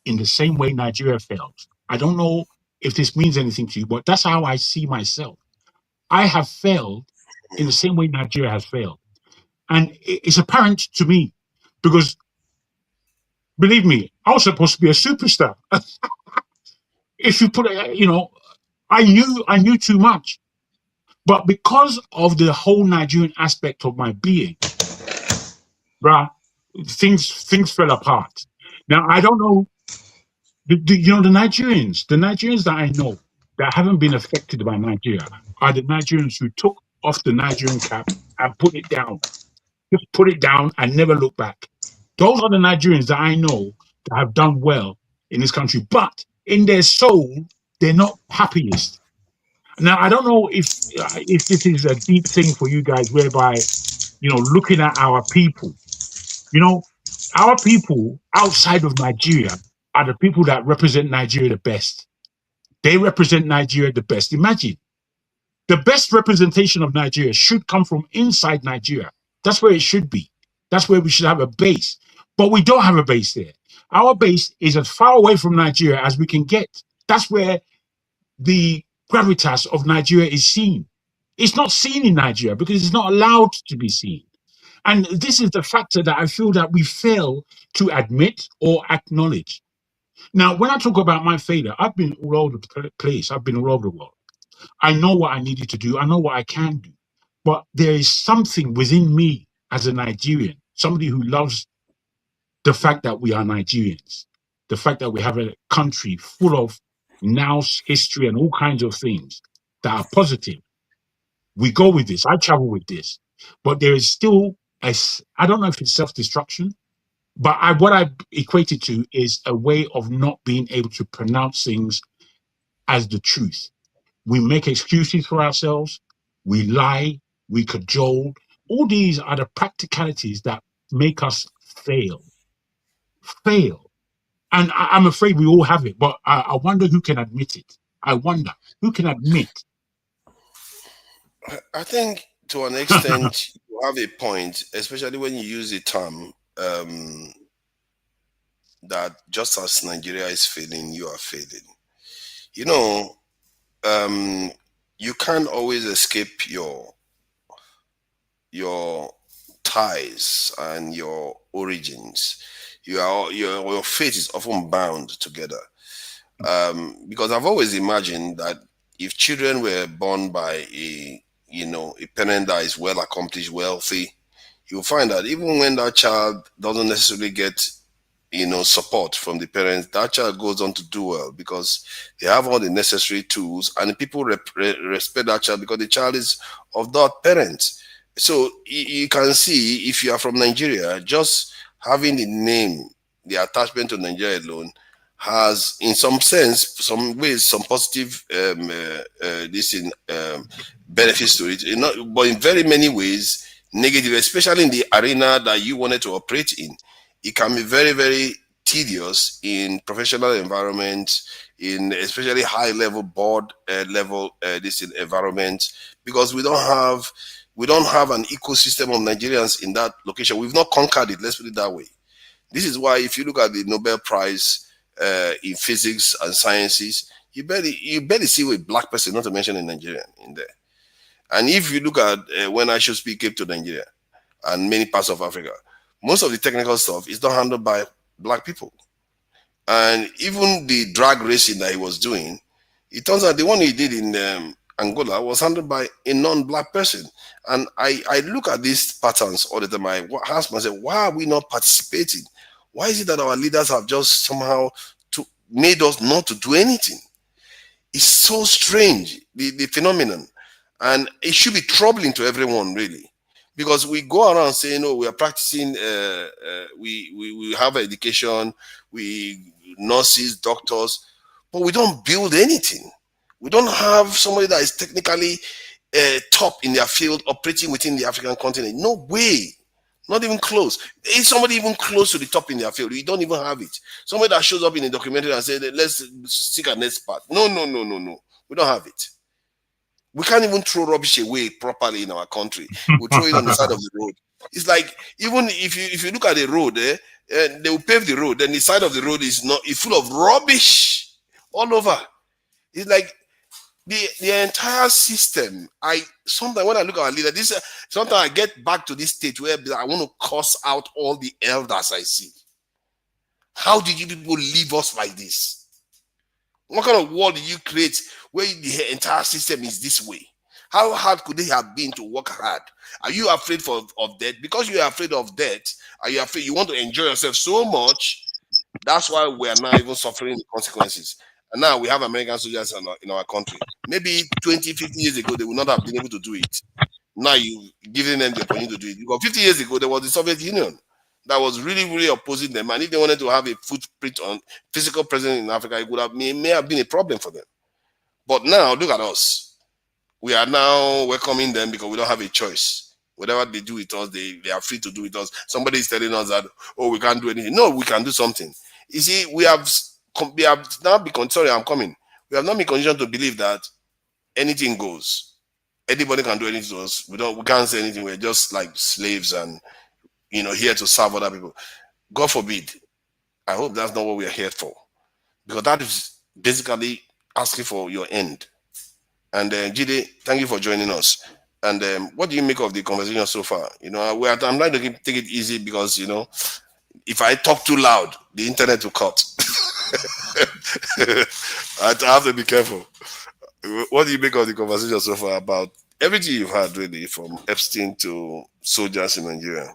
in the same way Nigeria fails. I don't know if this means anything to you, but that's how I see myself. I have failed in the same way Nigeria has failed. And it's apparent to me because, believe me, I was supposed to be a superstar. If you put it, you know, I knew too much. But because of the whole Nigerian aspect of my being, bruh, things fell apart. Now, I don't know, the Nigerians that I know that haven't been affected by Nigeria are the Nigerians who took off the Nigerian cap and put it down. Just put it down and never look back. Those are the Nigerians that I know that have done well in this country. But in their soul, they're not happiest. Now, I don't know if this is a deep thing for you guys, whereby, you know, looking at our people, you know, our people outside of Nigeria are the people that represent Nigeria the best. They represent Nigeria the best. Imagine, the best representation of Nigeria should come from inside Nigeria. That's where it should be. That's where we should have a base. But we don't have a base there. Our base is as far away from Nigeria as we can get. That's where the gravitas of Nigeria is seen. It's not seen in Nigeria because it's not allowed to be seen. And this is the factor that I feel that we fail to admit or acknowledge. Now, when I talk about my failure, I've been all over the place. I've been all over the world. I know what I needed to do. I know what I can do. But there is something within me as a Nigerian, somebody who loves the fact that we are Nigerians, the fact that we have a country full of nous, history, and all kinds of things that are positive. We go with this. I travel with this. But there is still, I don't know if it's self-destruction, but what I equate it to is a way of not being able to pronounce things as the truth. We make excuses for ourselves. We lie. We cajole. All these are the practicalities that make us fail. And I'm afraid we all have it, but I wonder who can admit it. I wonder who can admit. I think to an extent you have a point, especially when you use the term that just as Nigeria is failing, you are failing. You know, you can't always escape your ties and your origins. Your fate is often bound together. Because I've always imagined that if children were born by a parent that is well accomplished, wealthy, you'll find that even when that child doesn't necessarily get support from the parents, that child goes on to do well because they have all the necessary tools, and people respect that child because the child is of that parent. So you can see, if you are from Nigeria, just having the name, the attachment to Nigeria alone has, in some sense, some ways, some positive benefits to it. But in very many ways, negative, especially in the arena that you wanted to operate in. It can be very, very tedious in professional environments, in especially high level board level environment, because we don't have an ecosystem of Nigerians in that location. We've not conquered it, let's put it that way. This is why if you look at the Nobel Prize in physics and sciences, you barely see a black person, not to mention a Nigerian, in there. And if you look at when I should speak came to Nigeria and many parts of Africa, most of the technical stuff is not handled by black people. And even the drag racing that he was doing, it turns out the one he did in Angola was handled by a non-black person. And I look at these patterns all the time. I ask myself, why are we not participating? Why is it that our leaders have just somehow made us not to do anything? It's so strange, the phenomenon. And it should be troubling to everyone, really. Because we go around saying, oh, we are practicing, we have education, we nurses, doctors, but we don't build anything. We don't have somebody that is technically top in their field operating within the African continent. No way. Not even close. Is somebody even close to the top in their field? We don't even have it. Somebody that shows up in a documentary and says, let's seek an expert. No. We don't have it. We can't even throw rubbish away properly in our country. We throw it on the side of the road. It's like, even if you look at the road, they will pave the road, then the side of the road is full of rubbish all over. It's like the entire system. Sometimes when I look at our leader, sometimes I get back to this state where I want to curse out all the elders I see. How did you people leave us like this? What kind of world did you create where the entire system is this way? How hard could they have been to work hard? Are you afraid of death? Because you are afraid of death, are you afraid you want to enjoy yourself so much? That's why we are now even suffering the consequences. And now we have American soldiers in our country. Maybe 20, 50 years ago, they would not have been able to do it. Now you're giving them the opportunity to do it. Because 50 years ago, there was the Soviet Union that was really, really opposing them. And if they wanted to have a footprint on physical presence in Africa, it may have been a problem for them. But now, look at us. We are now welcoming them because we don't have a choice. Whatever they do with us, they are free to do with us. Somebody is telling us that, oh, we can't do anything. No, we can do something. You see, we have now become, sorry, I'm coming. We have not been conditioned to believe that anything goes. Anybody can do anything to us. We can't say anything. We're just like slaves and here to serve other people. God forbid. I hope that's not what we are here for. Because that is basically asking for your end. And Jide, thank you for joining us. And what do you make of the conversation so far? I'm trying to take it easy because, if I talk too loud, the internet will cut. I have to be careful. What do you make of the conversation so far about everything you've had, really, from Epstein to soldiers in Nigeria?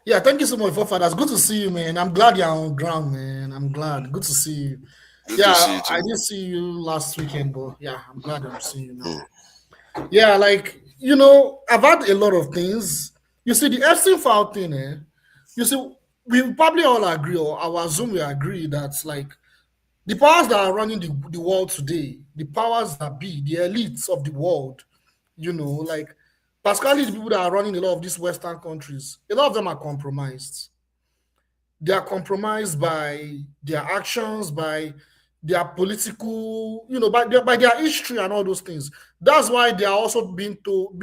Yeah, thank you so much, Forefathers. Good to see you, man. I'm glad you're on ground, man. I'm glad. Good to see you. Good to see you too. I didn't see you last weekend, but yeah, I'm glad I'm seeing you now. Yeah, I've had a lot of things. You see, the Epstein file thing, you see, we probably all agree, or I assume we agree, that the powers that are running the world today, the powers that be, the elites of the world, particularly the people that are running a lot of these Western countries, a lot of them are compromised. They are compromised by their actions, by their political, by their history and all those things. That's why they are also they do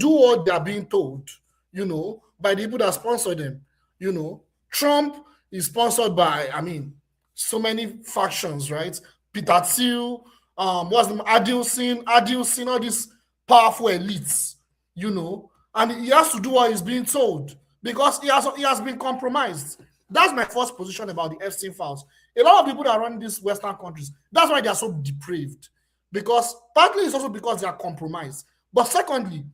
what they are being told, by the people that sponsor them. Trump is sponsored by, so many factions, right? Peter Thiel, Adelson, all these powerful elites, and he has to do what he's being told because he has been compromised. That's my first position about the Epstein files. A lot of people that are running these Western countries, that's why they are so depraved, because partly it's also because they are compromised. But secondly,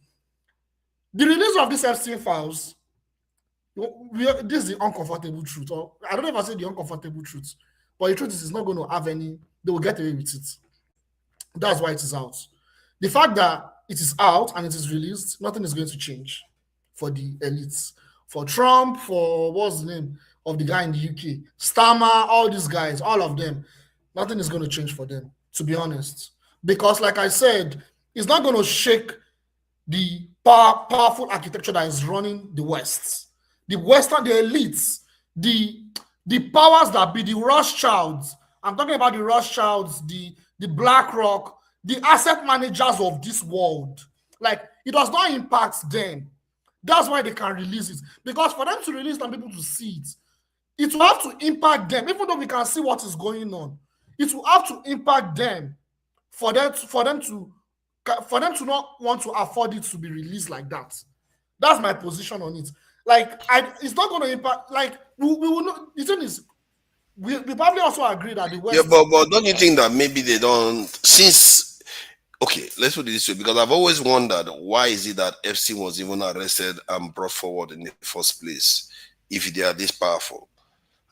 the release of these Epstein files This is the uncomfortable truth. Or I don't know if I say the uncomfortable truth, but the truth is it's not going to have any, they will get away with it. That's why it is out. The fact that it is out and it is released, nothing is going to change for the elites. For Trump, for what's the name of the guy in the UK, Starmer, all these guys, all of them, nothing is going to change for them, to be honest. Because like I said, it's not going to shake the powerful architecture that is running the West. The Western, the elites, the powers that be, the Rothschilds. I'm talking about the Rothschilds, the BlackRock, the asset managers of this world. Like, it does not impact them. That's why they can release it. Because for them to release and people to see it, it will have to impact them. Even though we can see what is going on, it will have to impact them for them to not want to afford it to be released like that. That's my position on it. Like, it's not going to impact. Like, we will not. The thing is, we probably also agree that the West. Yeah, but don't you think that maybe they don't, since, okay, let's put it this way, because I've always wondered, why is it that Epstein was even arrested and brought forward in the first place if they are this powerful?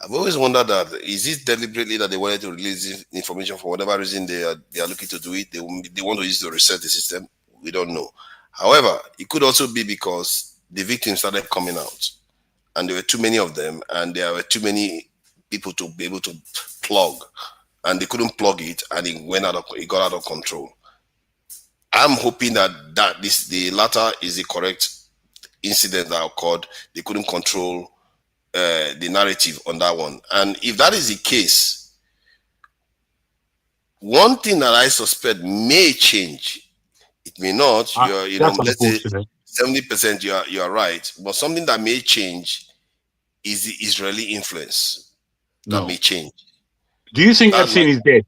I've always wondered that, is it deliberately that they wanted to release this information for whatever reason they are looking to do it? They want to use it to reset the system? We don't know. However, it could also be because the victims started coming out and there were too many of them and there were too many people to be able to plug, and they couldn't plug it, and it got out of control. I'm hoping that the latter is the correct incident that occurred. They couldn't control the narrative on that one, and if that is the case, one thing that I suspect may change. It may not. Let's say 70%. You are right, but something that may change is the Israeli influence. That may change. Do you think Epstein is dead?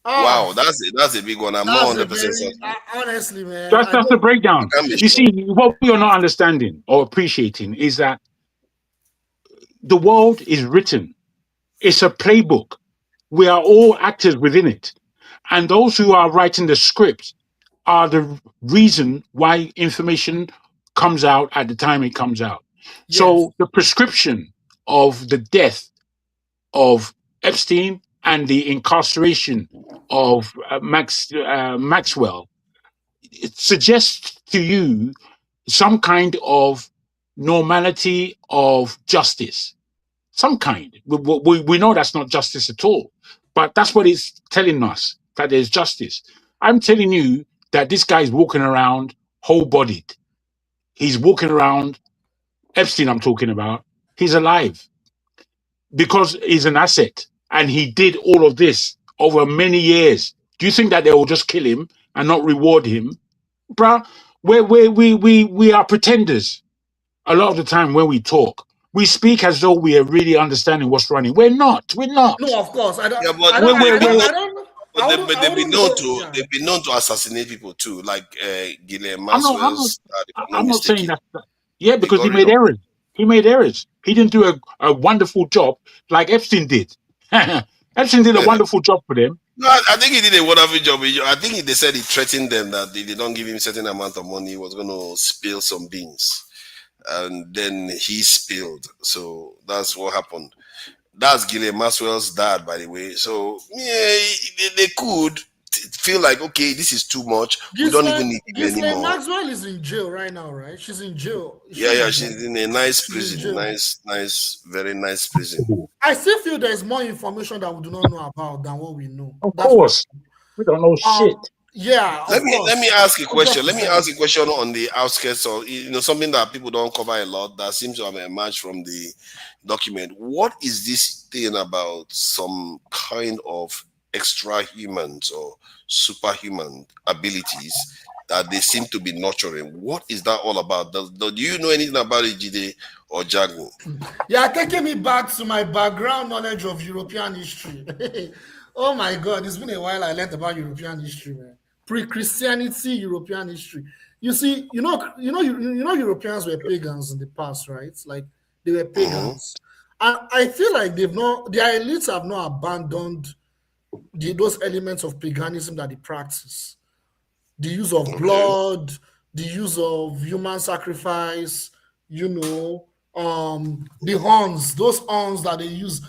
Wow, that's a big one. I'm not 100% certain. Honestly, man. That's the breakdown. You see, what we are not understanding or appreciating is that the world is written. It's a playbook. We are all actors within it. And those who are writing the script are the reason why information comes out at the time it comes out. Yes. So the prescription of the death of Epstein and the incarceration of Maxwell, it suggests to you some kind of normality of justice. Some kind. We know that's not justice at all, but that's what it's telling us, that there's justice. I'm telling you that this guy is walking around whole-bodied. He's walking around, Epstein I'm talking about, he's alive because he's an asset and he did all of this over many years. Do you think that they will just kill him and not reward him? Bruh, we are pretenders. A lot of the time when we talk, we speak as though we are really understanding what's running. We're not. No, of course. I don't. Yeah, but I don't. They've been known to assassinate people too, like Ghislaine Maxwell's. I'm not saying that. Yeah, because he made errors. He made errors. He didn't do a wonderful job like Epstein did. Epstein did a wonderful job for them. No, I think he did a wonderful job. I think they said he threatened them that if they don't give him a certain amount of money, he was going to spill some beans. And then he spilled. So that's what happened. That's Ghislaine Maxwell's dad, by the way. So yeah, they could feel like, okay, this is too much. We don't even need it anymore. Ghislaine Maxwell is in jail right now, right? She's in jail. She's in a nice prison. Nice, very nice prison. I still feel there's more information that we do not know about than what we know. Of course. We don't know shit. Yeah. Let me ask a question. Let me ask a question on the outskirts of something that people don't cover a lot that seems to have emerged from the document. What is this thing about some kind of extra humans or superhuman abilities that they seem to be nurturing? What is that all about? Do you know anything about it, Jide or Jagu? Yeah, taking me back to my background knowledge of European history. Oh my God, it's been a while I learned about European history, man. Pre-Christianity European history. You see, Europeans were pagans in the past, right? Like they were pagans, and I feel like their elites have not abandoned those elements of paganism that they practice. The use of blood, the use of human sacrifice, the horns, those horns that they use,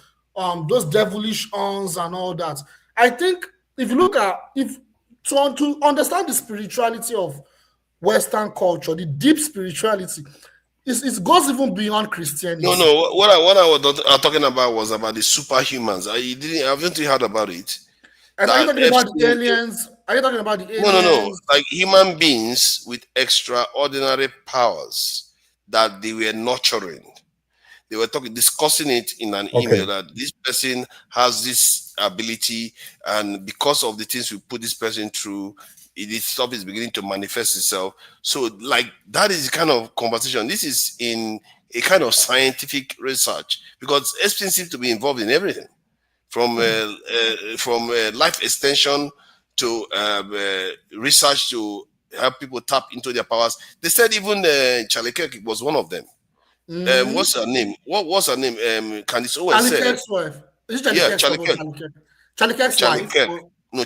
those devilish horns and all that. I think if you look at to understand the spirituality of Western culture, the deep spirituality, it goes even beyond Christianity. No. What I was talking about was about the superhumans. Haven't you heard about it? Are you talking about the aliens? Are you talking about the aliens? No. Like human beings with extraordinary powers that they were nurturing. They were discussing it in an email that this person has this ability, and because of the things we put this person through, this stuff is beginning to manifest itself. So, like, that is the kind of conversation. This is in a kind of scientific research, because Epstein seems to be involved in everything, from life extension to research to help people tap into their powers. They said even Charlie Kirk was one of them. What's her name? What's her name? Candice Owens said. Wife. Charlie Kirk. Charlie Kirk's wife.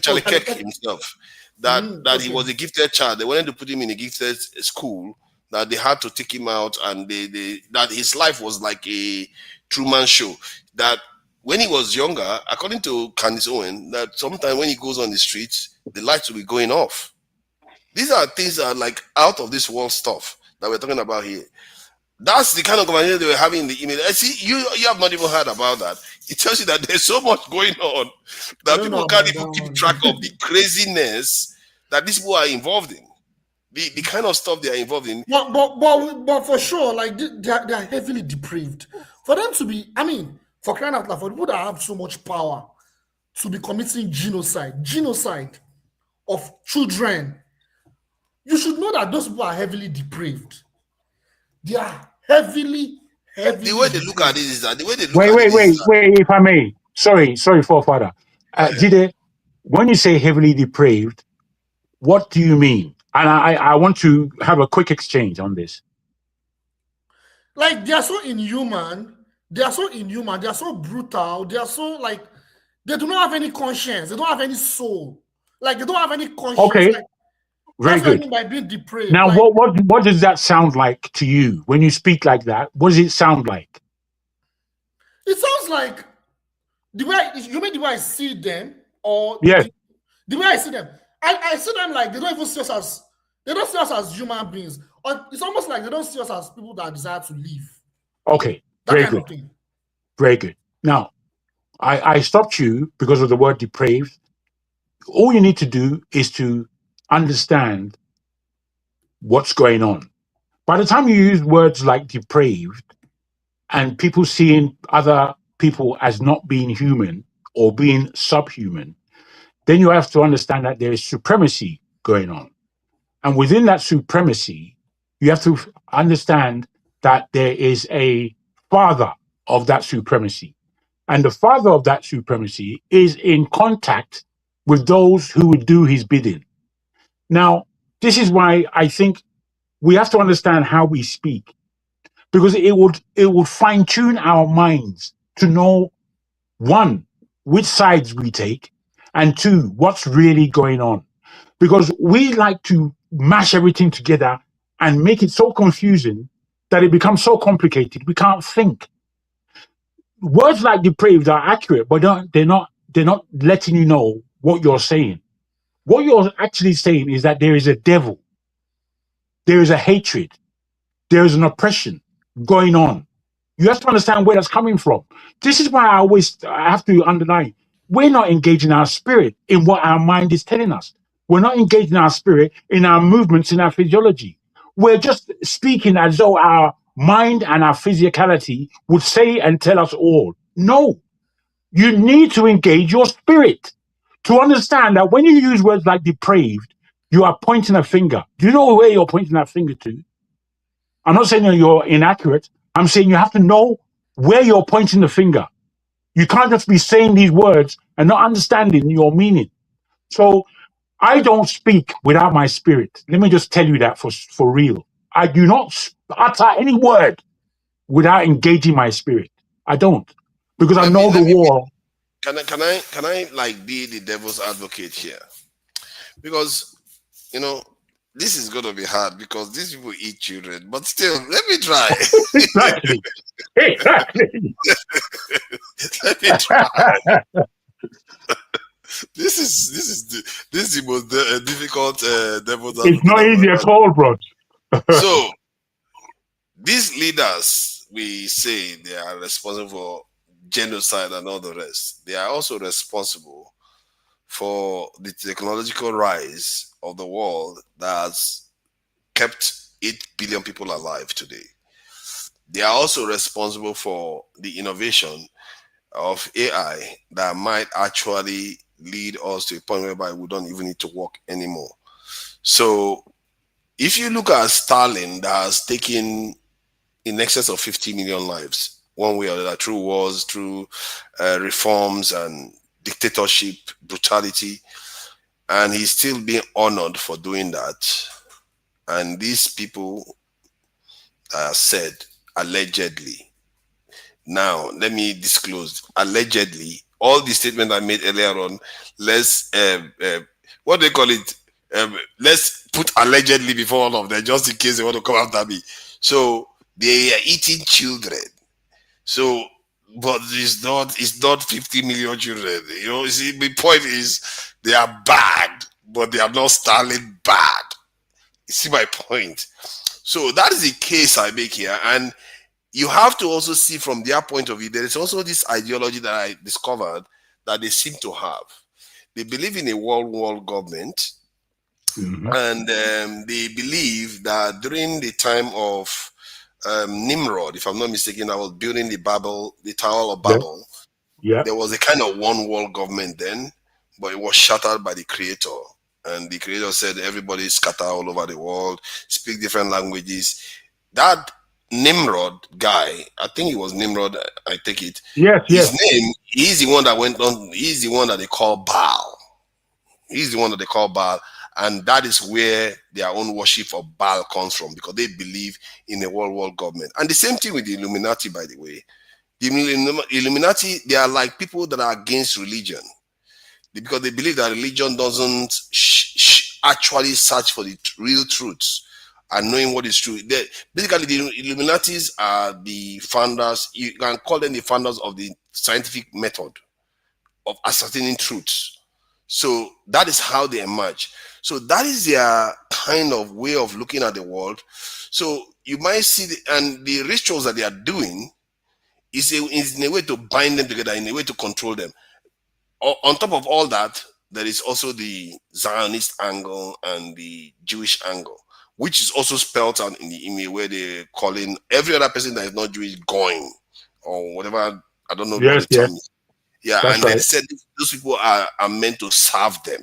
Charlie Kirk himself. That he was a gifted child. They wanted to put him in a gifted school. That they had to take him out, and that his life was like a Truman Show. That when he was younger, according to Candice Owens, that sometimes when he goes on the streets, the lights will be going off. These are things that are like out of this world stuff that we're talking about here. That's the kind of conversation they were having in the email. I see you have not even heard about that. It tells you that there's so much going on that people can't even keep track of the craziness that these people are involved in. The kind of stuff they are involved in. But for sure, like they are heavily depraved. For them to be, for crying out loud, for people that have so much power to be committing genocide of children, you should know that those people are heavily depraved. They are heavily. The way they look at it is that the way they look at it. Wait, if I may. Sorry, forefather. Jide, when you say heavily depraved, what do you mean? And I want to have a quick exchange on this. Like, they are so inhuman. They are so brutal. They are so, like, they do not have any conscience. They don't have any soul. Like, they don't have any conscience. Okay. Like, very good. What I mean by being depraved. Now, like, what does that sound like to you when you speak like that? What does it sound like? It sounds like the way I see them, or yes. the way I see them. I see them like they don't even see us as human beings. Or it's almost like they don't see us as people that desire to live. Okay. Very good. Very good. Now, I stopped you because of the word depraved. All you need to do is to understand what's going on. By the time you use words like depraved and people seeing other people as not being human or being subhuman, then you have to understand that there is supremacy going on. And within that supremacy, you have to understand that there is a father of that supremacy. And the father of that supremacy is in contact with those who would do his bidding. Now, this is why I think we have to understand how we speak, because it would fine-tune our minds to know, one, which sides we take, and two, what's really going on. Because we like to mash everything together and make it so confusing that it becomes so complicated we can't think. Words like depraved are accurate, but they're not letting you know what you're saying. What you're actually saying is that there is a devil, there is a hatred, there is an oppression going on. You have to understand where that's coming from. This is why I have to underline, we're not engaging our spirit in what our mind is telling us. We're not engaging our spirit in our movements, in our physiology. We're just speaking as though our mind and our physicality would say and tell us all. No, you need to engage your spirit to understand that when you use words like depraved, you are pointing a finger. Do you know where you're pointing that finger to? I'm not saying that you're inaccurate. I'm saying you have to know where you're pointing the finger. You can't just be saying these words and not understanding your meaning. So I don't speak without my spirit. Let me just tell you that for real. I do not utter any word without engaging my spirit. I don't, because I know the war. Can I like be the devil's advocate here? Because, this is going to be hard because these people eat children. But still, let me try. Exactly. Exactly. Let me try. This is the most difficult devil's It's not advocate. easy at all, bro. So these leaders, we say they are responsible for genocide and all the rest. They are also responsible for the technological rise of the world that has kept 8 billion people alive today. They are also responsible for the innovation of AI that might actually lead us to a point whereby we don't even need to work anymore. So if you look at Stalin, that has taken in excess of 50 million lives, one way or the other, through wars, through reforms and dictatorship, brutality, and he's still being honored for doing that. And these people are said, allegedly. Now, let me disclose, allegedly, all the statements I made earlier on, let's, what do they call it? Let's put allegedly before all of them, just in case they want to come after me. So they are eating children. So, but it's not 50 million children. You know, you see, the point is they are bad, but they are not Stalin bad. You see my point? So that is the case I make here. And you have to also see from their point of view, there is also this ideology that I discovered that they seem to have. They believe in a world government. Mhm. And they believe that during the time of Nimrod, if I'm not mistaken, I was building the Tower of Babel. Yeah. There was a kind of one world government then, but it was shattered by the creator. And the creator said everybody scatter all over the world, speak different languages. That Nimrod guy, I think it was Nimrod, I take it. Yes, His yes. name, he's the one that went on, he's the one that they call Baal. He's the one that they call Baal. And that is where their own worship of Baal comes from, because they believe in a world government. And the same thing with the Illuminati, by the way. The Illuminati, they are like people that are against religion, because they believe that religion doesn't actually search for the real truths and knowing what is true. Basically, the Illuminatis are the founders, you can call them the founders of the scientific method of ascertaining truths. So that is how they emerge. So that is their kind of way of looking at the world. So you might see, and the rituals that they are doing is in a way to bind them together, in a way to control them. On top of all that, there is also the Zionist angle and the Jewish angle, which is also spelled out in a way they're calling every other person that is not Jewish going, or whatever. I don't know what the term is. Yeah, That's and right. they said those people are meant to serve them.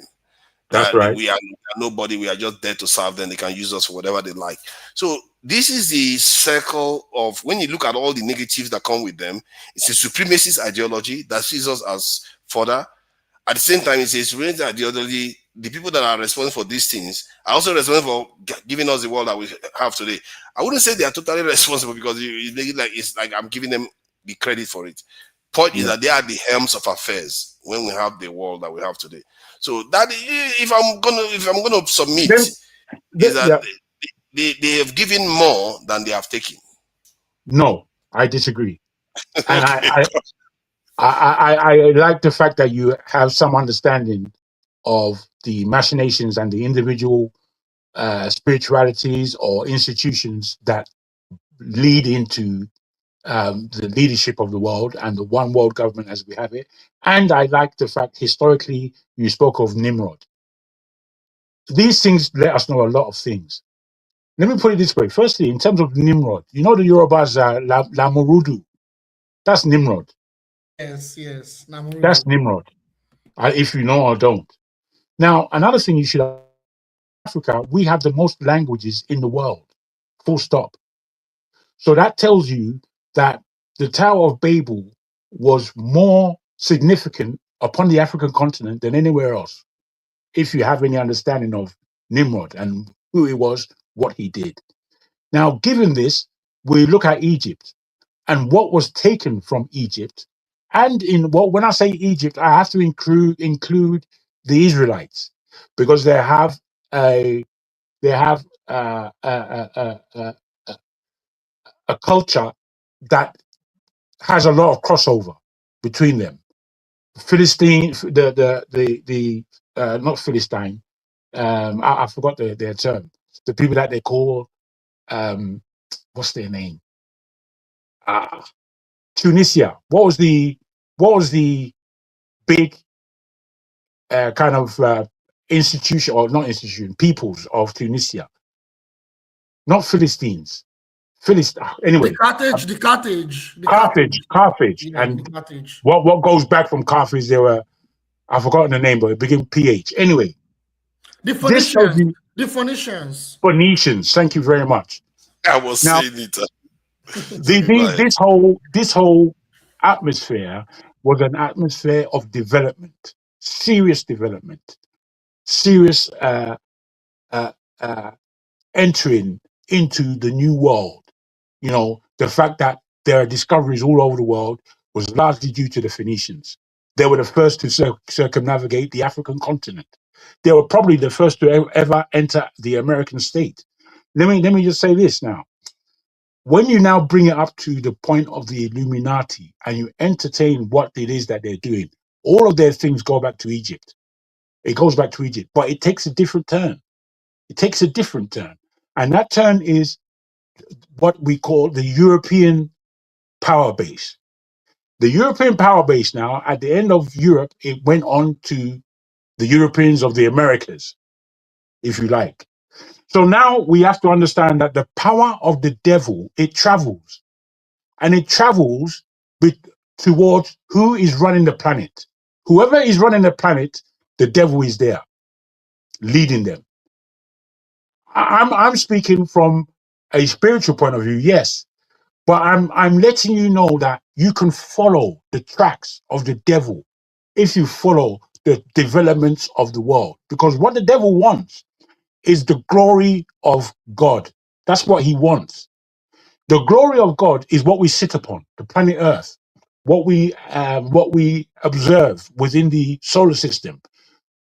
That's That right. we are nobody, we are just there to serve them. They can use us for whatever they like. So this is the circle of, when you look at all the negatives that come with them, it's a supremacist ideology that sees us as further. At the same time, it's a supremacist ideology. The people that are responsible for these things are also responsible for giving us the world that we have today. I wouldn't say they are totally responsible, because it's like I'm giving them the credit for it. Point is that they are the helms of affairs when we have the world that we have today. So that, if I'm gonna submit, is that they have given more than they have taken. No, I disagree. And Okay. I like the fact that you have some understanding of the machinations and the individual spiritualities or institutions that lead into the leadership of the world and the one world government as we have it. And I like the fact, historically, you spoke of Nimrod. These things let us know a lot of things. Let me put it this way. Firstly, in terms of Nimrod, you know the Yorubas are Lamurudu. That's Nimrod. Yes, yes. Namurudu. That's Nimrod, if you know or don't. Now, another thing you should know, Africa, we have the most languages in the world, full stop. So that tells you that the Tower of Babel was more significant upon the African continent than anywhere else, if you have any understanding of Nimrod and who he was, what he did. Now, given this, we look at Egypt and what was taken from Egypt. And when I say Egypt, I have to include the Israelites, because they have a they have a culture that has a lot of crossover between them. Philistine, the not Philistine. I forgot their term. The people that they call what's their name? Tunisia. What was the big kind of institution, or not institution, peoples of Tunisia? Not Philistines. Anyway, The Carthage. Carthage, Yeah, and the Carthage. what goes back from Carthage? They were, I've forgotten the name, but it began PH. Anyway, The this tells Phoenicians. you The Phoenicians. Phoenicians. Thank you very much. I was Now, saying it. Go this whole atmosphere was an atmosphere of development, serious development, serious entering into the new world. You know, the fact that there are discoveries all over the world was largely due to the Phoenicians. They were the first to circumnavigate the African continent. They were probably the first to ever enter the American state. Let me just say this now. When you now bring it up to the point of the Illuminati and you entertain what it is that they're doing, all of their things go back to Egypt. It goes back to Egypt, but it takes a different turn. It takes a different turn. And that turn is what we call the European power base. The European power base now, at the end of Europe, it went on to the Europeans of the Americas, if you like. So now we have to understand that the power of the devil, it travels. And it travels towards who is running the planet. Whoever is running the planet, the devil is there, leading them. I'm speaking from a spiritual point of view, yes, but I'm letting you know that you can follow the tracks of the devil if you follow the developments of the world. Because what the devil wants is the glory of God. That's what he wants. The glory of God is what we sit upon, the planet Earth, what we observe within the solar system.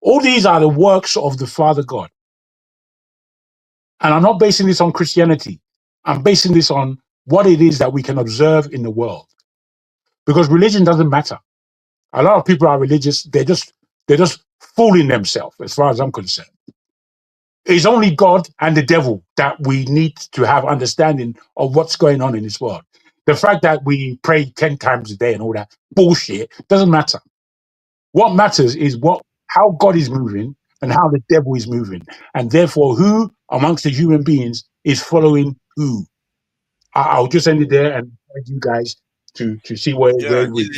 All these are the works of the Father God. And I'm not basing this on Christianity. I'm basing this on what it is that we can observe in the world. Because religion doesn't matter. A lot of people are religious. They're just fooling themselves, as far as I'm concerned. It's only God and the devil that we need to have understanding of what's going on in this world. The fact that we pray 10 times a day and all that bullshit doesn't matter. What matters is how God is moving and how the devil is moving. And therefore, who amongst the human beings is following who. I'll just end it there and invite you guys to see where we.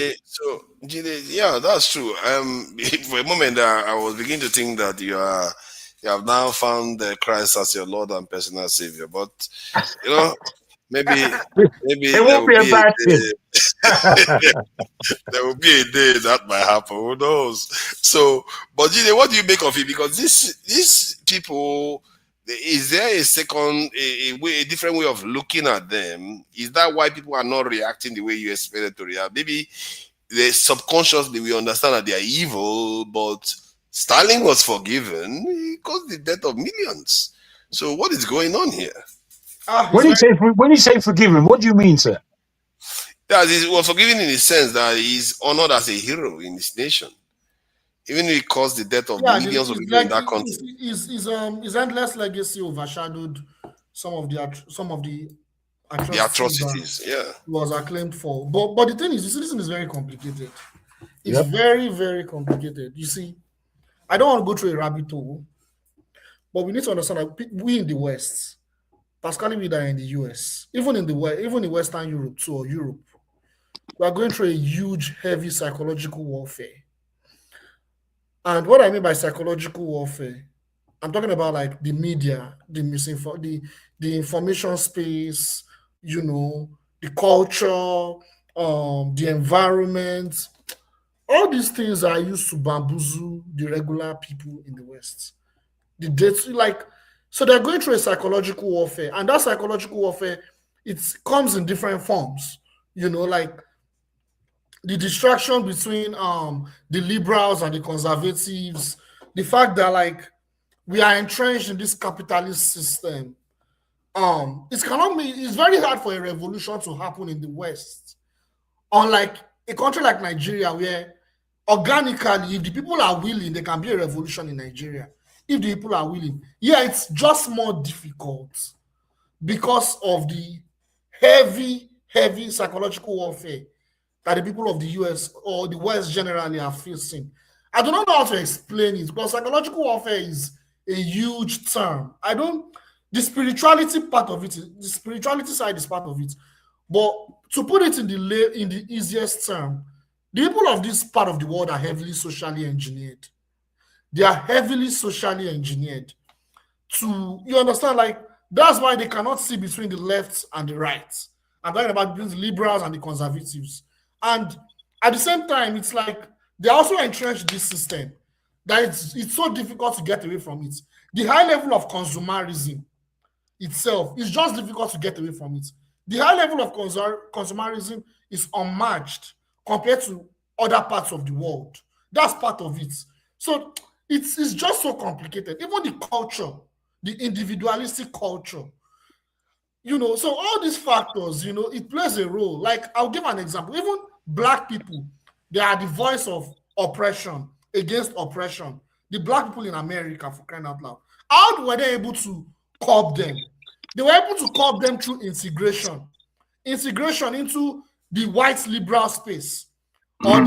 Jide, yeah, that's true. For a moment, I was beginning to think that you have now found Christ as your Lord and personal Savior. But you know, maybe it won't be a bad thing. There will be a day that might happen. Who knows? So, but Jide, what do you make of it? Because these people, is there a second, a different way of looking at them? Is that why people are not reacting the way you expected to react? Maybe they subconsciously we understand that they are evil, but Stalin was forgiven. He caused the death of millions. So what is going on here? When you say forgiven, what do you mean, sir? Yeah, he was forgiven in the sense that he's honored as a hero in his nation. Even if he caused the death of millions of people in that country. His endless legacy overshadowed some of the atrocities, yeah, was acclaimed for. But the thing is, this is very complicated. It's very, very complicated. You see, I don't want to go through a rabbit hole, but we need to understand that we in the West, particularly we that are in the US, even in Western Europe too, or Europe, we are going through a huge, heavy psychological warfare. And what I mean by psychological warfare, I'm talking about like the media, the information space, you know, the culture, the environment. All these things are used to bamboozle the regular people in the West. So they're going through a psychological warfare, and that psychological warfare, it comes in different forms. You know, like the distraction between the liberals and the conservatives, the fact that like we are entrenched in this capitalist system. It's very hard for a revolution to happen in the West. Unlike a country like Nigeria, where organically, if the people are willing, there can be a revolution in Nigeria. If the people are willing. Yeah, it's just more difficult because of the heavy psychological warfare that the people of the US or the West generally are facing. I do not know how to explain it, because psychological warfare is a huge term. The spirituality part of it, the spirituality side is part of it. But to put it in the easiest term, the people of this part of the world are heavily socially engineered. They are heavily socially engineered you understand, like, that's why they cannot see between the left and the right. I'm talking about between the liberals and the conservatives. And at the same time, it's like they also entrenched this system that it's so difficult to get away from it. The high level of consumerism itself is just difficult to get away from it. The high level of consumerism is unmatched compared to other parts of the world. That's part of it. So it's just so complicated. Even the culture, the individualistic culture, so all these factors, it plays a role. Like, I'll give an example. Even Black people, they are the voice of oppression against oppression. The Black people in America, for crying out loud. How were they able to curb them? They were able to curb them through integration into the white liberal space or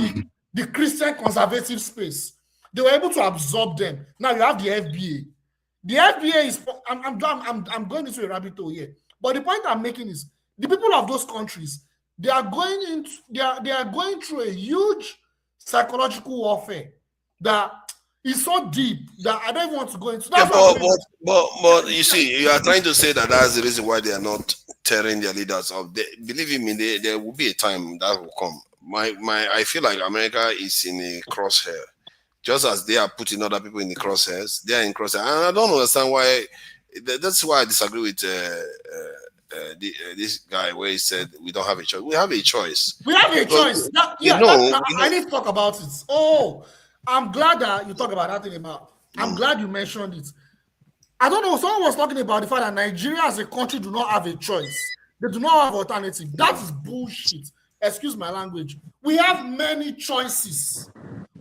the Christian conservative space. They were able to absorb them. Now you have the FBA. The FBA is, I'm going into a rabbit hole here. But the point I'm making is the people of those countries, they are going through a huge psychological warfare that is so deep that I don't even want to go into. But you see, you are trying to say that that's the reason why they are not tearing their leaders up. Believe me, there will be a time that will come. I feel like America is in a crosshair. Just as they are putting other people in the crosshairs, they are in crosshair. And I don't understand why. That's why I disagree with this guy where he said we don't have a choice. We have a choice. We have a choice. I need to talk about it. Oh, I'm glad that you talk about that thing about. I'm glad you mentioned it. I don't know. Someone was talking about the fact that Nigeria as a country do not have a choice. They do not have alternative. That is bullshit. Excuse my language. We have many choices.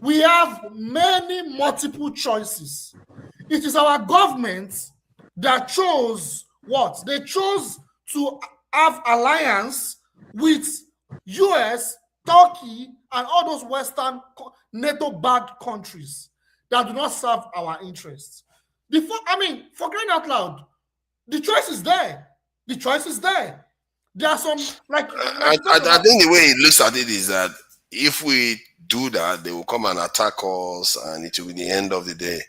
We have multiple choices. It is our government that chose what? They chose to have alliance with US, Turkey, and all those Western NATO-backed countries that do not serve our interests. For crying out loud, the choice is there. The choice is there. There are some I think the way it looks at it is that if we do that, they will come and attack us, and it will be the end of the day.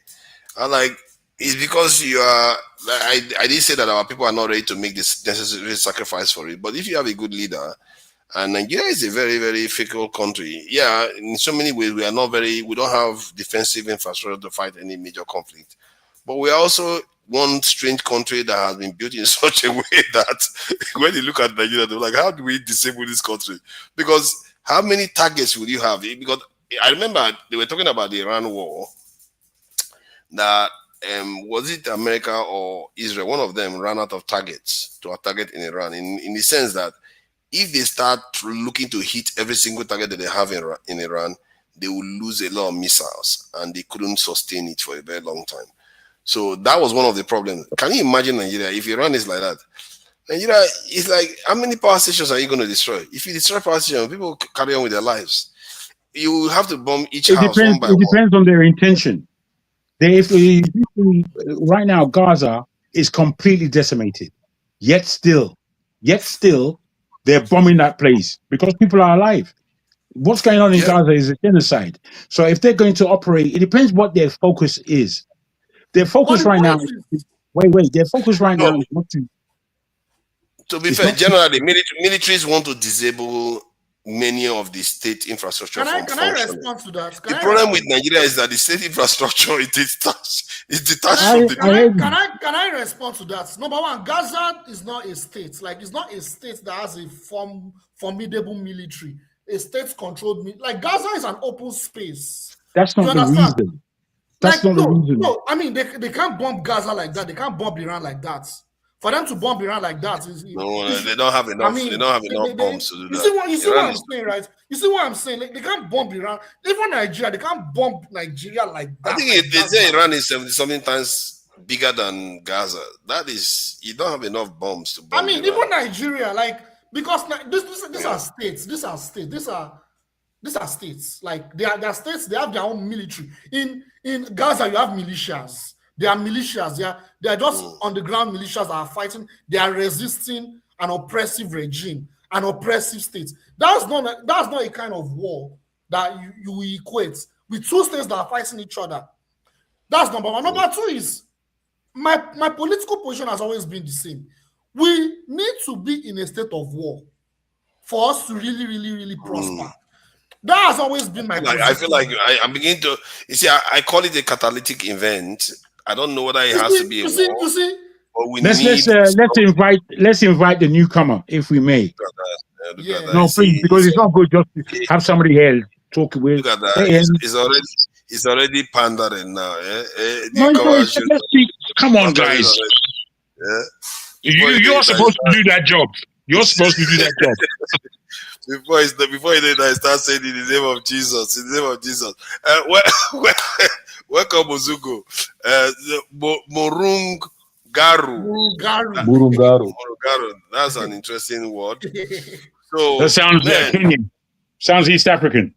And it's because you are. I did say that our people are not ready to make this necessary sacrifice for it. But if you have a good leader, and Nigeria is a very, very fickle country. Yeah, in so many ways we don't have defensive infrastructure to fight any major conflict. But we are also one strange country that has been built in such a way that when you look at Nigeria, they're like, how do we disable this country? Because how many targets will you have? Because I remember they were talking about the Iran war, that was it America or Israel? One of them ran out of targets to target in Iran, in the sense that if they start looking to hit every single target that they have in Iran, they will lose a lot of missiles, and they couldn't sustain it for a very long time. So that was one of the problems. Can you imagine Nigeria if Iran is like that? Nigeria is like, how many power stations are you going to destroy? If you destroy power stations, people carry on with their lives. You will have to bomb each house one by one. It depends on their intention. Right now, Gaza is completely decimated. Yet still, they're bombing that place because people are alive. What's going on in Gaza is a genocide. So if they're going to operate, it depends what their focus is. Their focus right now is their focus right now is not to. To be fair, generally, militaries want to disable many of the state infrastructure. Can I respond to that? The problem with Nigeria is that the state infrastructure is detached from the. Can I respond to that? Number one, Gaza is not a state. Like, it's not a state that has a formidable military. A state-controlled like Gaza is an open space. That's not the reason. That's not the reason. No, I mean, they can't bomb Gaza like that. They can't bomb Iran like that. For them to bomb Iran like that they don't have enough. They don't have enough bombs to do that. You see what I'm saying, right? You see what I'm saying? Like, they can't bomb Iran. Even Nigeria, they can't bomb Nigeria like that. I think they say Iran is 70-something times bigger than Gaza. That is, you don't have enough bombs to bomb. I mean, even Nigeria, like, because these are states. These are states. Like, they are states. They have their own military. In Gaza, you have militias. They are militias. They are just on the ground militias that are fighting. They are resisting an oppressive regime, an oppressive state. That's not a kind of war that you equate with two states that are fighting each other. That's number one. Number two is my political position has always been the same. We need to be in a state of war for us to really, really, really prosper. That has always been my position. I feel like I'm beginning to, you see, I call it a catalytic event. I don't know whether it has to be a war. Let's invite the newcomer, if we may. No, please, because it's not good just to have somebody else talk with. Look at that. It's already pandering now. Come on, guys. You're supposed to do that job. You're supposed to do that job. Before you do that, I start saying in the name of Jesus. In the name of Jesus. Welcome, Mozugo. Morungaru. That's an interesting word. So that sounds Kenyan. Sounds East African.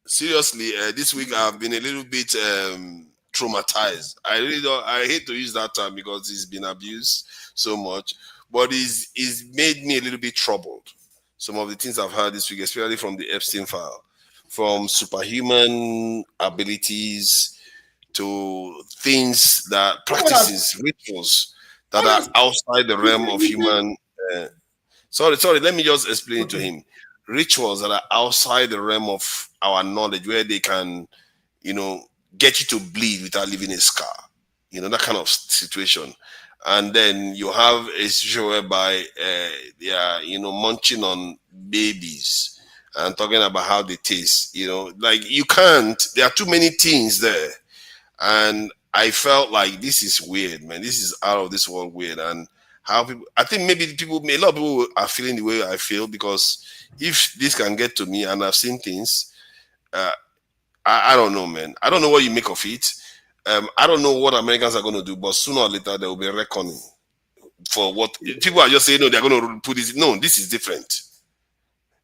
Seriously, this week I've been a little bit traumatized. I hate to use that term because it's been abused so much, but it's made me a little bit troubled. Some of the things I've heard this week, especially from the Epstein file, from superhuman abilities to things that practices, rituals that are outside the realm of human. Sorry, let me just explain it to him. Rituals that are outside the realm of our knowledge, where they can, get you to bleed without leaving a scar, that kind of situation. And then you have a situation whereby they are, munching on babies and talking about how they taste, like you can't, there are too many things there. And I felt like this is weird, man. This is out of this world weird. And how people, I think maybe a lot of people are feeling the way I feel, because if this can get to me and I've seen things, I don't know, man. I don't know what you make of it. I don't know what Americans are going to do, but sooner or later there will be a reckoning for what people are just saying. No, they're going to put this. No, this is different.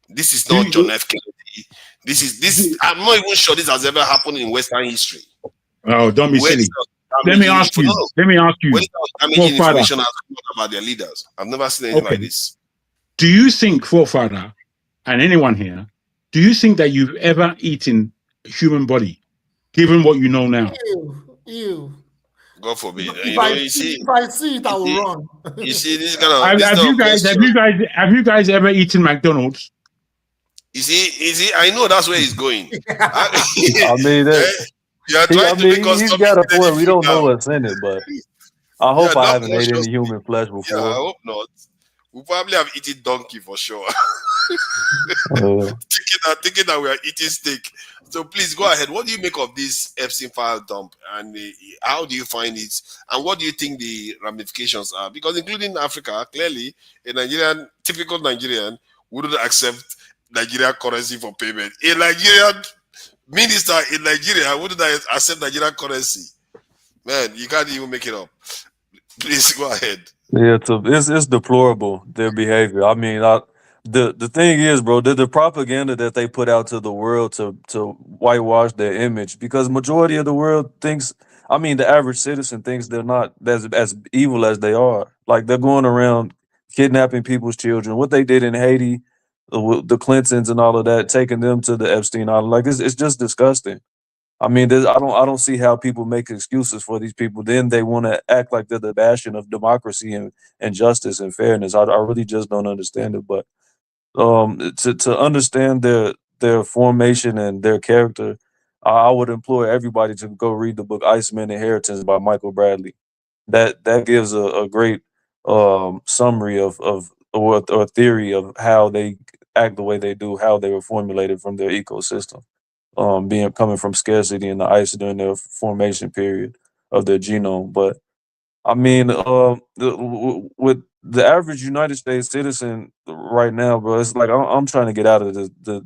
This is not John F. Kennedy. This. I'm not even sure this has ever happened in Western history. Oh, don't be silly. Let me ask you. Information about their leaders. I've never seen anything like this. Do you think, forefather, and anyone here, do you think that you've ever eaten a human body, given what you know now? Ew. God forbid. If I see it, I will run. You see, this kind of. Have you guys ever eaten McDonald's? You see, I know that's where he's going. I mean, he's got a point. We don't know what's in it, but I hope I haven't ate any human flesh before. Yeah, I hope not. We probably have eaten donkey for sure. Thinking that we are eating steak. So please go ahead. What do you make of this Epstein file dump, and how do you find it, and what do you think the ramifications are? Because including Africa, clearly a typical Nigerian wouldn't accept Nigerian currency for payment. A Nigerian minister in Nigeria wouldn't accept Nigerian currency. Man, you can't even make it up. Please go ahead. Yeah, it's deplorable, their behavior. I mean, the thing is, bro, the propaganda that they put out to the world to whitewash their image, because majority of the world thinks, I mean, the average citizen thinks they're not as evil as they are. Like, they're going around kidnapping people's children. What they did in Haiti, the Clintons and all of that, taking them to the Epstein Island, like it's just disgusting. I mean, I don't see how people make excuses for these people. Then they want to act like they're the bastion of democracy and justice and fairness. I really just don't understand it. But to understand their formation and their character, I would implore everybody to go read the book Iceman Inheritance by Michael Bradley. That gives a great summary or theory of how they act the way they do, how they were formulated from their ecosystem. being coming from scarcity in the ice during their formation period of their genome. But I mean, with the average United States citizen right now, bro, it's like I'm trying to get out of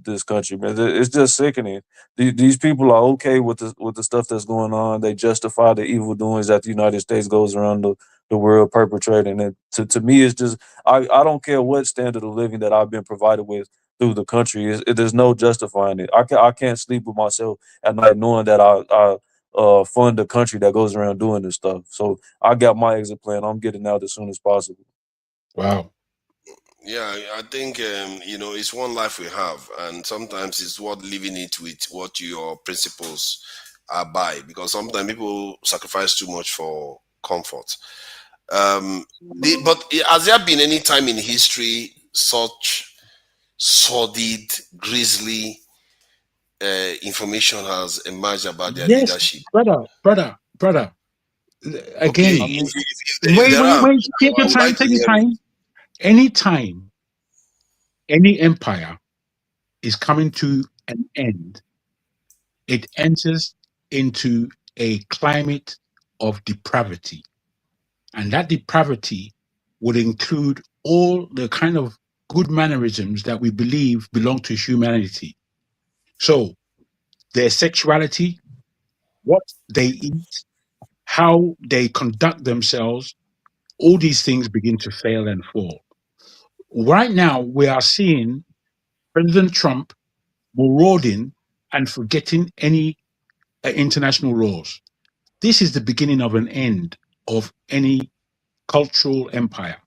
this country, man. It's just sickening. These people are okay with the stuff that's going on. They justify the evil doings that the United States goes around the world perpetrating. And to me, it's just I don't care what standard of living that I've been provided with through the country. There's no justifying it. I can't sleep with myself at night knowing that I fund a country that goes around doing this stuff. So I got my exit plan. I'm getting out as soon as possible. Wow. Yeah, I think it's one life we have, and sometimes it's worth living it with what your principles are by, because sometimes people sacrifice too much for comfort. But has there been any time in history such sordid, grisly information has emerged about their Yes, leadership? brother. Again, Okay, wait. Take your time. Take your time. Anytime any empire is coming to an end, it enters into a climate of depravity. And that depravity would include all the kind of good mannerisms that we believe belong to humanity. So their sexuality, what they eat, how they conduct themselves, all these things begin to fail and fall. Right now, we are seeing President Trump marauding and forgetting any international laws. This is the beginning of an end of any cultural empire.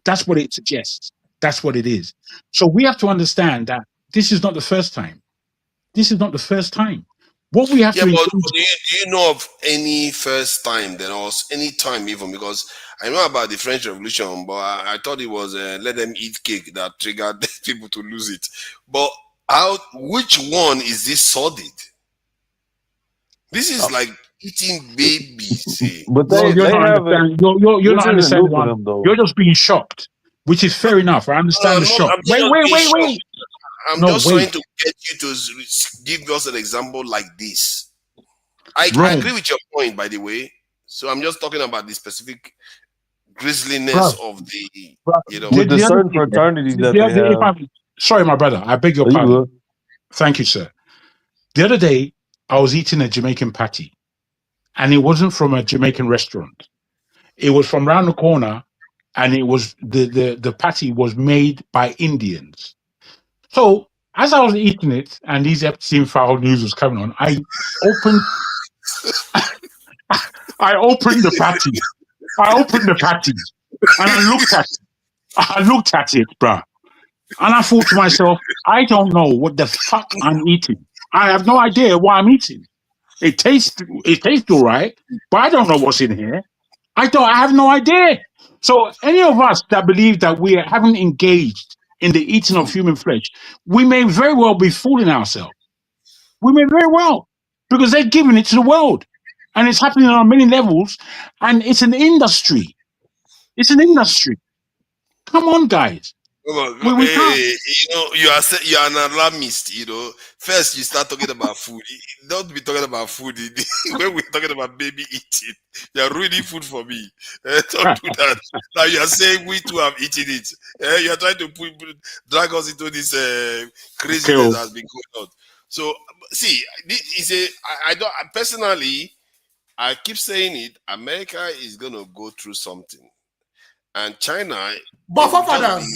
That's what it suggests. That's what it is. So we have to understand that this is not the first time. This is not the first time. What we have Yeah, to but do you know of any first time there was any time even? Because I know about the French Revolution, but I thought it was let them eat cake that triggered people to lose it. But which one is this sordid? This is like eating babies. But Well, you're not understanding. You're not understanding. them, though. You're just being shocked, which is fair enough. I understand the shock. Wait. I'm just trying to get you to give us an example like this. I agree with your point, by the way. So I'm just talking about the specific grisliness of the, with the certain fraternities that they have. Sorry, my brother. I beg your pardon. Thank you, sir. The other day, I was eating a Jamaican patty, and it wasn't from a Jamaican restaurant. It was from around the corner, and it was the patty was made by Indians. So as I was eating it, and these Epstein file news was coming on, I opened the patty. And I looked at it, bruh. And I thought to myself, I don't know what the fuck I'm eating. I have no idea what I'm eating. It tastes all right, but I don't know what's in here. I have no idea. So any of us that believe that we haven't engaged in the eating of human flesh, we may very well be fooling ourselves. We may very well, because they're giving it to the world. And it's happening on many levels, and it's an industry. It's an industry. Come on, guys. We can't. You are an alarmist. First you start talking about food. Don't be talking about food when we're talking about baby eating. You are ruining food for me. Don't do that. Now you are saying we too have eaten it. You are trying to drag us into this craziness that has been going on. So see, personally, I keep saying it. America is gonna go through something. And China, but forefathers,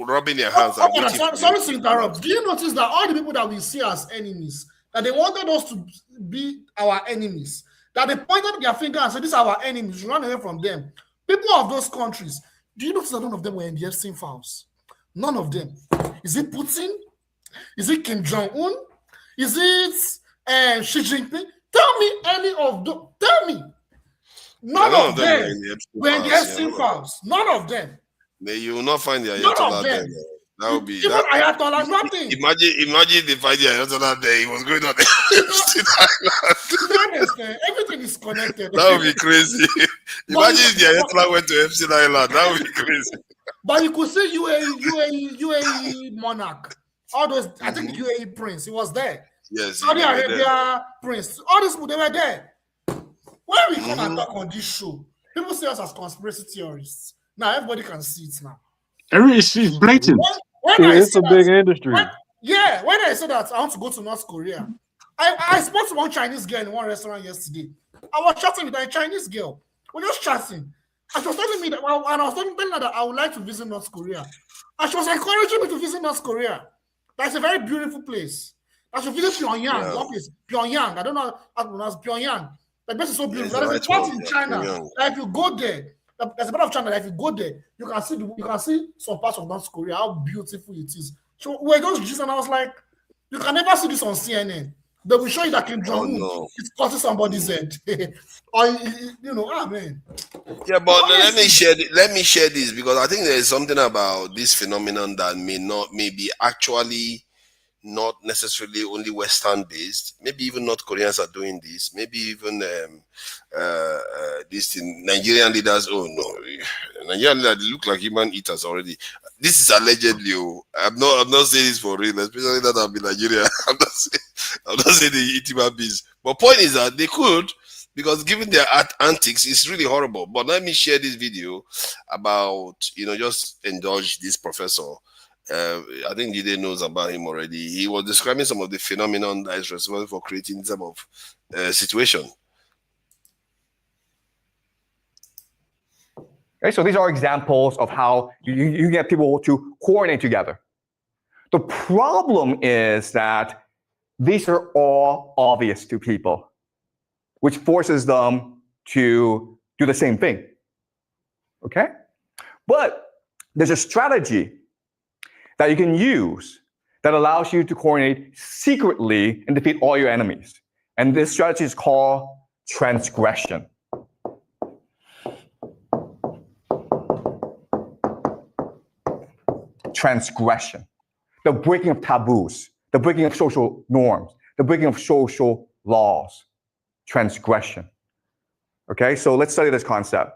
rubbing their hands. Sorry to interrupt. Do you notice that all the people that we see as enemies, that they wanted us to be our enemies, that they pointed their finger and said, "These are our enemies. You run away from them." People of those countries, do you notice that none of them were in the Epstein files? None of them. Is it Putin? Is it Kim Jong-un? Is it Xi Jinping? Tell me any of them. Tell me. None of them were in the Epstein files. None of them. You will not find the Ayatollah there. That would be even Ayatollah, nothing. Imagine they find the Ayatollah there. He was going on Epstein Island. Everything is connected. That would be crazy. Imagine if the Ayatollah went to Epstein Island. That would be crazy. But you could say UAE monarch all those, I think the UAE prince, he was there. Yes, Saudi Arabia prince, all these people, they were there. When we come and talk on this show, people see us as conspiracy theorists. Now everybody can see it now. It's blatant. It's a big industry. When I said that I want to go to North Korea, I spoke to one Chinese girl in one restaurant yesterday. I was chatting with a Chinese girl. We're just chatting. And she was telling me that, and I was telling her that I would like to visit North Korea. And she was encouraging me to visit North Korea. That's a very beautiful place. I should visit Pyongyang. One place, Pyongyang. I don't know how to pronounce Pyongyang. The place is so beautiful. There's a part in China. That if you go there, there's a part of China that if you go there, you can see some parts of North Korea, how beautiful it is. So we're just just, and I was like, you can never see this on CNN. They will show you that Kim Jong-un is cutting somebody's head. Or man. Yeah, but let me share this because I think there is something about this phenomenon that may be actually not necessarily only Western based. Maybe even North Koreans are doing this. Maybe even this thing, Nigerian leaders. Oh no, Nigerian leaders look like human eaters already. This is allegedly. I'm not saying this for real, especially that I'm in Nigeria. I'm not saying they eat human beings. But point is that they could, because given their antics, it's really horrible. But let me share this video about, just indulge this professor. I think Jide knows about him already. He was describing some of the phenomenon that is responsible for creating this type of situation. Okay, so these are examples of how you get people to coordinate together. The problem is that these are all obvious to people, which forces them to do the same thing. Okay? But there's a strategy that you can use that allows you to coordinate secretly and defeat all your enemies. And this strategy is called transgression. Transgression. The breaking of taboos, the breaking of social norms, the breaking of social laws. Transgression. Okay, so let's study this concept.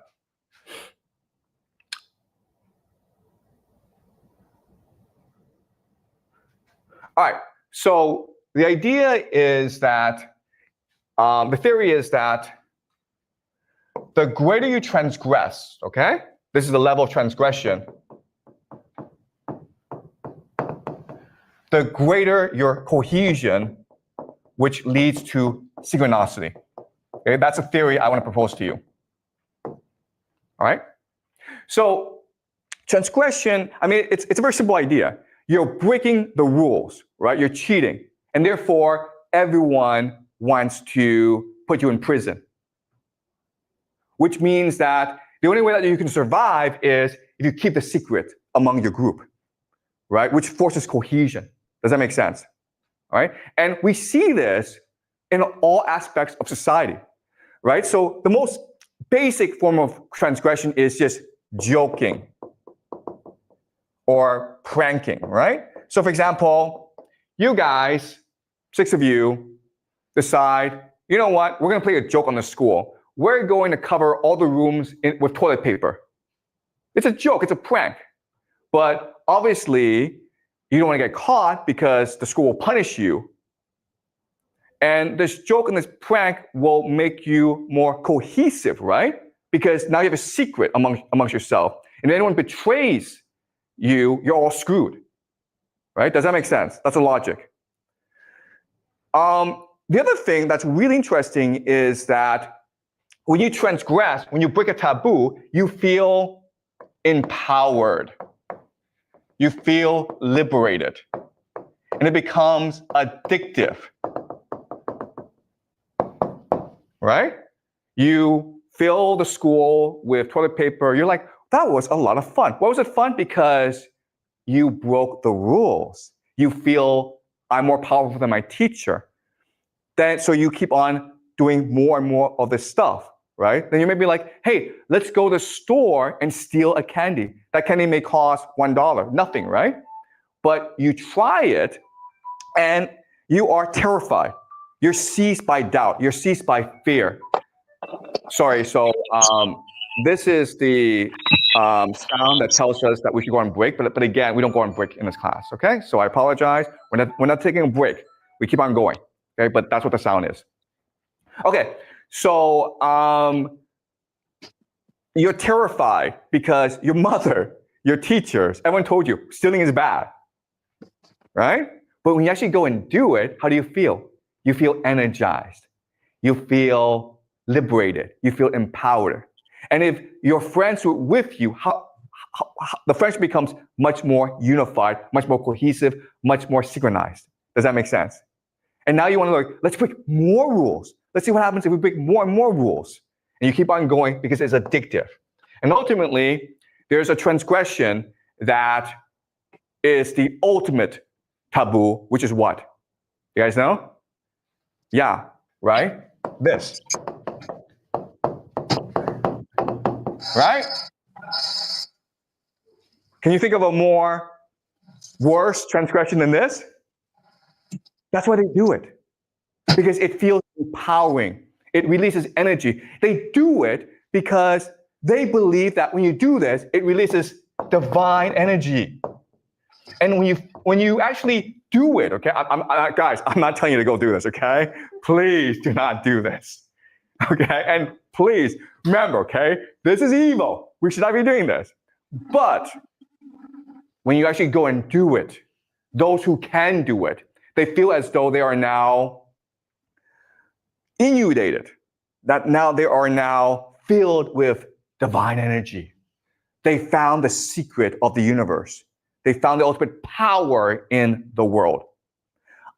All right, so the idea is that, the theory is that the greater you transgress, okay? This is the level of transgression. The greater your cohesion, which leads to synchronicity. Okay, that's a theory I want to propose to you. All right? So transgression, I mean, it's a very simple idea. You're breaking the rules, right? You're cheating. And therefore, everyone wants to put you in prison. Which means that the only way that you can survive is if you keep the secret among your group, right? Which forces cohesion. Does that make sense? All right? And we see this in all aspects of society, right? So the most basic form of transgression is just joking or pranking, right? So for example, you guys, 6 of you, decide, you know what, we're gonna play a joke on the school. We're going to cover all the rooms with toilet paper. It's a joke, it's a prank. But obviously, you don't wanna get caught because the school will punish you. And this joke and this prank will make you more cohesive, right? Because now you have a secret amongst yourself. And if anyone betrays you, you're all screwed, right? Does that make sense? That's the logic. The other thing that's really interesting is that when you transgress, when you break a taboo, you feel empowered. You feel liberated. And it becomes addictive. Right? You fill the school with toilet paper. You're like, that was a lot of fun. Why was it fun? Because you broke the rules. You feel I'm more powerful than my teacher. So you keep on doing more and more of this stuff, right? Then you may be like, hey, let's go to the store and steal a candy. That candy may cost $1, nothing, right? But you try it and you are terrified. You're seized by doubt. You're seized by fear. Sorry, so this is the sound that tells us that we should go on break. But again, we don't go on break in this class. Okay, so I apologize. We're not taking a break. We keep on going. Okay, but that's what the sound is. Okay, so you're terrified because your mother, your teachers, everyone told you stealing is bad, right? But when you actually go and do it, how do you feel? You feel energized. You feel liberated. You feel empowered. And if your friends were with you, the friendship becomes much more unified, much more cohesive, much more synchronized. Does that make sense? And now you want to like, let's break more rules. Let's see what happens if we break more and more rules. And you keep on going because it's addictive. And ultimately, there's a transgression that is the ultimate taboo, which is what? You guys know? Yeah, right? This. Right? Can you think of a more worse transgression than this? That's why they do it. Because it feels empowering. It releases energy. They do it because they believe that when you do this, it releases divine energy. And when you actually do it, okay, guys, I'm not telling you to go do this, okay? Please do not do this, okay? And please remember, okay, this is evil. We should not be doing this. But when you actually go and do it, those who can do it, they feel as though they are now inundated, that now they are now filled with divine energy. They found the secret of the universe. They found the ultimate power in the world.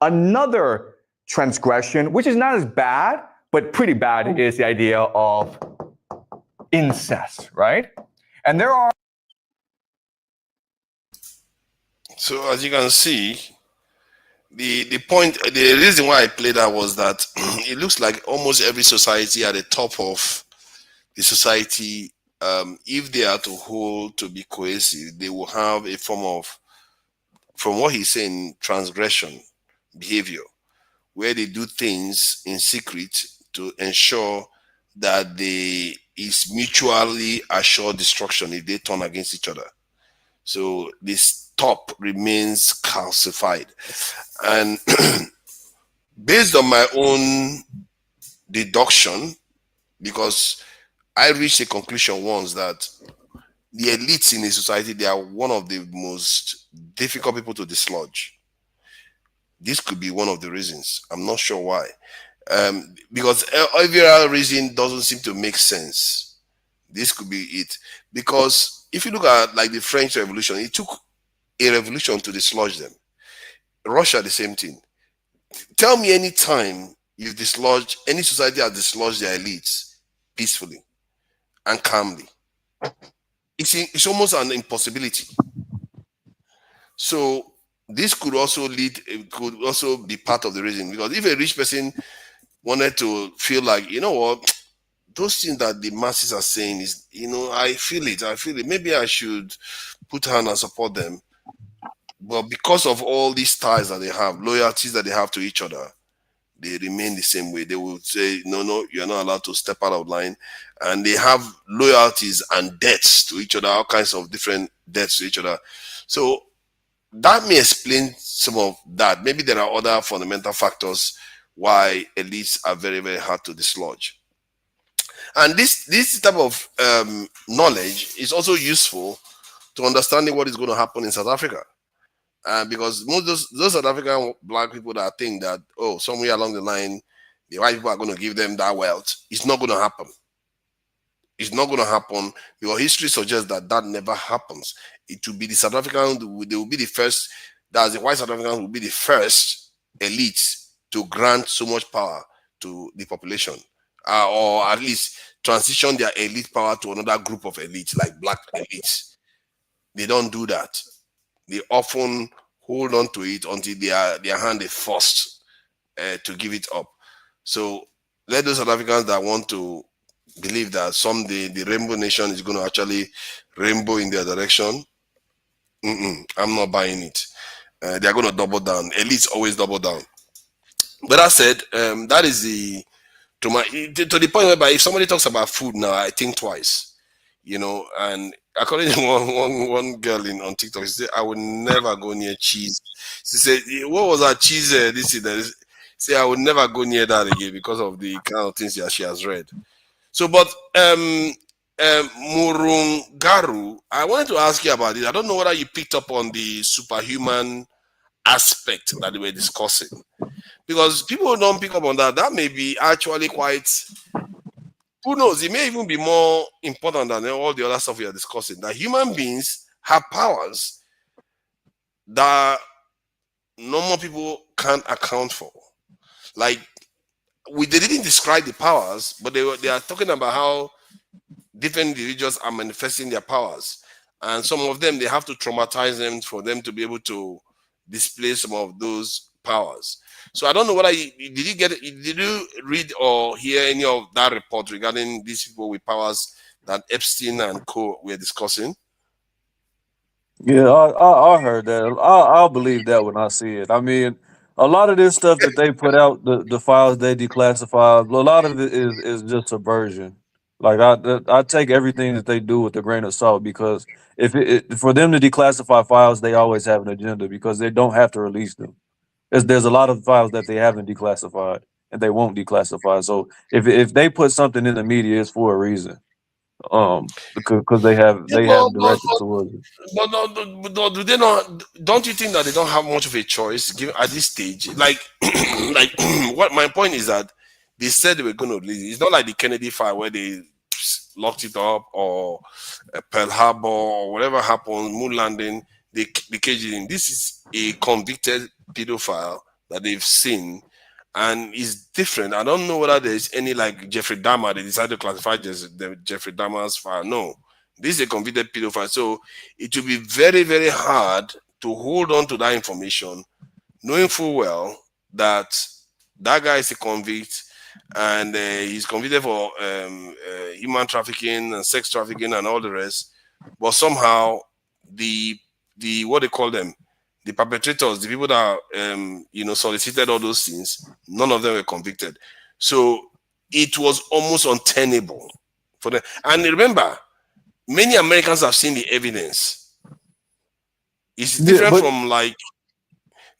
Another transgression, which is not as bad, but pretty bad, is the idea of incest, right? And there are... So as you can see, the reason why I played that was that it looks like almost every society at the top of the society, if they are to hold to be cohesive, they will have a form of, from what he's saying, transgression behavior, where they do things in secret to ensure that there is mutually assured destruction if they turn against each other. So this top remains calcified. And based on my own deduction, because I reached a conclusion once that the elites in a society, they are one of the most difficult people to dislodge. This could be one of the reasons. I'm not sure why. Because every other reason doesn't seem to make sense. This could be it. Because if you look at like the French Revolution, it took a revolution to dislodge them. Russia, the same thing. Tell me any time you've dislodged, any society has dislodged their elites peacefully and calmly. It's almost an impossibility. So this could also be part of the reason, because if a rich person wanted to feel like, you know what, those things that the masses are saying is, you know, I feel it. Maybe I should put hand and support them. But because of all these ties that they have, loyalties that they have to each other, they remain the same way. They will say, no, you're not allowed to step out of line. And they have loyalties and debts to each other, all kinds of different debts to each other. So that may explain some of that. Maybe there are other fundamental factors why elites are very, very hard to dislodge. And this type of knowledge is also useful to understanding what is going to happen in South Africa. Because most those South African black people that think that, oh, somewhere along the line, the white people are going to give them that wealth, it's not going to happen. It's not going to happen. Your history suggests that that never happens. It will be the South Africans, they will be the first, that the white South Africans will be the first elites to grant so much power to the population, or at least transition their elite power to another group of elites, like black elites. They don't do that. They often hold on to it until their hand is forced to give it up. So let those South Africans that want to believe that someday the rainbow nation is going to actually rainbow in their direction, I'm not buying it. They're going to double down. Elites always double down. But that said, that is to the point whereby if somebody talks about food now, I think twice, you know, and according to one girl on TikTok, she said, "I would never go near cheese." She said, "What was that cheese? This is that." Say, "I would never go near that again because of the kind of things that she has read." So, but Murungaru, I wanted to ask you about it. I don't know whether you picked up on the superhuman aspect that they were discussing, because people don't pick up on that. That may be actually quite. Who knows? It may even be more important than all the other stuff we are discussing. That human beings have powers that normal people can't account for. Like, they didn't describe the powers, but they are talking about how different individuals are manifesting their powers, and some of them, they have to traumatize them for them to be able to display some of those powers. So I don't know whether did you read or hear any of that report regarding these people with powers that Epstein and co were discussing? Yeah, I heard that. I'll believe that when I see it. I mean, a lot of this stuff that they put out, the files they declassify, a lot of it is just subversion. Like I take everything that they do with a grain of salt, because if for them to declassify files, they always have an agenda, because they don't have to release them. There's a lot of files that they haven't declassified and they won't declassify. So if they put something in the media, it's for a reason. Because they have directed towards it. But do they not? Don't you think that they don't have much of a choice given at this stage? Like, like what my point is that they said they were going to release it. It's not like the Kennedy file where they locked it up, or Pearl Harbor, or whatever happened, moon landing, they caged it in. This is a convicted pedophile that they've seen, and it's different. I don't know whether there's any like Jeffrey Dahmer. They decided to classify the Jeffrey Dahmer's file. No, this is a convicted pedophile. So it will be very, very hard to hold on to that information, knowing full well that that guy is a convict, and he's convicted for human trafficking and sex trafficking and all the rest. But somehow the what they call them, the perpetrators, the people that solicited all those things, none of them were convicted. So it was almost untenable for them. And remember, many Americans have seen the evidence. It's different from like,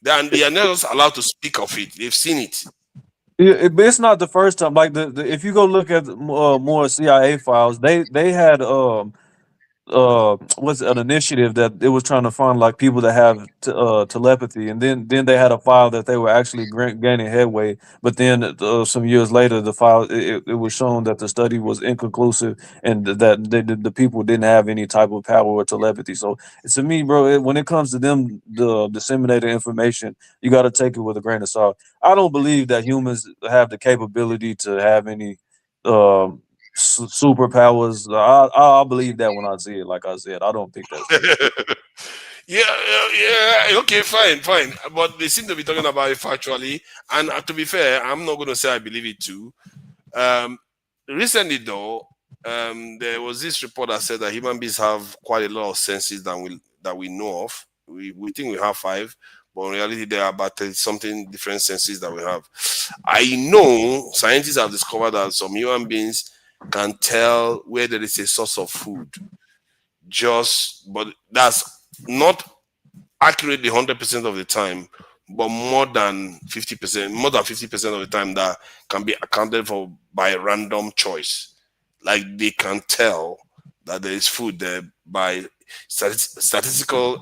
they are not just allowed to speak of it. They've seen it. But it's not the first time. Like if you go look at more CIA files, they had what's an initiative that it was trying to find like people that have telepathy, and then they had a file that they were actually gaining headway, but then some years later the file it was shown that the study was inconclusive, and that the people didn't have any type of power or telepathy. So to me, bro, when it comes to them disseminating information, you got to take it with a grain of salt. I don't believe that humans have the capability to have any superpowers. I'll believe that when I see it. Like I said, I don't think that's yeah. Okay, fine. But they seem to be talking about it factually. And to be fair, I'm not going to say I believe it too. Recently, though, there was this report that said that human beings have quite a lot of senses that we know of. We think we have 5, but in reality, there are about 30-something different senses that we have. I know scientists have discovered that some human beings can tell where there is a source of food. But that's not accurately 100% of the time, but more than 50% of the time that can be accounted for by random choice. Like they can tell that there is food there by statistical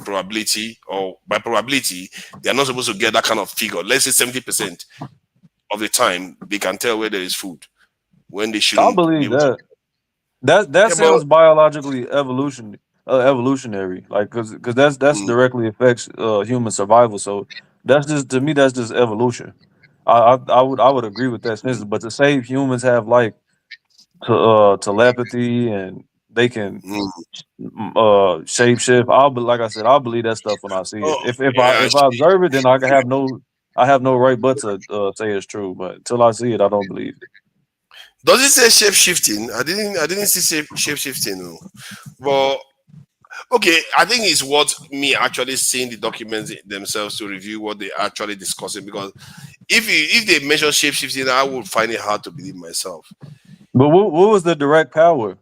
probability, or by probability, they are not supposed to get that kind of figure. Let's say 70% of the time they can tell where there is food when they shouldn't. I believe that sounds biologically evolutionary, like because that's directly affects human survival. So that's just, to me, that's just evolution. I would agree with that. But to say humans have like telepathy and they can shapeshift, like I said, I'll believe that stuff when I see it. If I observe it, then I have no right but to say it's true. But until I see it, I don't believe it. Does it say shape shifting? I didn't see shape shifting. No. But okay, I think it's worth me actually seeing the documents themselves to review what they're actually discussing, because if they mention shape shifting, I would find it hard to believe myself. But what was the direct power?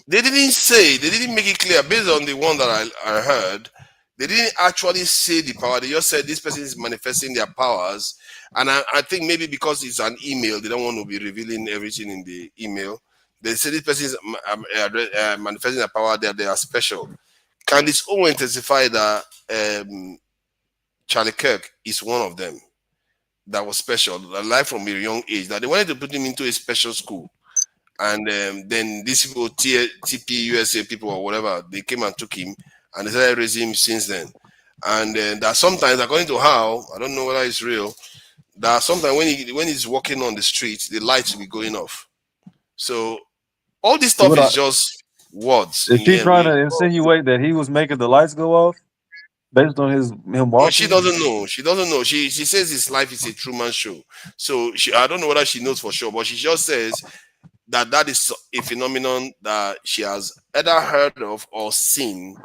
They didn't say, they didn't make it clear based on the one that I heard. They didn't actually say the power. They just said this person is manifesting their powers. And I think maybe because it's an email, they don't want to be revealing everything in the email. They say this person is manifesting their power, that they are special. Candice Owen testified that Charlie Kirk is one of them that was special, alive from a young age, that they wanted to put him into a special school. And then these people, TP USA people or whatever, they came and took him and they started raising him since then. And that sometimes, according to how, I don't know whether it's real, that sometimes when he's walking on the street, the lights will be going off. So all this stuff is just words. Is she trying to insinuate that he was making the lights go off based on him walking? No, she doesn't know. She doesn't know. She says his life is a Truman show. So I don't know whether she knows for sure, but she just says that is a phenomenon that she has either heard of or seen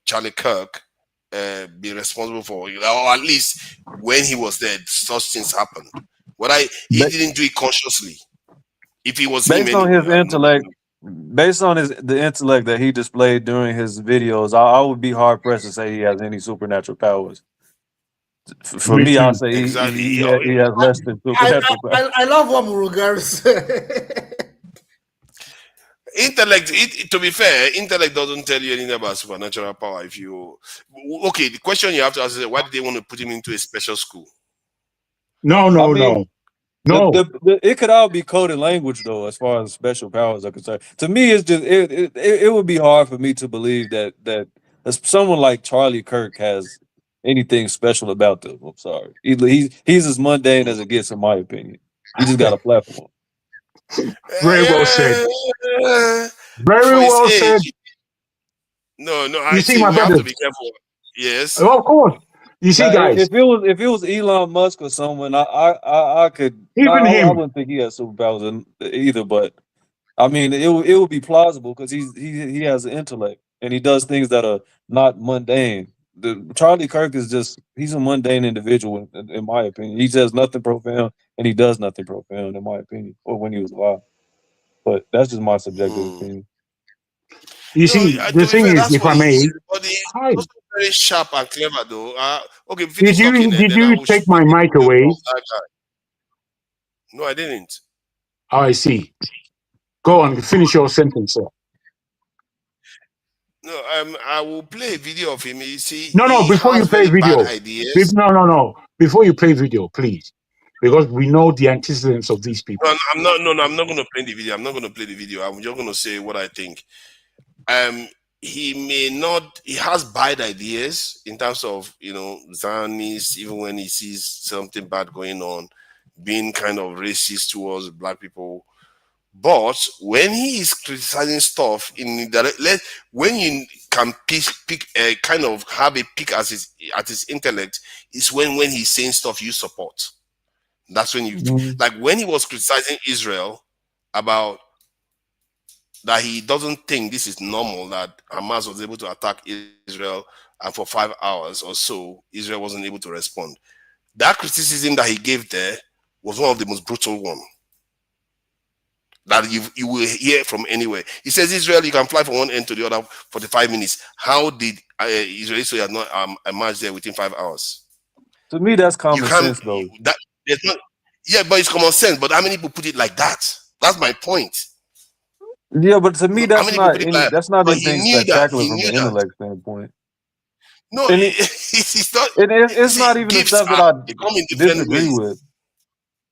Charlie Kirk be responsible for, or at least when he was there, such things happened. Whether he didn't do it consciously. If he was based on his intellect, based on the intellect that he displayed during his videos, I would be hard pressed to say he has any supernatural powers. For me, I'll say he has less than supernatural powers. I love what Murugaru said. Intellect, to be fair, intellect doesn't tell you anything about supernatural power. The question you have to ask is, why did they want to put him into a special school? No. It could all be coded language, though, as far as special powers are concerned. To me, it's just it would be hard for me to believe that someone like Charlie Kirk has anything special about them. I'm sorry, he's as mundane as it gets, in my opinion. He just got a platform. Very well said. Very well said. No, you see, my brother, have to be careful. Yes. Oh, of course. You see, guys. If it was Elon Musk or someone, I could. Even him. I wouldn't think he has superpowers either. But I mean, it would be plausible because he has an intellect and he does things that are not mundane. Charlie Kirk is he's a mundane individual in my opinion. He says nothing profound and he does nothing profound in my opinion, or when he was alive. But that's just my subjective opinion. You see, the thing is, if I may, hi. Very sharp and clever, though. Okay. Did you take my mic away? No, I didn't. Oh, I see. Go on, finish your sentence, sir. No, I will play a video of him. You see, no. Before you play video, no. Before you play video, please, because we know the antecedents of these people. No, I'm not. No, I'm not going to play the video. I'm not going to play the video. I'm just going to say what I think. He may not. He has bad ideas in terms of Zionists, even when he sees something bad going on, being kind of racist towards black people. But when he is criticizing stuff when you can pick kind of have a pick at his intellect, is when he's saying stuff you support. That's when you like when he was criticizing Israel about that he doesn't think this is normal that Hamas was able to attack Israel and for 5 hours or so Israel wasn't able to respond. That criticism that he gave there was one of the most brutal ones that you will hear from anywhere. He says, Israel, you can fly from one end to the other for 5 minutes. How did Israel soldiers not emerge there within 5 hours? To me, that's common sense, though. But it's common sense. But how many people put it like that? That's my point. Yeah, but to me, that's not anything spectacular from an intellect standpoint. No, it's not even the stuff that I disagree with.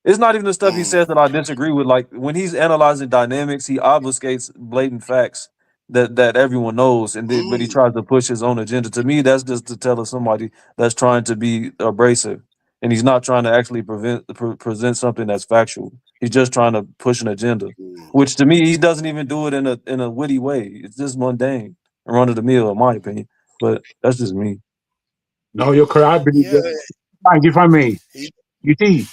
It's not even the stuff he says that I disagree with. Like when he's analyzing dynamics, he obfuscates blatant facts that everyone knows, but he tries to push his own agenda. To me, that's just to tell somebody that's trying to be abrasive, and he's not trying to actually present something that's factual. He's just trying to push an agenda, which to me he doesn't even do it in a witty way. It's just mundane and run of the mill, in my opinion. But that's just me. No, you're correct. I believe if I may, you see.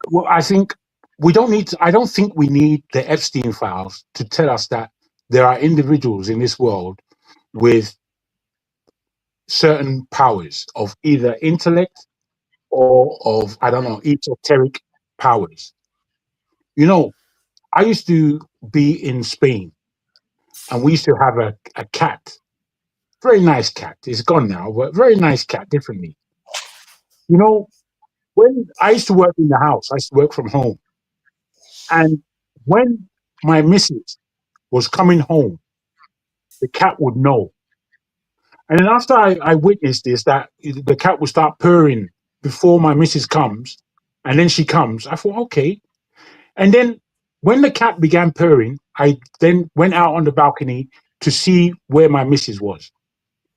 Well, I think we don't need to, I don't think we need the Epstein files to tell us that there are individuals in this world with certain powers of either intellect or of, I don't know, esoteric powers. I used to be in Spain and we used to have a cat, very nice cat. It's gone now, but very nice cat, differently. You know, when I used to work in the house, I used to work from home. And when my missus was coming home, the cat would know. And then after I witnessed this, that the cat would start purring before my missus comes, and then she comes, I thought, okay. And then when the cat began purring, I then went out on the balcony to see where my missus was.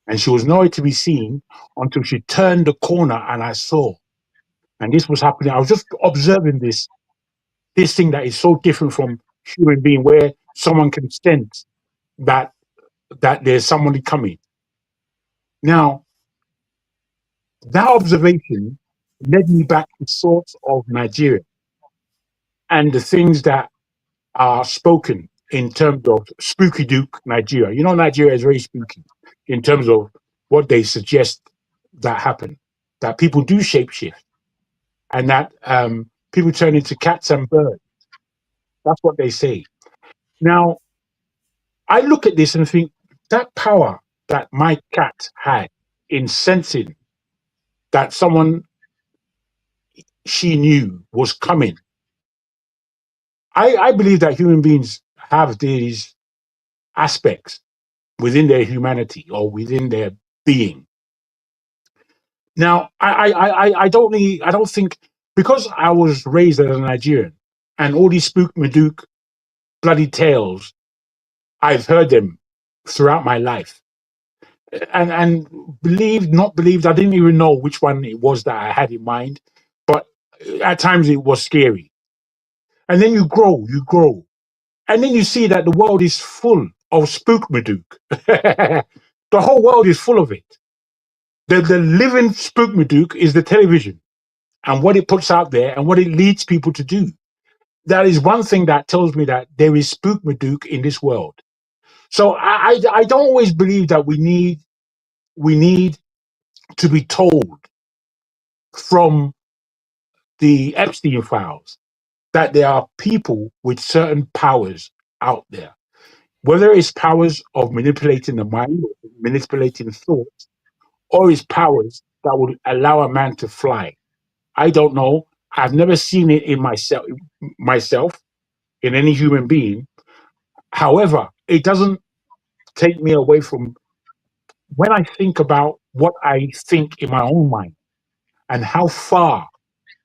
And she was nowhere to be seen until she turned the corner and I saw. And this was happening. I was just observing this thing that is so different from human being, where someone can sense that there's somebody coming. Now, that observation led me back to thoughts of Nigeria and the things that are spoken in terms of spooky Duke Nigeria. You know, Nigeria is very spooky in terms of what they suggest that happen, that people do shapeshift, and that people turn into cats and birds. That's what they say. Now, I look at this and think that power that my cat had in sensing that someone she knew was coming. I believe that human beings have these aspects within their humanity or within their being. Now, I don't think, because I was raised as a Nigerian and all these spook Madook bloody tales, I've heard them throughout my life. And believed, not believed, I didn't even know which one it was that I had in mind, but at times it was scary. And then you grow, and then you see that the world is full of spook Madook. The whole world is full of it. The living spook Madook is the television and what it puts out there and what it leads people to do. That is one thing that tells me that there is spook Madook in this world. So I don't always believe that we need to be told from the Epstein files that there are people with certain powers out there, whether it's powers of manipulating the mind, or manipulating thoughts, or it's powers that would allow a man to fly. I don't know. I've never seen it in myself in any human being. However, it doesn't take me away from when I think about what I think in my own mind and how far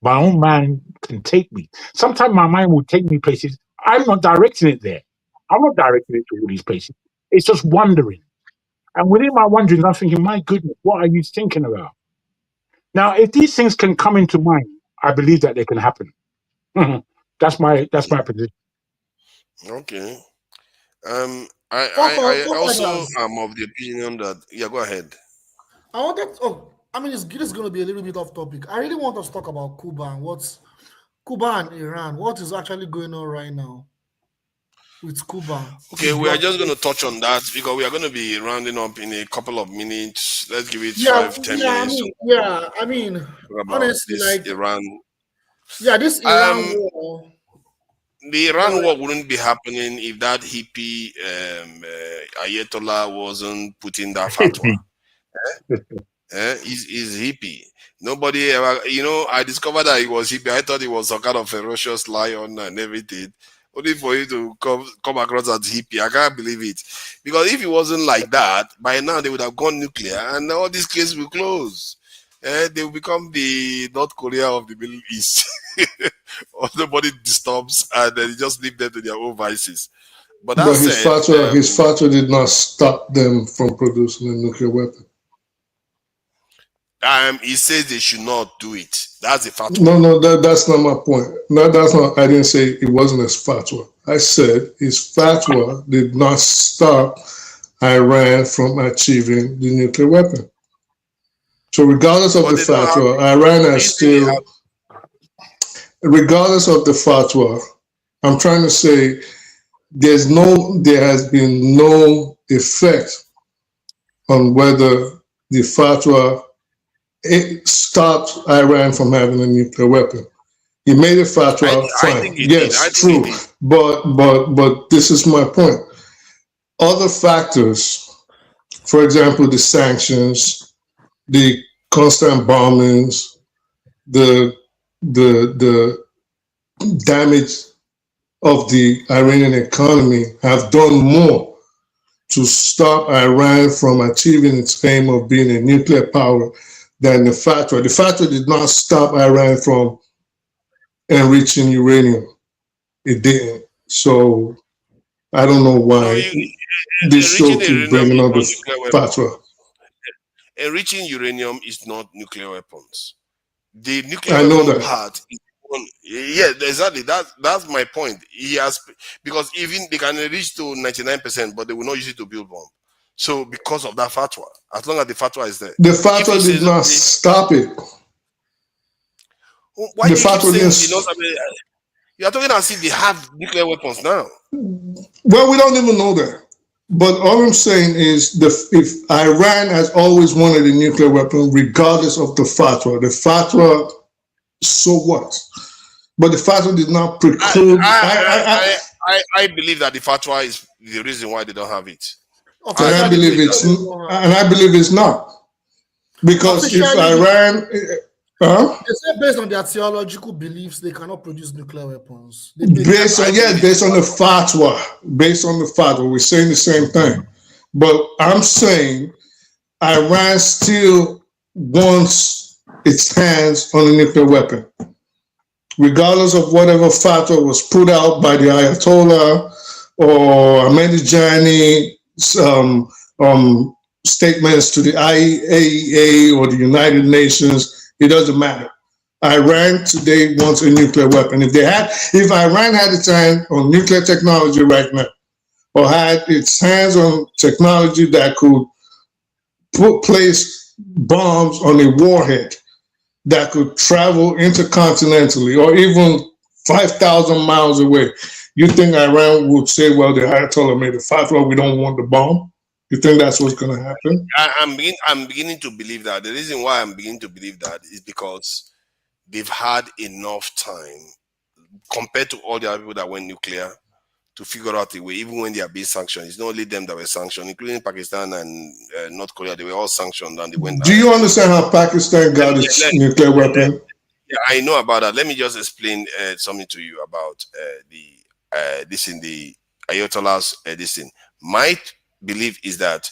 my own mind can take me. Sometimes my mind will take me places. I'm not directing it there. I'm not directing it to all these places. It's just wandering. And within my wanderings, I'm thinking, my goodness, what are you thinking about? Now, if these things can come into mind, I believe that they can happen. That's my position. Okay. I also am of the opinion that, yeah, go ahead. This is going to be a little bit off topic. I really want us to talk about Cuba and Cuba and Iran. What is actually going on right now with Cuba? Okay, we are just going to touch on that because we are going to be rounding up in a couple of minutes. Let's give it 5-10 minutes. Honestly, like Iran. Yeah, this Iran war. The Iran war wouldn't be happening if that hippie Ayatollah wasn't putting that fatwa. He's hippie. Nobody ever, I discovered that he was hippie. I thought he was some kind of ferocious lion and everything. Only for you to come across as hippie. I can't believe it. Because if it wasn't like that, by now they would have gone nuclear and all these cases will close. They will become the North Korea of the Middle East. Nobody disturbs and then just leave them to their own vices. But his fatwa did not stop them from producing a nuclear weapon. He says they should not do it. That's a fatwa. No, that's not my point. No, that's not. I didn't say it wasn't his fatwa. I said his fatwa did not stop Iran from achieving the nuclear weapon. So regardless of the fatwa, Iran has still, regardless of the fatwa, I'm trying to say there has been no effect on whether the fatwa it stopped Iran from having a nuclear weapon. He made a fatwa, fine. Yes, true. But this is my point. other factors, for example, the sanctions, the constant bombings, the damage of the Iranian economy have done more to stop Iran from achieving its aim of being a nuclear power than the fatwa. The fatwa did not stop Iran from enriching uranium. It didn't. So I don't know why this show keeps bringing up the fatwa. Enriching uranium is not nuclear weapons. The nuclear I know weapon that. part is yeah, exactly. That's my point. He has, because even they can reach to 99%, but they will not use it to build bomb. So because of that fatwa, as long as the fatwa is there, the fatwa did not stop it. Why the do you keep fatwa saying didn't. You are talking as if they have nuclear weapons now. Well, we don't even know that. But all I'm saying is, if Iran has always wanted a nuclear weapon, regardless of the fatwa, so what? But the fatwa did not preclude. I believe that the fatwa is the reason why they don't have it. And I believe it's not. Because if Iran, they say based on their theological beliefs, they cannot produce nuclear weapons. Based on the fatwa, we're saying the same thing. But I'm saying Iran still wants its hands on a nuclear weapon, regardless of whatever fatwa was put out by the Ayatollah or Ahmadinejani statements to the IAEA or the United Nations. It doesn't matter. Iran today wants a nuclear weapon. If Iran had its hand on nuclear technology right now, or had its hands on technology that could place bombs on a warhead that could travel intercontinentally or even 5,000 miles away, you think Iran would say, well, the Ayatollah made a fatwa, we don't want the bomb? You think that's what's going to happen? I'm beginning to believe that. The reason why I'm beginning to believe that is because they've had enough time compared to all the other people that went nuclear to figure out a way, even when they are being sanctioned. It's not only them that were sanctioned, including Pakistan and North Korea. They were all sanctioned and they went down. Do you understand how Pakistan got its nuclear weapon? Yeah, I know about that. Let me just explain something to you about the Ayatollah's this thing. My belief is that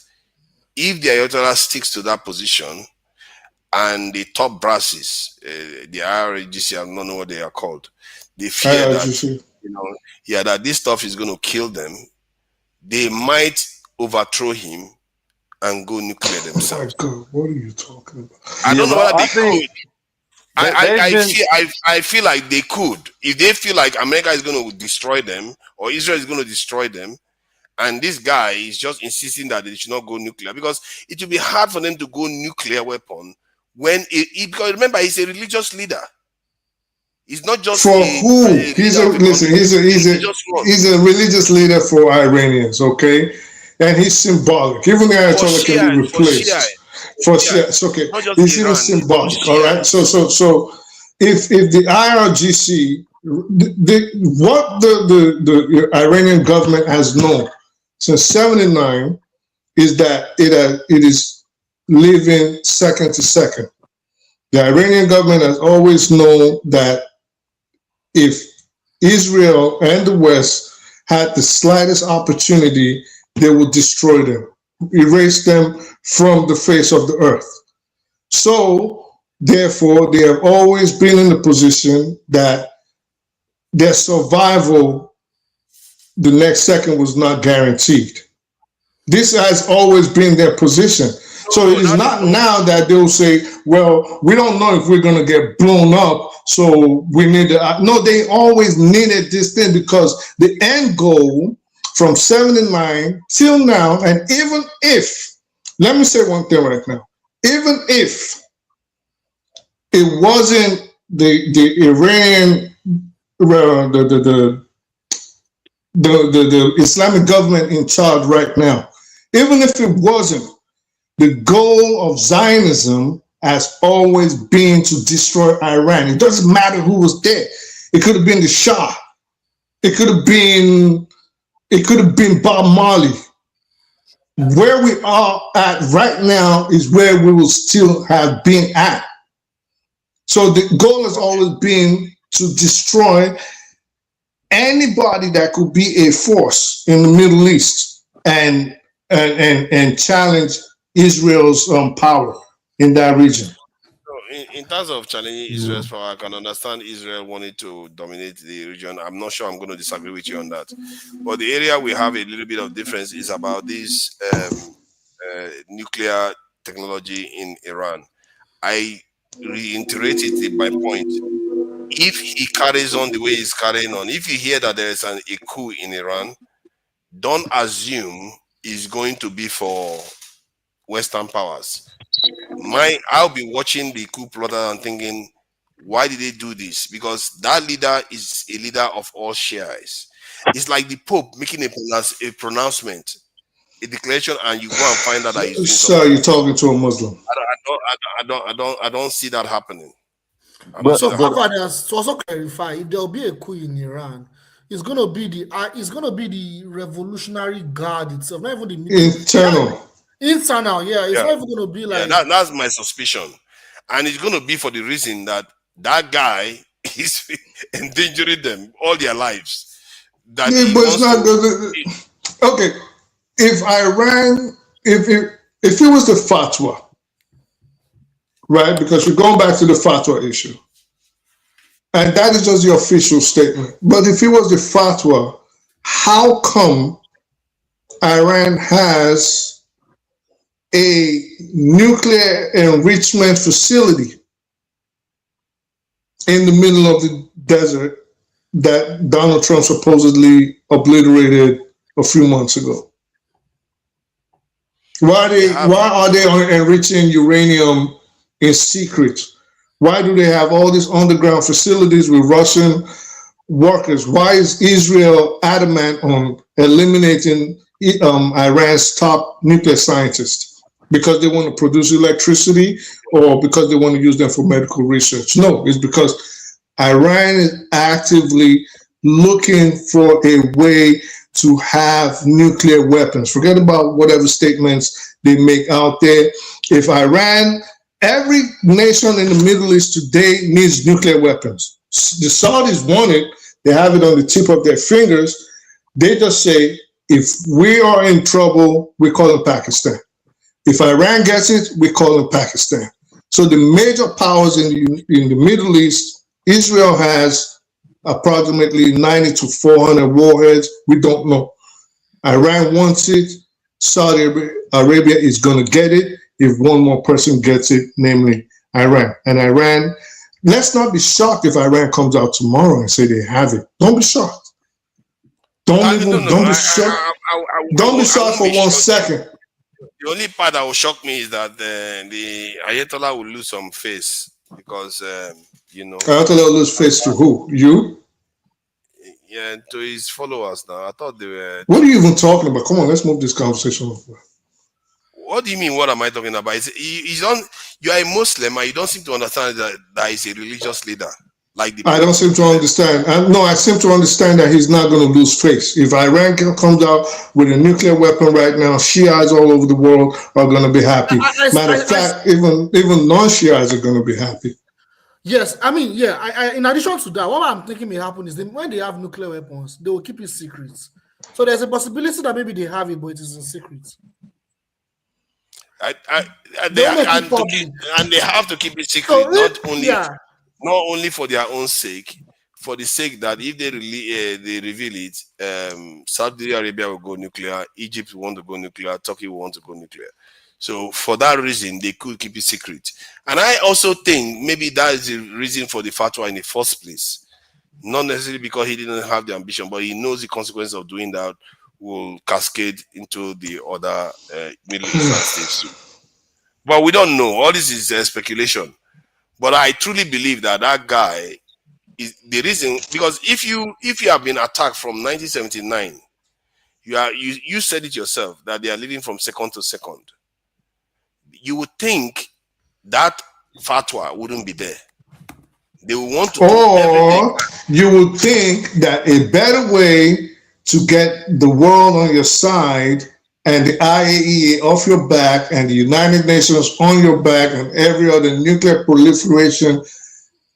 if the Ayatollah sticks to that position and the top brasses, the IRGC, I don't know what they are called, they fear that, that this stuff is going to kill them, they might overthrow him and go nuclear themselves. Oh my God, what are you talking about? I don't know whether they could. I feel like they could. If they feel like America is going to destroy them or Israel is going to destroy them, and this guy is just insisting that they should not go nuclear, because it will be hard for them to go nuclear weapon when because remember, he's a religious leader. He's not just for who? He's a religious leader for Iranians, okay, and he's symbolic. Even the Ayatollah can be replaced. For Shia, it's okay. He's even symbolic. All right. So if the IRGC, what the Iranian government has known since '79 is that it is living second to second. The Iranian government has always known that if Israel and the West had the slightest opportunity, they would destroy them, erase them from the face of the earth. So, therefore, they have always been in the position that their survival the next second was not guaranteed. This has always been their position. So it is not now that they'll say, well, we don't know if we're going to get blown up, so we need to. No, they always needed this thing because the end goal from '79 till now, and even if, let me say one thing right now, even if it wasn't the Iranian, the Islamic government in charge right now, even if it wasn't, the goal of Zionism has always been to destroy Iran. It doesn't matter who was there. It could have been the Shah. It could have been Bob Marley. Where we are at right now is where we will still have been at. So the goal has always been to destroy anybody that could be a force in the Middle East and challenge Israel's power in that region. In terms of challenging Israel's power, I can understand Israel wanting to dominate the region. I'm not sure I'm going to disagree with you on that. But the area we have a little bit of difference is about this nuclear technology in Iran. I reiterated my point. If he carries on the way he's carrying on, if you hear that there is a coup in Iran, don't assume it's going to be for Western powers. I'll be watching the coup plotter and thinking, why did they do this? Because that leader is a leader of all Shiites. It's like the Pope making a pronouncement, a declaration, and you go and find out that he's doing Sir, you're talking to a Muslim. I don't see that happening. So to also clarify, if there will be a coup in Iran, it's gonna be the Revolutionary Guard itself, not even the internal. Internal, yeah. It's not even gonna be like that's my suspicion. And it's gonna be for the reason that guy is endangering them all their lives. That but it's not okay. If Iran, if it was the fatwa, right? Because we're going back to the fatwa issue. And that is just the official statement. But if it was the fatwa, how come Iran has a nuclear enrichment facility in the middle of the desert that Donald Trump supposedly obliterated a few months ago? Why are they enriching uranium in secret? Why do they have all these underground facilities with Russian workers? Why is Israel adamant on eliminating Iran's top nuclear scientists? Because they want to produce electricity or because they want to use them for medical research? No, it's because Iran is actively looking for a way to have nuclear weapons. Forget about whatever statements they make out there. If Iran, every nation in the Middle East today needs nuclear weapons. The Saudis want it. They have it on the tip of their fingers. They just say, if we are in trouble, we call it Pakistan. If Iran gets it, we call it Pakistan. So the major powers in the Middle East, Israel has approximately 90 to 400 warheads. We don't know. Iran wants it. Saudi Arabia is going to get it if one more person gets it, namely Iran. And Iran, let's not be shocked if Iran comes out tomorrow and say they have it. Don't be shocked. Don't be shocked. Don't be shocked for 1 second. The only part that will shock me is that the Ayatollah will lose some face because, Ayatollah will lose face to who? You? Yeah, to his followers now. I thought they were. What are you even talking about? Come on, let's move this conversation on. What do you mean? What am I talking about? You are a Muslim and you don't seem to understand that he's a religious leader. I don't seem to understand. I seem to understand that he's not going to lose face. If Iran comes out with a nuclear weapon right now, Shiites all over the world are going to be happy. Matter of fact, even non-Shiites are going to be happy. Yes, I mean, yeah. In addition to that, what I'm thinking may happen is when they have nuclear weapons, they will keep it secret. So there's a possibility that maybe they have it, but it is in secret. And they have to keep it secret, so not only for their own sake, for the sake that if they reveal it, Saudi Arabia will go nuclear, Egypt will want to go nuclear, Turkey will want to go nuclear. So for that reason, they could keep it secret. And I also think maybe that is the reason for the fatwa in the first place. Not necessarily because he didn't have the ambition, but he knows the consequence of doing that will cascade into the other Middle Eastern states too. But we don't know. All this is speculation. But I truly believe that guy is the reason, because if you have been attacked from 1979, you said it yourself that they are living from second to second. You would think that fatwa wouldn't be there. They would want to do everything. You would think that a better way to get the world on your side and the IAEA off your back and the United Nations on your back and every other nuclear proliferation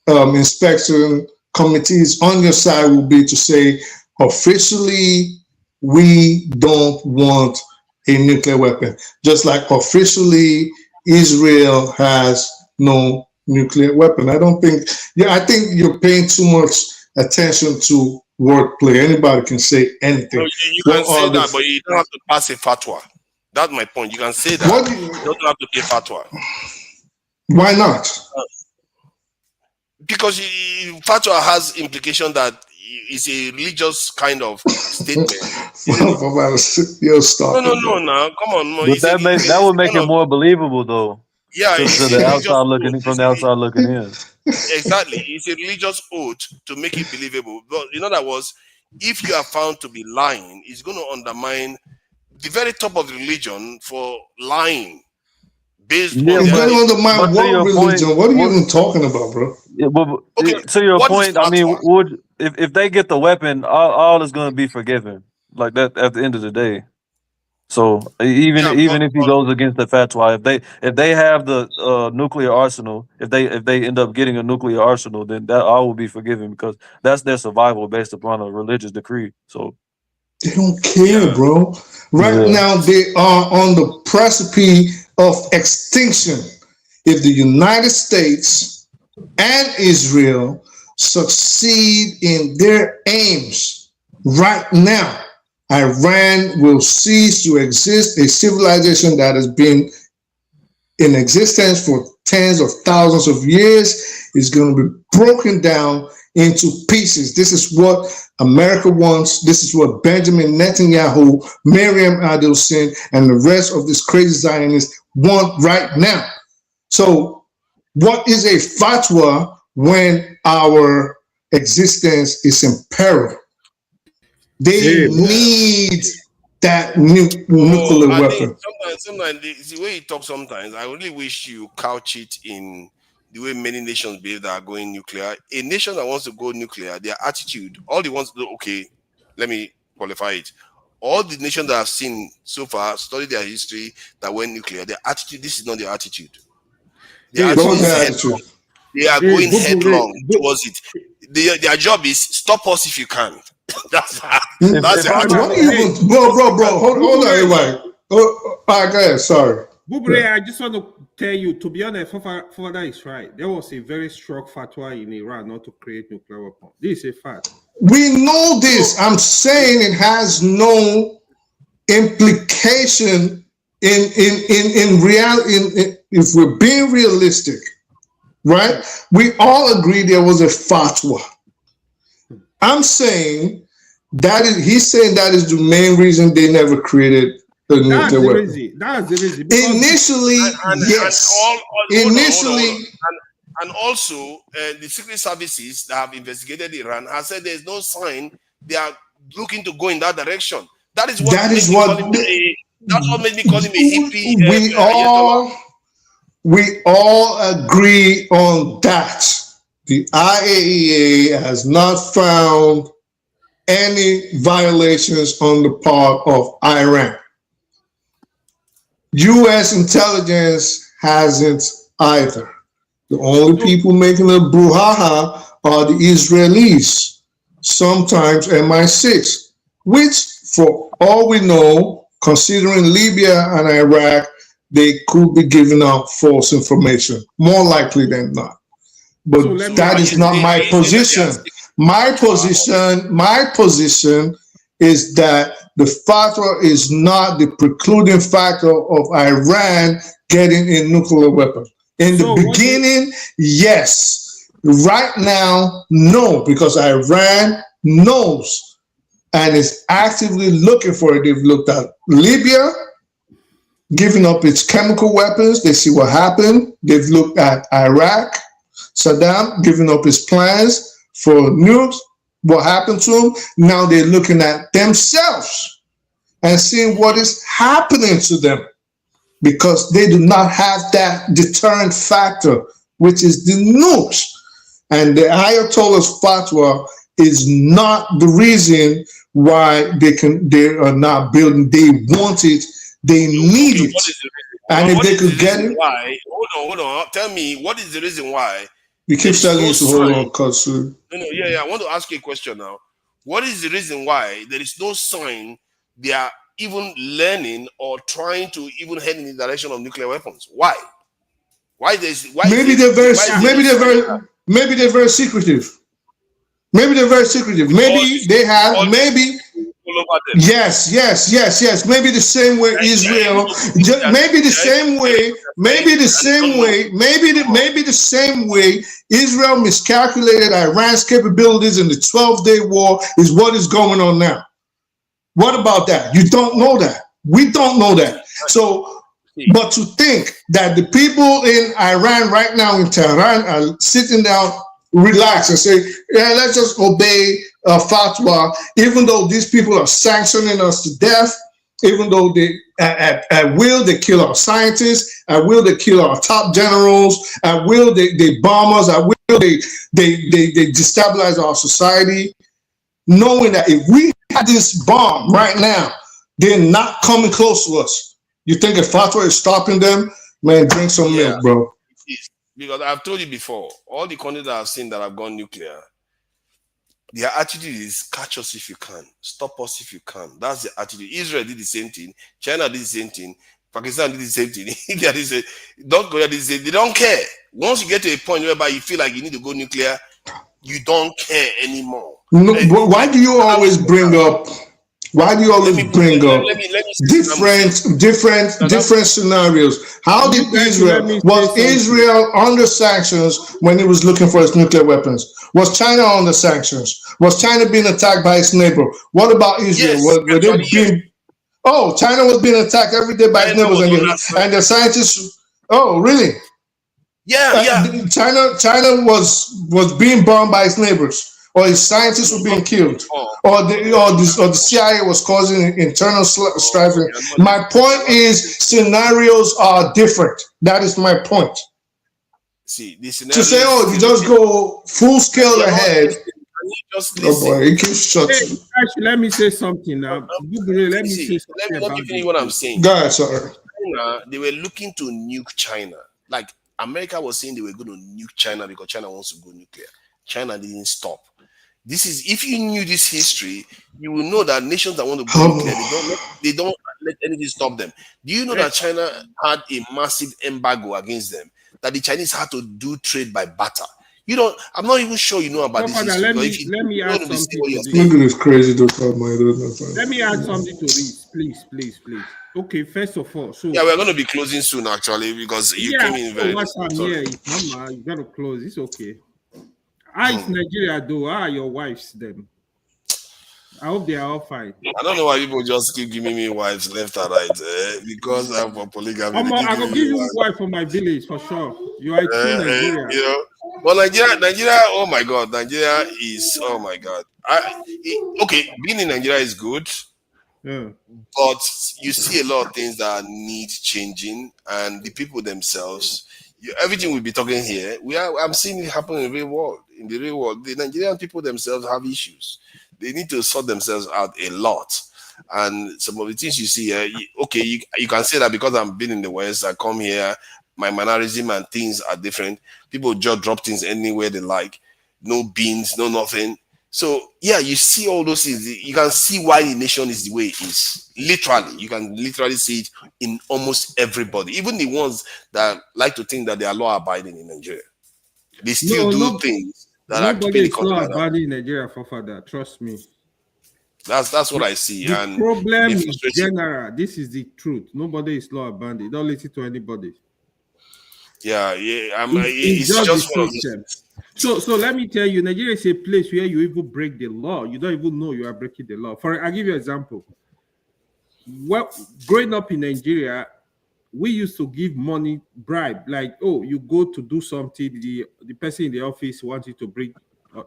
inspection committees on your side will be to say, officially, we don't want a nuclear weapon. Just like officially, Israel has no nuclear weapon. I don't think, I think you're paying too much attention to wordplay. Anybody can say anything. No, you can say that, but you don't have to pass a fatwa. That's my point. You can say that. You don't have to pay fatwa. Why not? Because fatwa has implication that it's a religious kind of statement. No, now come on. No, but that would make it more believable, though. Yeah, to the outside looking from the outside looking in. Exactly, it's a religious oath to make it believable. But in other words, if you are found to be lying, it's going to undermine the very top of the religion for lying. Based on it's going to undermine what religion? What are you even talking about, bro? Yeah, but to your point, I mean, if they get the weapon, all is going to be forgiven, like that at the end of the day. So even if he goes against the fatwa, if they have the nuclear arsenal, if they end up getting a nuclear arsenal, then that all will be forgiven because that's their survival based upon a religious decree. So they don't care, bro. Right now they are on the precipice of extinction. If the United States and Israel succeed in their aims right now, Iran will cease to exist. A civilization that has been in existence for tens of thousands of years is going to be broken down into pieces. This is what America wants. This is what Benjamin Netanyahu, Miriam Adelson, and the rest of these crazy Zionists want right now. So what is a fatwa when our existence is in peril? They need that nuclear weapon. Sometimes the way you talk, sometimes I really wish you couch it in the way many nations behave that are going nuclear. A nation that wants to go nuclear, their attitude, all they want to do, okay, let me qualify it. All the nations that I've seen so far, study their history that went nuclear, their attitude, this is not their attitude. Their attitude. They are going headlong towards it. Their job is stop us if you can. That's bro. Hold on, everybody. All right, go ahead. Sorry. Bubre, I just want to tell you, to be honest, Father is right. There was a very strong fatwa in Iran not to create nuclear weapons. This is a fact. We know this. I'm saying it has no implication in reality. If we're being realistic, right? We all agree there was a fatwa. I'm saying he's saying that is the main reason they never created the nuclear weapon. That's the reason. Initially, yes. And also, the secret services that have investigated Iran have said there's no sign they are looking to go in that direction. That's what made me call him a hippie. We all agree on that. The IAEA has not found any violations on the part of Iran. US intelligence hasn't either. The only people making a brouhaha are the Israelis, sometimes MI6, which for all we know, considering Libya and Iraq, they could be giving out false information, more likely than not. But that is not my position. My position is that the fatwa is not the precluding factor of Iran getting a nuclear weapon. In the beginning, yes. Right now, no, because Iran knows and is actively looking for it. They've looked at Libya, giving up its chemical weapons. They see what happened. They've looked at Iraq, Saddam giving up his plans for nukes. What happened to him? Now they're looking at themselves and seeing what is happening to them because they do not have that deterrent factor, which is the nukes. And the Ayatollah's fatwa is not the reason why they are not building. They want it They need Okay, it. what is the reason? And if What they is the could get reason it, why? Hold on. Tell me, what is the reason why we there keep is telling no you to hold sign? on, cause Yeah. I want to ask you a question now. What is the reason why there is no sign they are even learning or trying to even head in the direction of nuclear weapons? Why? maybe they're very secretive. Maybe they're very secretive. Maybe they have, maybe. Yes. Maybe the same way Israel, maybe the same way Israel miscalculated Iran's capabilities in the 12-day war is what is going on now. What about that? You don't know that. We don't know that. So, but to think that the people in Iran right now in Tehran are sitting down, relax and say, yeah, let's just obey fatwa, even though these people are sanctioning us to death, even though they at will they kill our scientists, at will they kill our top generals, at will they bomb us, at will they destabilize our society, knowing that if we had this bomb right now, they're not coming close to us. You think a fatwa is stopping them? Man, drink some milk, bro. Because I've told you before, all the countries that I've seen that have gone nuclear, their attitude is catch us if you can, stop us if you can. That's the attitude. Israel did the same thing, China did the same thing, Pakistan did the same thing, India did the same. North Korea did the same. They don't care. Once you get to a point whereby you feel like you need to go nuclear, you don't care anymore. No, but why do you always bring up? Why do you always bring up different scenarios? How did Israel under sanctions when it was looking for its nuclear weapons? Was China under sanctions? Was China being attacked by its neighbor? What about Israel? China was being attacked every day by its neighbors, and the scientists. Oh, really? China was being bombed by its neighbors. Or his scientists were being killed, or the CIA was causing internal strife. My point is, scenarios are different. That is my point. See, to say, if you just go full scale ahead. Oh boy, it keeps shutting. Actually, let me say something now. Let me say something let me finish what I'm saying. Go ahead, sorry. China, they were looking to nuke China. Like America was saying they were going to nuke China because China wants to go nuclear. China didn't stop. This is, if you knew this history, you will know that nations that want to go nuclear, they don't let anything stop them. Do you know that China had a massive embargo against them? That the Chinese had to do trade by barter. You don't. I'm not even sure you know about this history. Let me add something to this. Look at this crazy doctor. Let me add something to this, please. Okay, first of all, so we're going to be closing soon, actually, because you came in very. Mama, you got to close. It's okay. How is Nigeria though? How are your wives then? I hope they are all fine. I don't know why people just keep giving me wives left and right because I'm for polygamy. I will give you a wife from my village for sure. You are a true Nigerian. But Nigeria, oh my God, Nigeria is, oh my God. Okay, being in Nigeria is good, but you see a lot of things that need changing, and the people themselves. Everything we'll be talking here, I'm seeing it happen in the real world. In the real world, the Nigerian people themselves have issues. They need to sort themselves out a lot. And some of the things you see here, you can say that because I've been in the West, I come here, my mannerism and things are different. People just drop things anywhere they like. No beans, no nothing. So, you see all those things. You can see why the nation is the way it is. Literally, you can literally see it in almost everybody. Even the ones that like to think that they are law-abiding in Nigeria. They still do things that are keeping the country. Nobody is law-abiding in Nigeria, for father. Trust me. That's what I see. The problem is general. This is the truth. Nobody is law-abiding. Don't listen to anybody. It's just one of these. So let me tell you, Nigeria is a place where you even break the law. You don't even know you are breaking the law. I'll give you an example. Well, growing up in Nigeria, we used to give money bribe. Like, you go to do something, the person in the office wants you to bring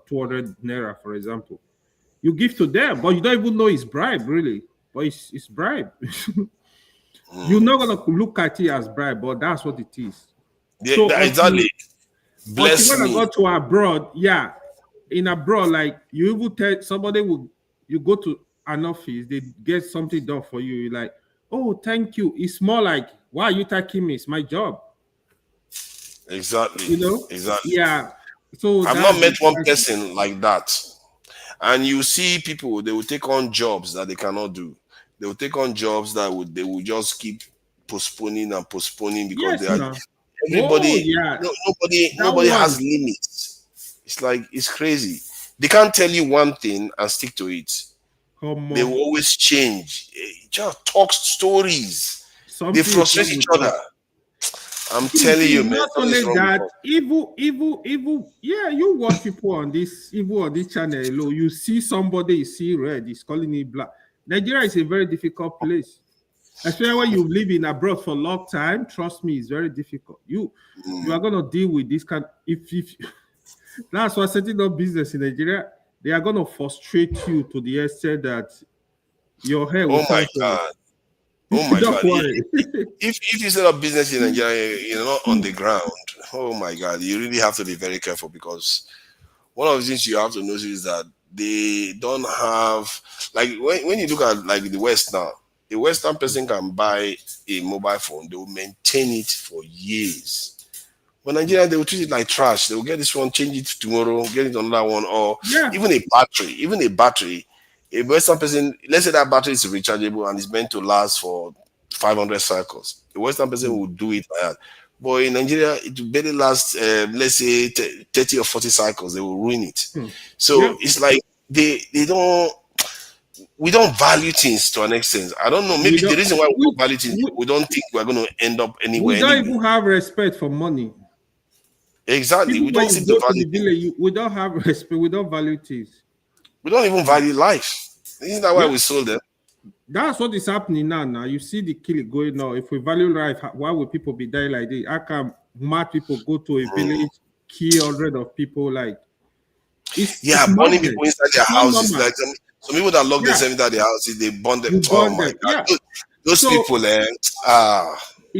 200 naira, for example. You give to them, but you don't even know it's bribe, really. But it's bribe. You're not going to look at it as bribe, but that's what it is. Exactly. But you want to go to abroad, in abroad, like you even tell somebody you go to an office, they get something done for you. You're like, oh, thank you. It's more like, why are you thanking me? It's my job. Exactly. You know? Exactly. Yeah. So I've not met one person like that. And you see people, they will take on jobs that they cannot do. They will take on jobs that they will just keep postponing and postponing because Yes, they are no. everybody. Oh, yeah. Nobody That has one. limits. It's like it's crazy. They can't tell you one thing and stick to it. Come They on. will always change. Just talk stories. Something They is frustrate wrong each with other. us. I'm telling you, man. Not something is only wrong with that, us. evil. Yeah, you watch people on this channel alone. You see somebody, you see red, he's calling it black. Nigeria is a very difficult place. Especially when you live in abroad for a long time. Trust me, it's very difficult. You are gonna deal with this kind. If that's why setting up business in Nigeria, they are gonna frustrate you to the extent that your hair will Oh my turn to. God. Oh my Don't God. worry. If you set up business in Nigeria, you're not on the ground. Oh my God. You really have to be very careful because one of the things you have to notice is that they don't have, like when you look at like the West now, the Western person can buy a mobile phone, they will maintain it for years. But Nigeria, they will treat it like trash. They will get this one, change it tomorrow, get it another one, or even a battery. A Western person, let's say that battery is rechargeable and is meant to last for 500 cycles. A Western person will do it like that. But in Nigeria, it will barely last, let's say, 30 or 40 cycles. They will ruin it. So it's like we don't value things to an extent. I don't know. Maybe the reason why we don't value things, we don't think we're going to end up anywhere. We don't even have respect for money. Exactly. Even We don't when seem you to go to value the village, we don't have respect. We don't value things. We don't even value life. Isn't that why we sold them? That's what is happening now. Now you see the killing going on. If we value life, why would people be dying like this? How come mad people go to a village, kill hundreds of people? Like, it's burning people inside their houses. Like some people that lock themselves inside their houses, they burn them. Oh my God, those people,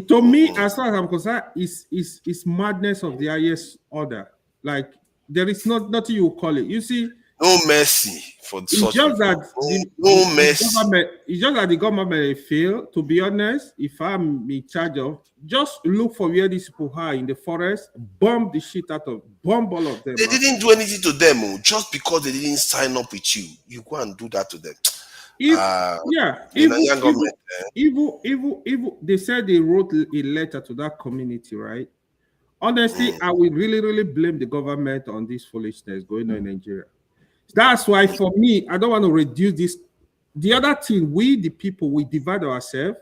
To me, as far as I'm concerned, is madness of the highest order. Like, there is nothing you call it. You see, no mercy for such just people. That no mercy. It's just that the government may fail. To be honest, if I'm in charge of, just look for where these people are in the forest, bomb the shit out of, bomb all of them. They didn't do anything to them, just because they didn't sign up with you. You go and do that to them. Evil. They said they wrote a letter to that community, right? Honestly, I will really blame the government on this foolishness going on in Nigeria. That's why, for me, I don't want to reduce this. The other thing, we the people, we divide ourselves.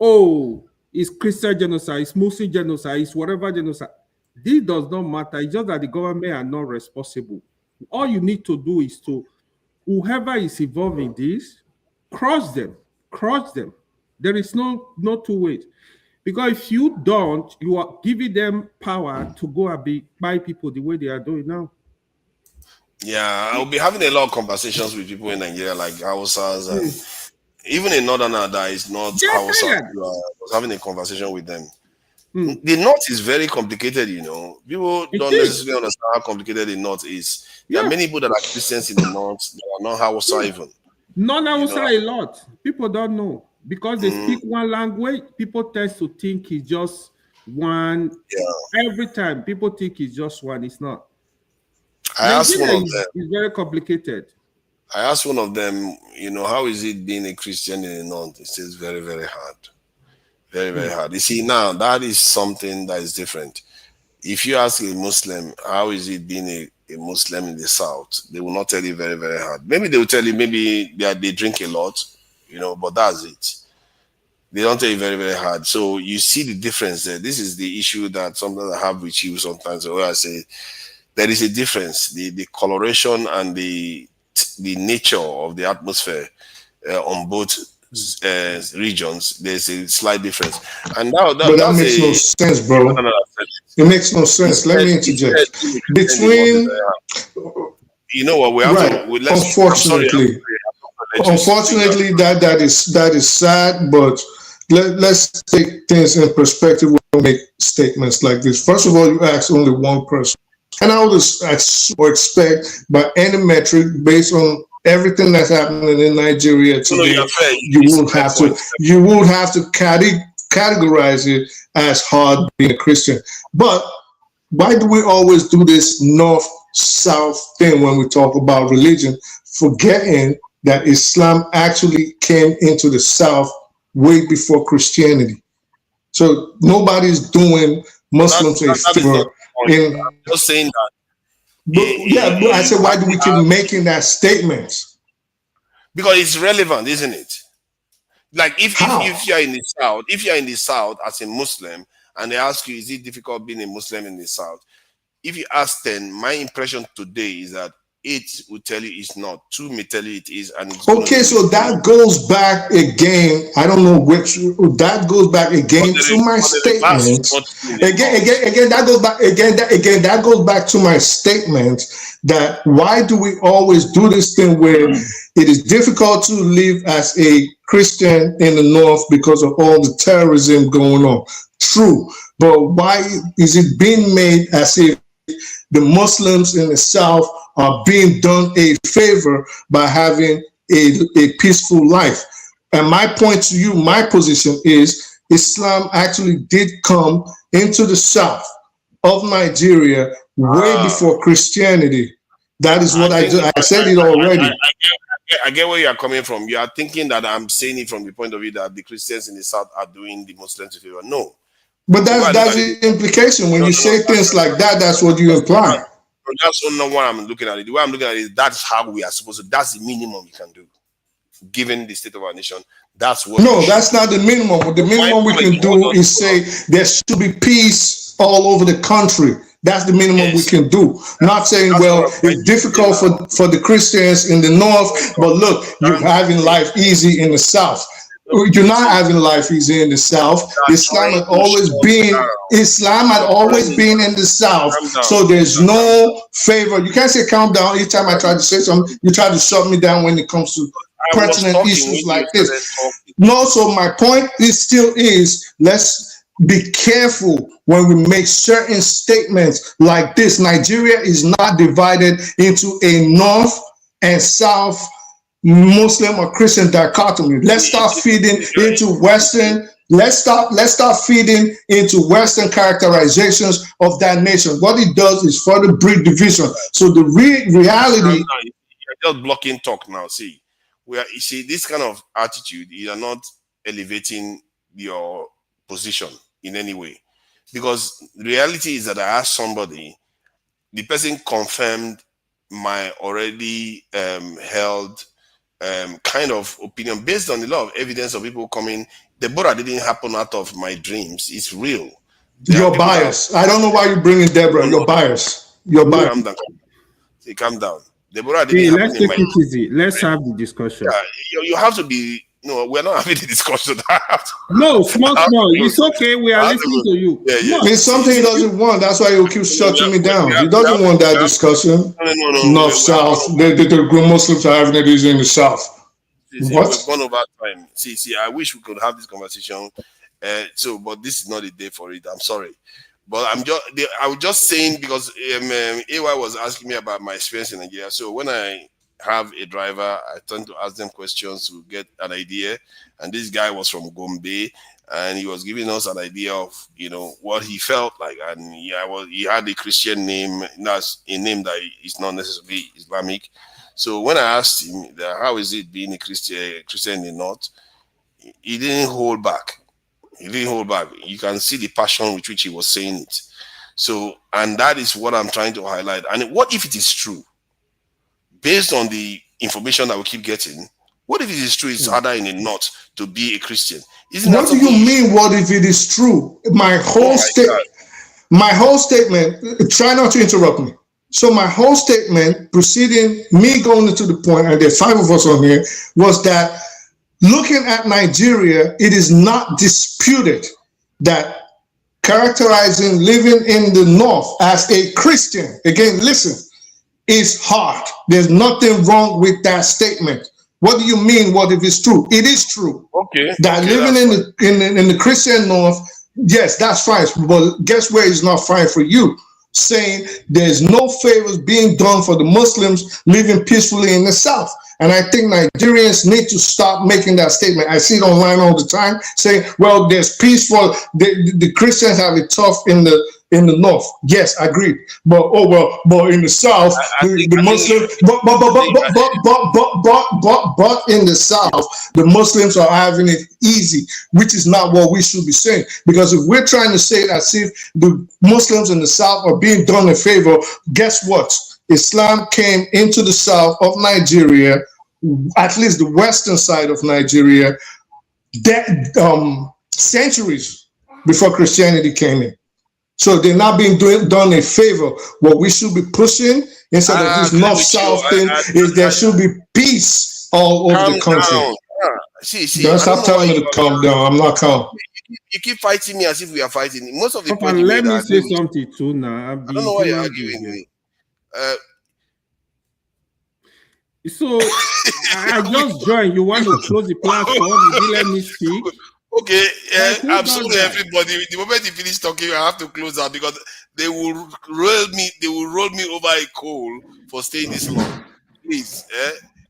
Oh, it's Christian genocide, it's Muslim genocide, it's whatever genocide. This does not matter. It's just that the government are not responsible. All you need to do is to, whoever is involved in this, cross them. There is no two ways. Because if you don't, you are giving them power to go and buy people the way they are doing now. Yeah, I'll be having a lot of conversations with people in Nigeria, like Hausas, and even in Northern that is not Hausa. I was having a conversation with them. The North is very complicated, you know. People don't necessarily understand how complicated the North is. There are many people that are Christians in the North that are not Hausa even. Non-Hausa a lot. People don't know. Because they speak one language, people tend to think it's just one. Every time, people think it's just one. It's not. I asked one of them. It's very complicated. I asked one of them, you know, how is it being a Christian in the North? He says very, very hard. Very, very hard. You see, now that is something that is different. If you ask a Muslim, how is it being a Muslim in the South? They will not tell you very, very hard. Maybe they will tell you maybe they drink a lot, you know, but that's it. They don't tell you very, very hard. So you see the difference there. This is the issue that sometimes I have with you sometimes, where I say there is a difference. The coloration and the nature of the atmosphere on both regions, there's a slight difference. And that makes no sense, bro. It makes no sense. Let me interject. Between, you know what, we have to. Unfortunately, that is sad, but let's take things in perspective when we make statements like this. First of all, you ask only one person. And I would expect by any metric based on everything that's happening in Nigeria today, you would have to categorize it as hard being a Christian. But why do we always do this north-south thing when we talk about religion, forgetting that Islam actually came into the South way before Christianity? So nobody's doing Muslims a favor. I'm just saying that. But I said, why do we keep making that statement? Because it's relevant, isn't it? Like if you're in the South, as a Muslim, and they ask you, is it difficult being a Muslim in the South? If you ask 10, my impression today is that 8 will tell you it's not. 2 may tell you it is. And it's okay, so that goes back again. I don't know which. That goes back again to my statement. Again, that goes back. Again, that goes back to my statement that why do we always do this thing where it is difficult to live as a Christian in the North because of all the terrorism going on? True, but why is it being made as if the Muslims in the South are being done a favor by having a peaceful life? And my point to you, my position is Islam actually did come into the South of Nigeria way before Christianity. That is what I said it already. I get where you are coming from. You are thinking that I'm saying it from the point of view that the Christians in the South are doing the Muslims a favor. No. But that's the implication. When you say things like that, that's what you imply. That's not what I'm looking at it. The way I'm looking at it is that's how we are supposed to. That's the minimum we can do, given the state of our nation. That's what. No, that's not the minimum. The minimum we can do is say there should be peace all over the country. That's the minimum we can do. Not saying, well, it's difficult for the Christians in the North, but look, you're having life easy in the South. You're not having life easy in the South. Islam had always been in the South. So there's no favor. You can't say calm down. Each time I try to say something, you try to shut me down when it comes to pertinent issues like this. No, so my point is let's be careful when we make certain statements like this. Nigeria is not divided into a North and South Muslim or Christian dichotomy. Let's start feeding into Western. Let's start feeding into Western characterizations of that nation. What it does is further breed division. So the reality. You're just blocking talk now. See, you see this kind of attitude. You are not elevating your position in any way, because the reality is that I asked somebody, the person confirmed my already held kind of opinion based on a lot of evidence of people coming. The Deborah didn't happen out of my dreams. It's real. You're biased. I don't know why you're bringing Deborah. You're biased. You're biased. Calm down. Calm down. Deborah didn't let's take it easy. Let's have the discussion. Yeah, you have to be. No, we're not having the discussion. No, small. It's okay. We are listening to you. Yeah. It's something he doesn't want. That's why he'll keep shutting me down. He doesn't want that discussion. No. North, South. The Muslims are having it easy in the South. What? We've gone over time. See, I wish we could have this conversation. But this is not the day for it. I'm sorry. But I was just saying because AY was asking me about my experience in Nigeria. So when I have a driver, I tend to ask them questions to get an idea. And this guy was from Gombe, and he was giving us an idea of what he felt like. And he had a Christian name. That's a name that is not necessarily Islamic. So when I asked him how is it being a Christian in the North, he didn't hold back. You can see the passion with which he was saying it. So, and that is what I'm trying to highlight. And what if it is true? Based on the information that we keep getting, what if it is true it's harder in the North to be a Christian? What do you mean, what if it is true? My whole statement, try not to interrupt me. So my whole statement preceding me going into the point, and there's 5 of us on here, was that looking at Nigeria, it is not disputed that characterizing living in the North as a Christian, again, listen, is hard. There's nothing wrong with that statement. What do you mean? What if it's true? It is true. That living in the Christian North, yes, that's fine. But guess where it's not fine for you? saying there's no favors being done for the Muslims living peacefully in the South. And I think Nigerians need to stop making that statement. I see it online all the time saying, well, there's peace for the Christians have it tough in the North. Yes, I agree. But but in the South, the Muslims, but in the South, the Muslims are having it easy, which is not what we should be saying. Because if we're trying to say it as if the Muslims in the South are being done a favor, guess what? Islam came into the south of Nigeria, at least the western side of Nigeria, centuries before Christianity came in. So they're not being done a favor. What we should be pushing instead of this north-south thing is there should be peace all over the country. Don't stop telling me to calm down. I'm not calm. You keep fighting me as if we are fighting. Most of the Papa, let me say something too now. I don't know why you're arguing with me. So I just joined. You want to close the platform? You didn't let me speak. Okay, I'm sorry, everybody. The moment you finish talking, I have to close out because they will roll me. They will roll me over a coal for staying this long. Please,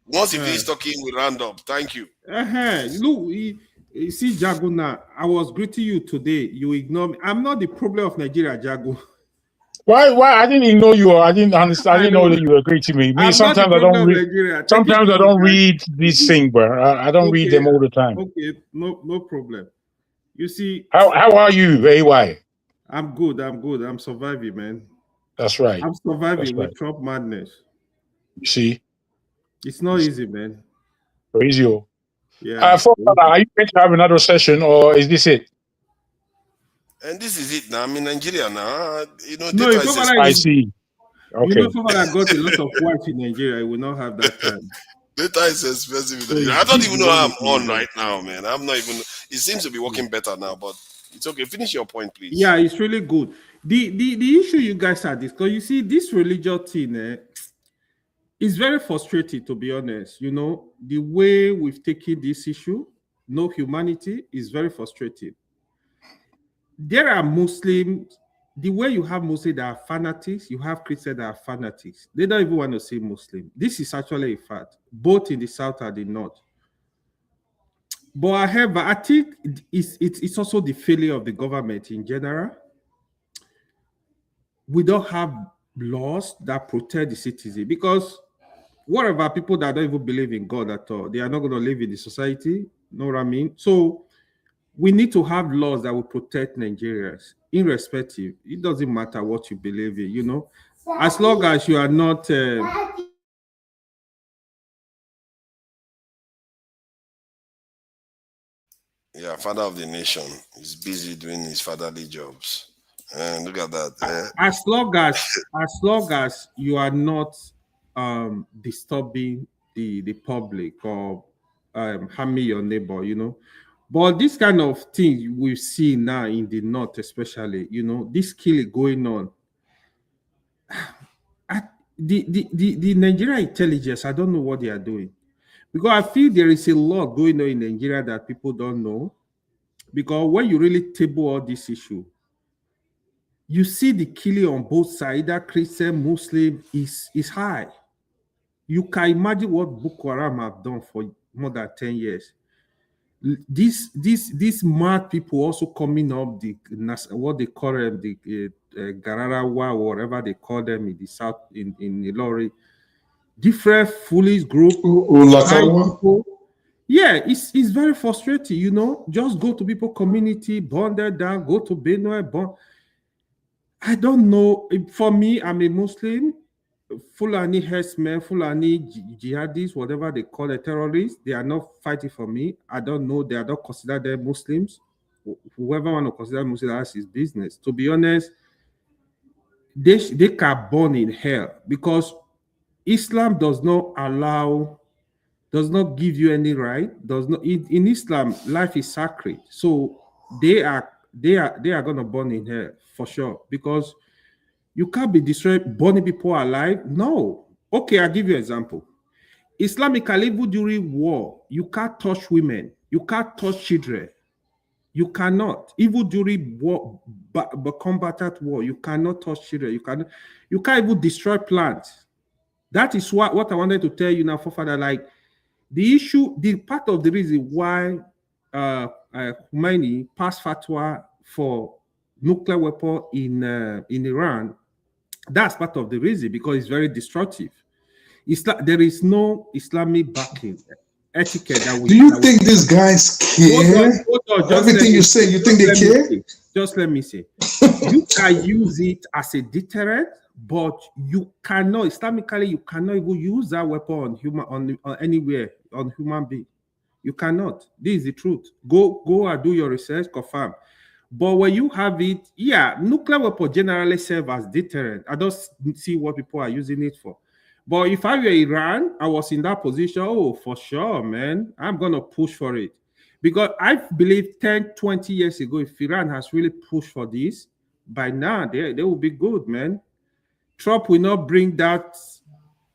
once you finish talking, we round up. Thank you. Look, you see, Jaguna, I was greeting you today. You ignore me. I'm not the problem of Nigeria, Jago. Why? I didn't ignore you. I didn't understand. I didn't know that you agreed to me. Sometimes I don't read. Sometimes I don't read these things, bro. I don't read them all the time. Okay, no problem. You see, how are you, AY? I'm good. I'm surviving, man. That's right. I'm surviving with Trump madness. You see, it's not easy, man. Crazy. Yeah. Are you going to have another session, or is this it? And this is it now. I'm in Nigeria now. You know, no, I see. Okay. You know, someone that got a lot of whites in Nigeria will not have that time. Data is expensive. So I don't even know how I'm on right now, man. I'm not even. It seems to be working better now, but it's okay. Finish your point, please. Yeah, it's really good. The issue you guys are discussing, you see, this religious thing is very frustrating, to be honest. You know, the way we've taken this issue, no humanity, is very frustrating. There are Muslims, the way you have Muslims that are fanatics, you have Christians that are fanatics. They don't even want to say Muslim. This is actually a fact, both in the south and the north. But however, I think it's also the failure of the government in general. We don't have laws that protect the citizen, because whatever people that don't even believe in God at all, they are not going to live in the society. Know what I mean? So we need to have laws that will protect Nigerians, irrespective. It doesn't matter what you believe in, you know, as long as you are not. Yeah, father of the nation is busy doing his fatherly jobs. And look at that. As long as you are not disturbing the public or harming your neighbor, you know. But this kind of thing we see now in the north, especially, you know, this killing going on. The Nigerian intelligence, I don't know what they are doing, because I feel there is a lot going on in Nigeria that people don't know. Because when you really table all this issue, you see the killing on both sides, either Christian, Muslim, is high. You can imagine what Boko Haram have done for more than 10 years. These mad people also coming up, what they call them, the Gararawa, or whatever they call them in the south, in Ilori, different foolish group. Yeah, it's very frustrating, you know. Just go to people community, burn them down, go to Benue, burn. I don't know. For me, I'm a Muslim. Fulani herdsmen, Fulani jihadis, whatever they call the terrorists, they are not fighting for me. I don't know. They are not considered them Muslims. Whoever want to consider Muslims, that's his business. To be honest, they can burn in hell, because Islam does not give you any right. In Islam, life is sacred. So they are gonna burn in hell for sure, because you can't be destroyed, burning people alive. No. Okay, I'll give you an example. Islamically, even during war, you can't touch women, you can't touch children. You cannot. Even during war, but combatant war, you cannot touch children. You can't even destroy plants. That is what I wanted to tell you now, Forefather. Like the issue, the part of the reason why Khomeini passed fatwa for nuclear weapon in Iran, that's part of the reason, because it's very destructive. There is no Islamic backing etiquette. Do you think these guys care? Everything you say, you think they care? Just let me say. You can use it as a deterrent, but you cannot, Islamically, you cannot even use that weapon on anywhere, on human being. You cannot. This is the truth. Go and do your research, confirm. But when you have it, yeah, nuclear weapon generally serve as deterrent. I don't see what people are using it for. But if I were Iran, I was in that position, oh, for sure, man, I'm going to push for it. Because I believe 10, 20 years ago, if Iran has really pushed for this, by now, they will be good, man. Trump will not bring that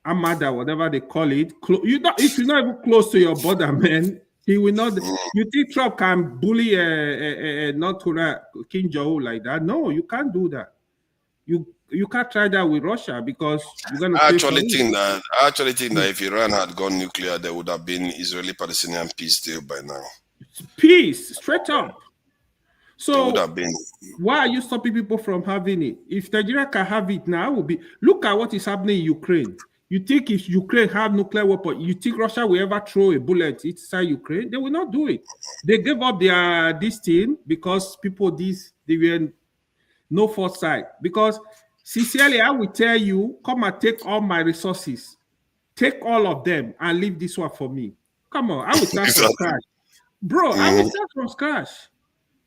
Armada, whatever they call it. If you're not even close to your border, man, he will not. You think Trump can bully North Korea, Kim Jong-un like that? No, you can't do that. You can't try that with Russia, because you're going to. I actually think that if Iran had gone nuclear, there would have been Israeli-Palestinian peace deal by now. Peace, straight up. So would have been. Why are you stopping people from having it? If Nigeria can have it now, will be. Look at what is happening in Ukraine. You think if Ukraine have nuclear weapon, you think Russia will ever throw a bullet inside Ukraine? They will not do it. They gave up this thing because they were no foresight. Because sincerely, I will tell you, come and take all my resources, take all of them, and leave this one for me. Come on, I will start from scratch, bro. I will start from scratch.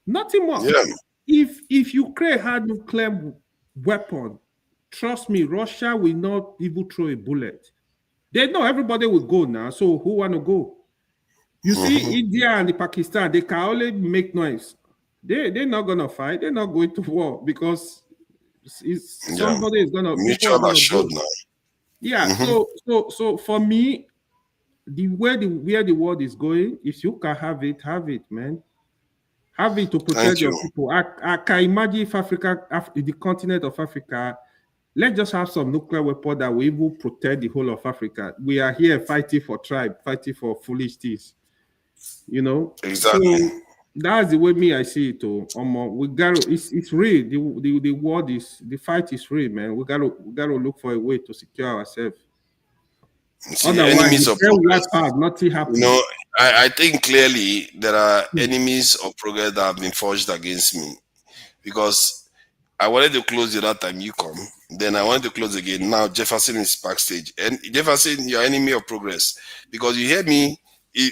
Nothing more. Yeah. If Ukraine had nuclear weapon, trust me, Russia will not even throw a bullet. They know everybody will go now. So who want to go? You see, India and the Pakistan, they can only make noise. They're not gonna fight. They're not going to war because somebody is gonna mutual assured now. Yeah. So for me, where the world is going, if you can have it, man. Have it to protect your people. I can imagine if the continent of Africa, let's just have some nuclear weapon that will even protect the whole of Africa. We are here fighting for tribe, fighting for foolish things. You know? Exactly. So that's the way I see it. We got it's real. The world is, the fight is real, man. We gotta look for a way to secure ourselves. Otherwise, enemies of progress, nothing happens. You know, I think clearly there are enemies of progress that have been forged against me, because I wanted to close the other time you come, then I wanted to close again. Now Jefferson is backstage, and Jefferson, you're enemy of progress, because you hear me.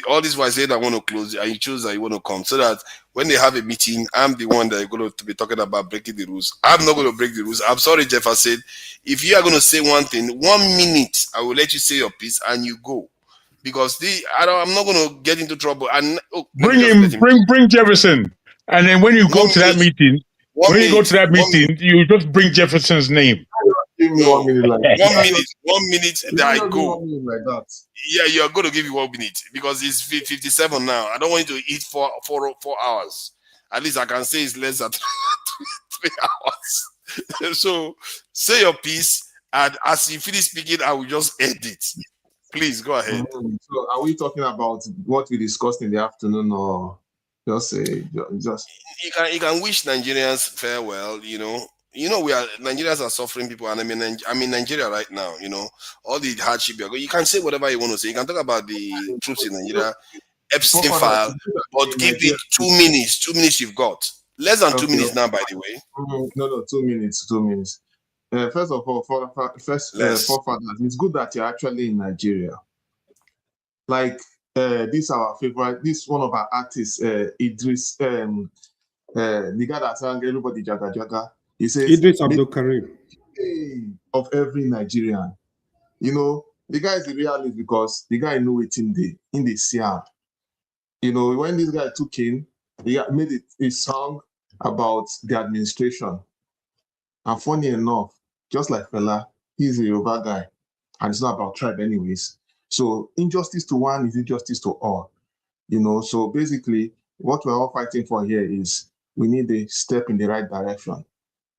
All this was said I want to close, and you choose that you want to come, so that when they have a meeting, I'm the one that is going to be talking about breaking the rules. I'm not going to break the rules. I'm sorry, Jefferson. If you are going to say one thing, 1 minute, I will let you say your piece and you go, because I'm not going to get into trouble. And bring Jefferson, and then when you go to that meeting, you just bring Jefferson's name. Give me 1 minute like that. 1 minute that I go. 1 minute like that. Yeah, you're going to give you 1 minute, because it's 57 now. I don't want you to eat for 4 hours. At least I can say it's less than 3 hours. So say your piece, and as you finish speaking, I will just end it. Please go ahead. So are we talking about what we discussed in the afternoon, or just you can wish Nigerians farewell, you know. Nigerians are suffering people, and I'm in Nigeria right now, you know, all the hardship. You can say whatever you want to say. You can talk about the troops in Nigeria, Epstein file, but give it 2 minutes. 2 minutes you've got. Less than 2 minutes now, by the way. No, 2 minutes. 2 minutes. First of all, forefathers, it's good that you're actually in Nigeria. Like this, our favorite. This one of our artists, Idris, the guy that sang everybody Jaga Jaga. He says, Idris Abdul Karim. Of every Nigerian. You know, the guy is the realist, because the guy knew it in the CR. You know, when this guy took in, he made it a song about the administration. And funny enough, just like Fela, he's a Yoruba guy, and it's not about tribe anyways. So injustice to one is injustice to all. You know, so basically, what we're all fighting for here is we need a step in the right direction.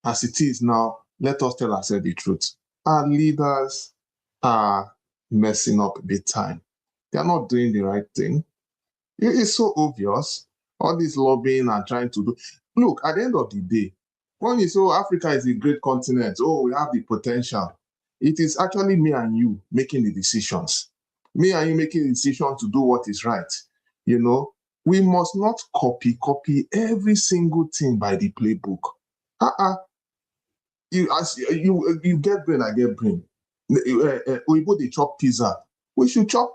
As it is now, let us tell ourselves the truth. Our leaders are messing up big time. They're not doing the right thing. It's so obvious. All this lobbying and trying to do. Look, at the end of the day, when you say Africa is a great continent, we have the potential. It is actually me and you making the decisions. Me and you making the decision to do what is right. You know, we must not copy every single thing by the playbook. You get brain, I get brain. We put the chop pizza. We should chop